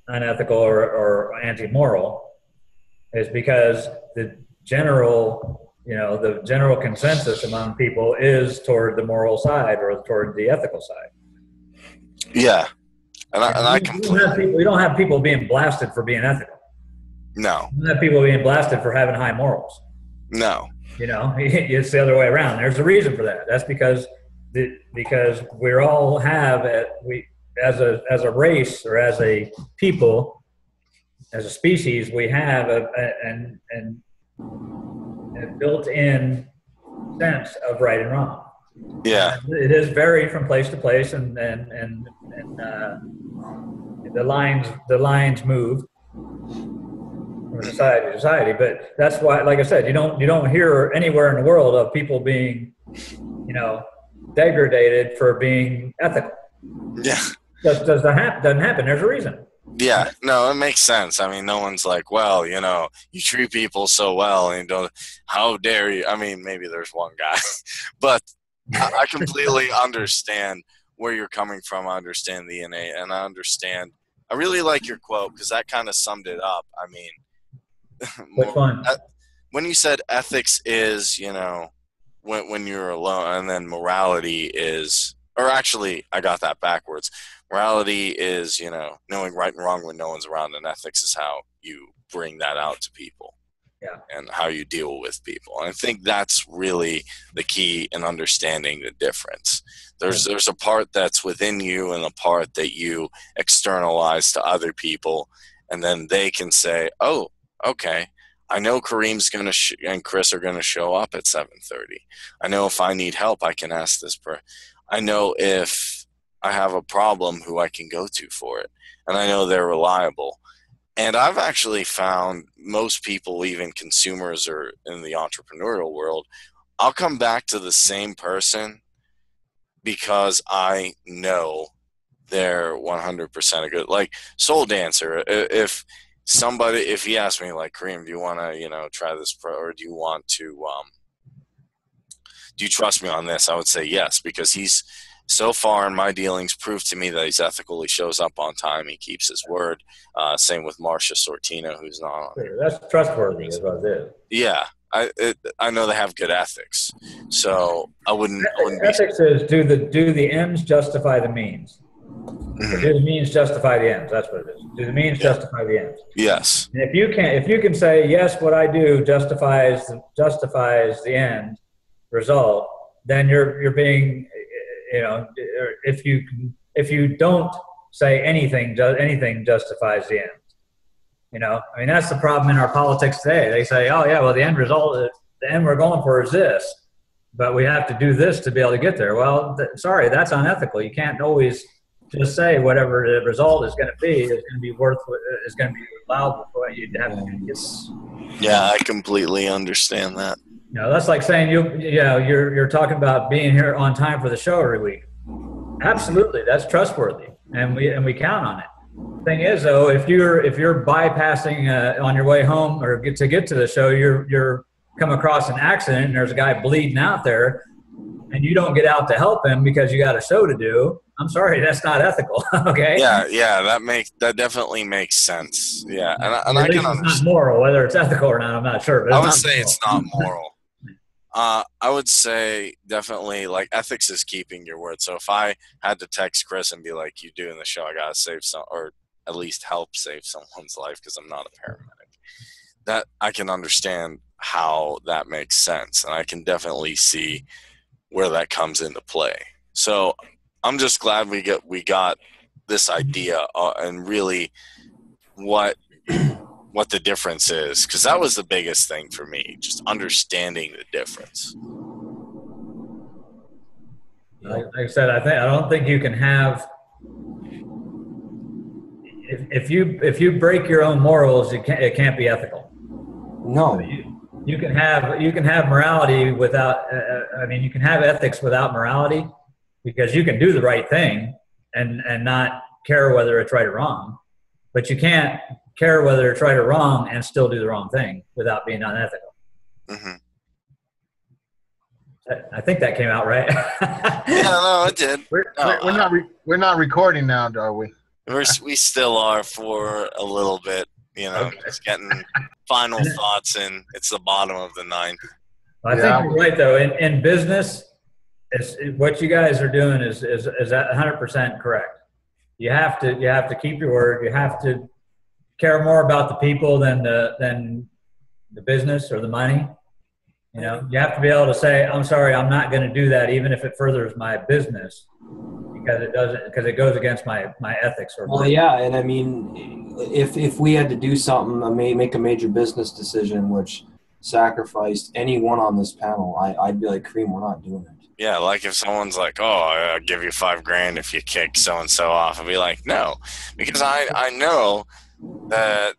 unethical or anti-moral, is because the general consensus among people is toward the moral side or toward the ethical side. Yeah. We don't have people being blasted for being ethical. No. We don't have people being blasted for having high morals. No. It's the other way around. There's a reason for that. That's because we all have as a race or as a people, as a species, we have a built-in sense of right and wrong. Yeah, it is varied from place to place, and the lines move from society to society. But that's why, like I said, you don't hear anywhere in the world of people being, degraded for being ethical. Yeah, doesn't happen. There's a reason. Yeah, no, it makes sense. I mean, no one's like, well, you treat people so well, and how dare you? I mean, maybe there's one guy, but I completely understand where you're coming from. I understand the innate, and I really like your quote, because that kind of summed it up. I mean, which one? When you said ethics is, when you're alone, and then morality is or actually, I got that backwards. Morality is, you know, knowing right and wrong when no one's around, and ethics is how you bring that out to people. Yeah. And how you deal with people. And I think that's really the key in understanding the difference. There's a part that's within you and a part that you externalize to other people, and then they can say, oh, okay, I know Kareem's going to and Chris are going to show up at 7:30. I know if I need help, I can ask this person. I know if I have a problem, who I can go to for it. And I know they're reliable. And I've actually found most people, even consumers or in the entrepreneurial world, I'll come back to the same person because I know they're 100% a good, like Soul Dancer. If he asked me like, Kareem, do you want to, you know, try this or do you want to, do you trust me on this? I would say yes, because he's so far in my dealings proved to me that he's ethical. He shows up on time. He keeps his word. Same with Marcia Sortino, who's not on here. That's trustworthy is what it is. Yeah. I know they have good ethics. So I wouldn't ethics is do the ends justify the means. Mm-hmm. Do the means justify the ends? That's what it is. Do the means justify the ends? Yes. And if you can say yes, what I do justifies the end result, then you're being, you know, if you don't say anything justifies the end. You know, I mean, that's the problem in our politics today. They say, oh yeah, well the end result, the end we're going for is this, but we have to do this to be able to get there. Well, sorry, that's unethical. You can't always just say whatever the result is going to be is going to be allowable for what you'd have to get. Yeah, I completely understand that. You know, that's like saying you're talking about being here on time for the show every week. Absolutely, that's trustworthy, and we count on it. The thing is, though, if you're bypassing on your way home or to get to the show, you're come across an accident and there's a guy bleeding out there, and you don't get out to help him because you got a show to do. I'm sorry, that's not ethical. Okay. Yeah, that definitely makes sense. Yeah, and I can understand. It's not moral, whether it's ethical or not. I'm not sure. I would say it's not moral. I would say definitely like ethics is keeping your word. So if I had to text Chris and be like, "You doing the show? I gotta save some, or at least help save someone's life because I'm not a paramedic." That I can understand how that makes sense, and I can definitely see where that comes into play. So I'm just glad we got this idea and really what the difference is, because that was the biggest thing for me, just understanding the difference. Like I said, I don't think you can have if you break your own morals, it can't be ethical. No. You can have morality without. You can have ethics without morality, because you can do the right thing and not care whether it's right or wrong, but you can't care whether it's right or wrong and still do the wrong thing without being unethical. Mm-hmm. I think that came out right. Yeah, no, it did. We're not recording now, are we? We still are for a little bit. You know, okay. Just getting final thoughts in. It's the bottom of the ninth. I think you're right, though. In business, what you guys are doing is 100% correct. You have to keep your word. You have to care more about the people than the business or the money. You know, you have to be able to say, "I'm sorry, I'm not going to do that, even if it furthers my business, because it goes against my ethics." Well, yeah, and I mean, if we had to do something, make a major business decision which sacrificed anyone on this panel, I'd be like, Kareem, we're not doing it. Yeah, like if someone's like, "Oh, I'll give you $5,000 if you kick so and so off," I'd be like, "No," because I know that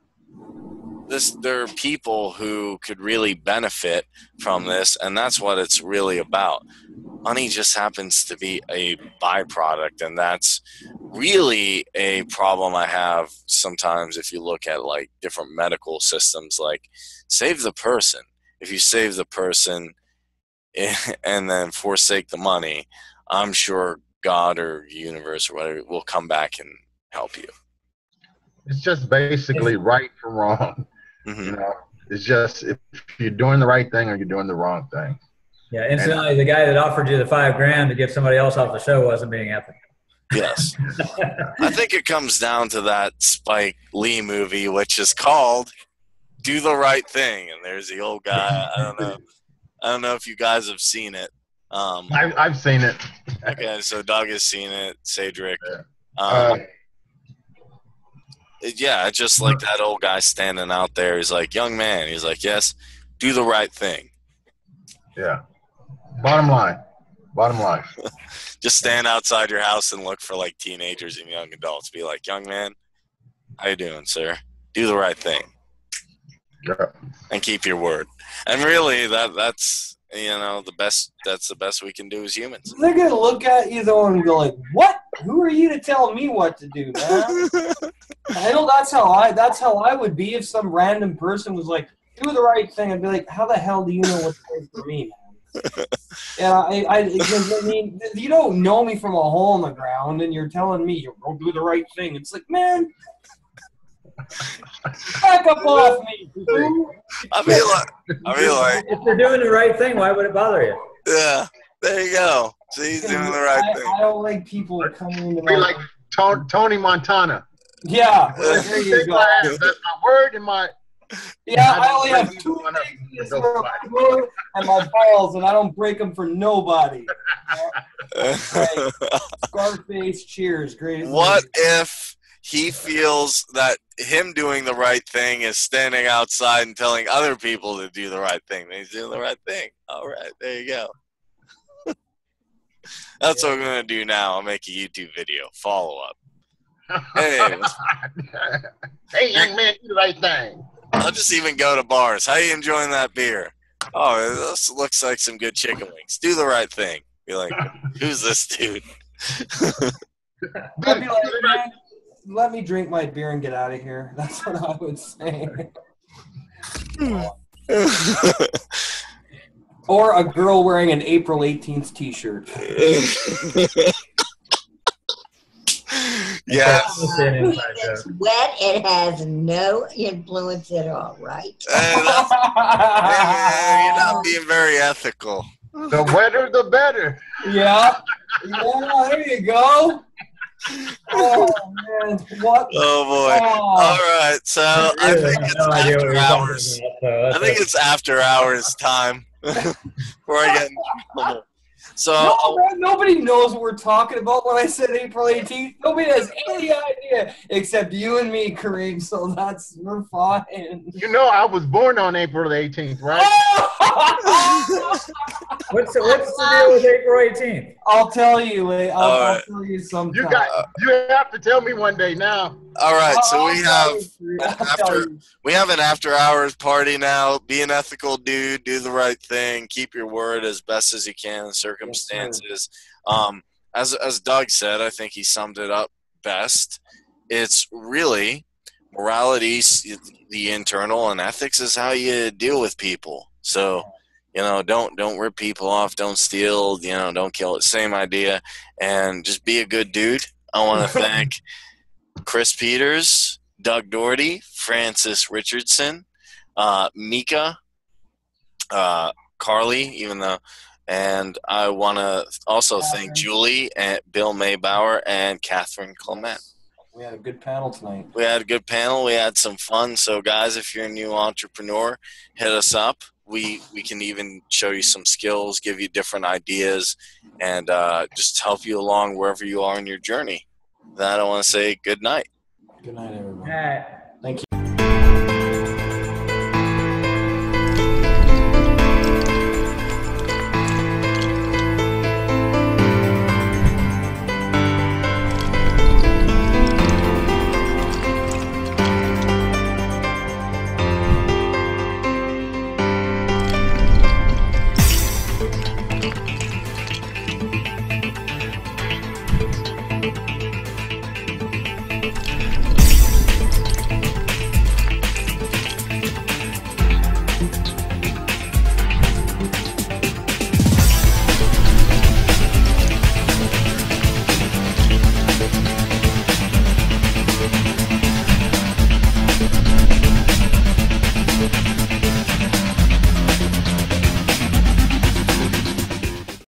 there are people who could really benefit from this, and that's what it's really about. Money just happens to be a byproduct, and that's really a problem I have sometimes if you look at like different medical systems, like save the person. If you save the person and then forsake the money, I'm sure God or universe or whatever will come back and help you. It's just basically right from wrong. Mm-hmm. You know, it's just if you're doing the right thing or you're doing the wrong thing. Yeah, incidentally, the guy that offered you the $5,000 to get somebody else off the show wasn't being ethical. Yes. I think it comes down to that Spike Lee movie, which is called Do the Right Thing. And there's the old guy. I don't know if you guys have seen it. I've seen it. Okay, so Doug has seen it. Cedric. Yeah, just like that old guy standing out there. He's like, young man. He's like, yes, do the right thing. Yeah. Bottom line. Just stand outside your house and look for like teenagers and young adults. Be like, young man, how you doing, sir? Do the right thing. Yeah. And keep your word. And really, that's the best. That's the best we can do as humans. They're gonna look at you though and go like, "What? Who are you to tell me what to do, man?" I know that's how I would be if some random person was like, "Do the right thing." I'd be like, "How the hell do you know what's right for me, man?" Yeah, because I mean, you don't know me from a hole in the ground, and you're telling me you go do the right thing. It's like, man, back up off me. I feel like if you're doing the right thing, why would it bother you? Yeah, there you go. So he's doing the right thing. I don't like people coming into Be like Tony Montana. Yeah, there you go. That's my word and my. Yeah, I only have two things my word and my balls, and I don't break them for nobody. Right. Scarface, cheers, great. What if he feels that him doing the right thing is standing outside and telling other people to do the right thing? He's doing the right thing. All right, there you go. That's what I'm going to do now. I'll make a YouTube video. Follow up. Hey, young man, do the right thing. I'll just even go to bars. How you enjoying that beer? Oh, this looks like some good chicken wings. Do the right thing. Be like, who's this dude? I'd be like, man, let me drink my beer and get out of here. That's what I would say. Or a girl wearing an April 18th t-shirt. Yes. It's wet. It has no influence at all, right? You're not being very ethical. The wetter, the better. Yeah. Yeah, there you go. Oh, man. What? Oh, boy. All right. So I think it's after hours. I think it's after hours time. Before I get in trouble. So nobody knows what we're talking about when I said April 18th. Nobody has any idea except you and me, Kareem. So we're fine. You know, I was born on April 18th, right? What's the deal with April 18th? I'll tell you. I'll tell you sometime. You have to tell me one day now. All right, so we have an after hours party now. Be an ethical dude, do the right thing, keep your word as best as you can in circumstances. As Doug said, I think he summed it up best. It's really morality, the internal, and ethics is how you deal with people. So, don't rip people off, don't steal, don't kill. Same idea, and just be a good dude. I want to thank Chris Peters, Doug Doherty, Francis Richardson, Mika, Carly, and I want to also thank Julie and Bill Maybauer and Catherine Clement. We had a good panel tonight. We had a good panel. We had some fun. So, guys, if you're a new entrepreneur, hit us up. We can even show you some skills, give you different ideas, and just help you along wherever you are in your journey. That I want to say good night. Good night, everybody. All right.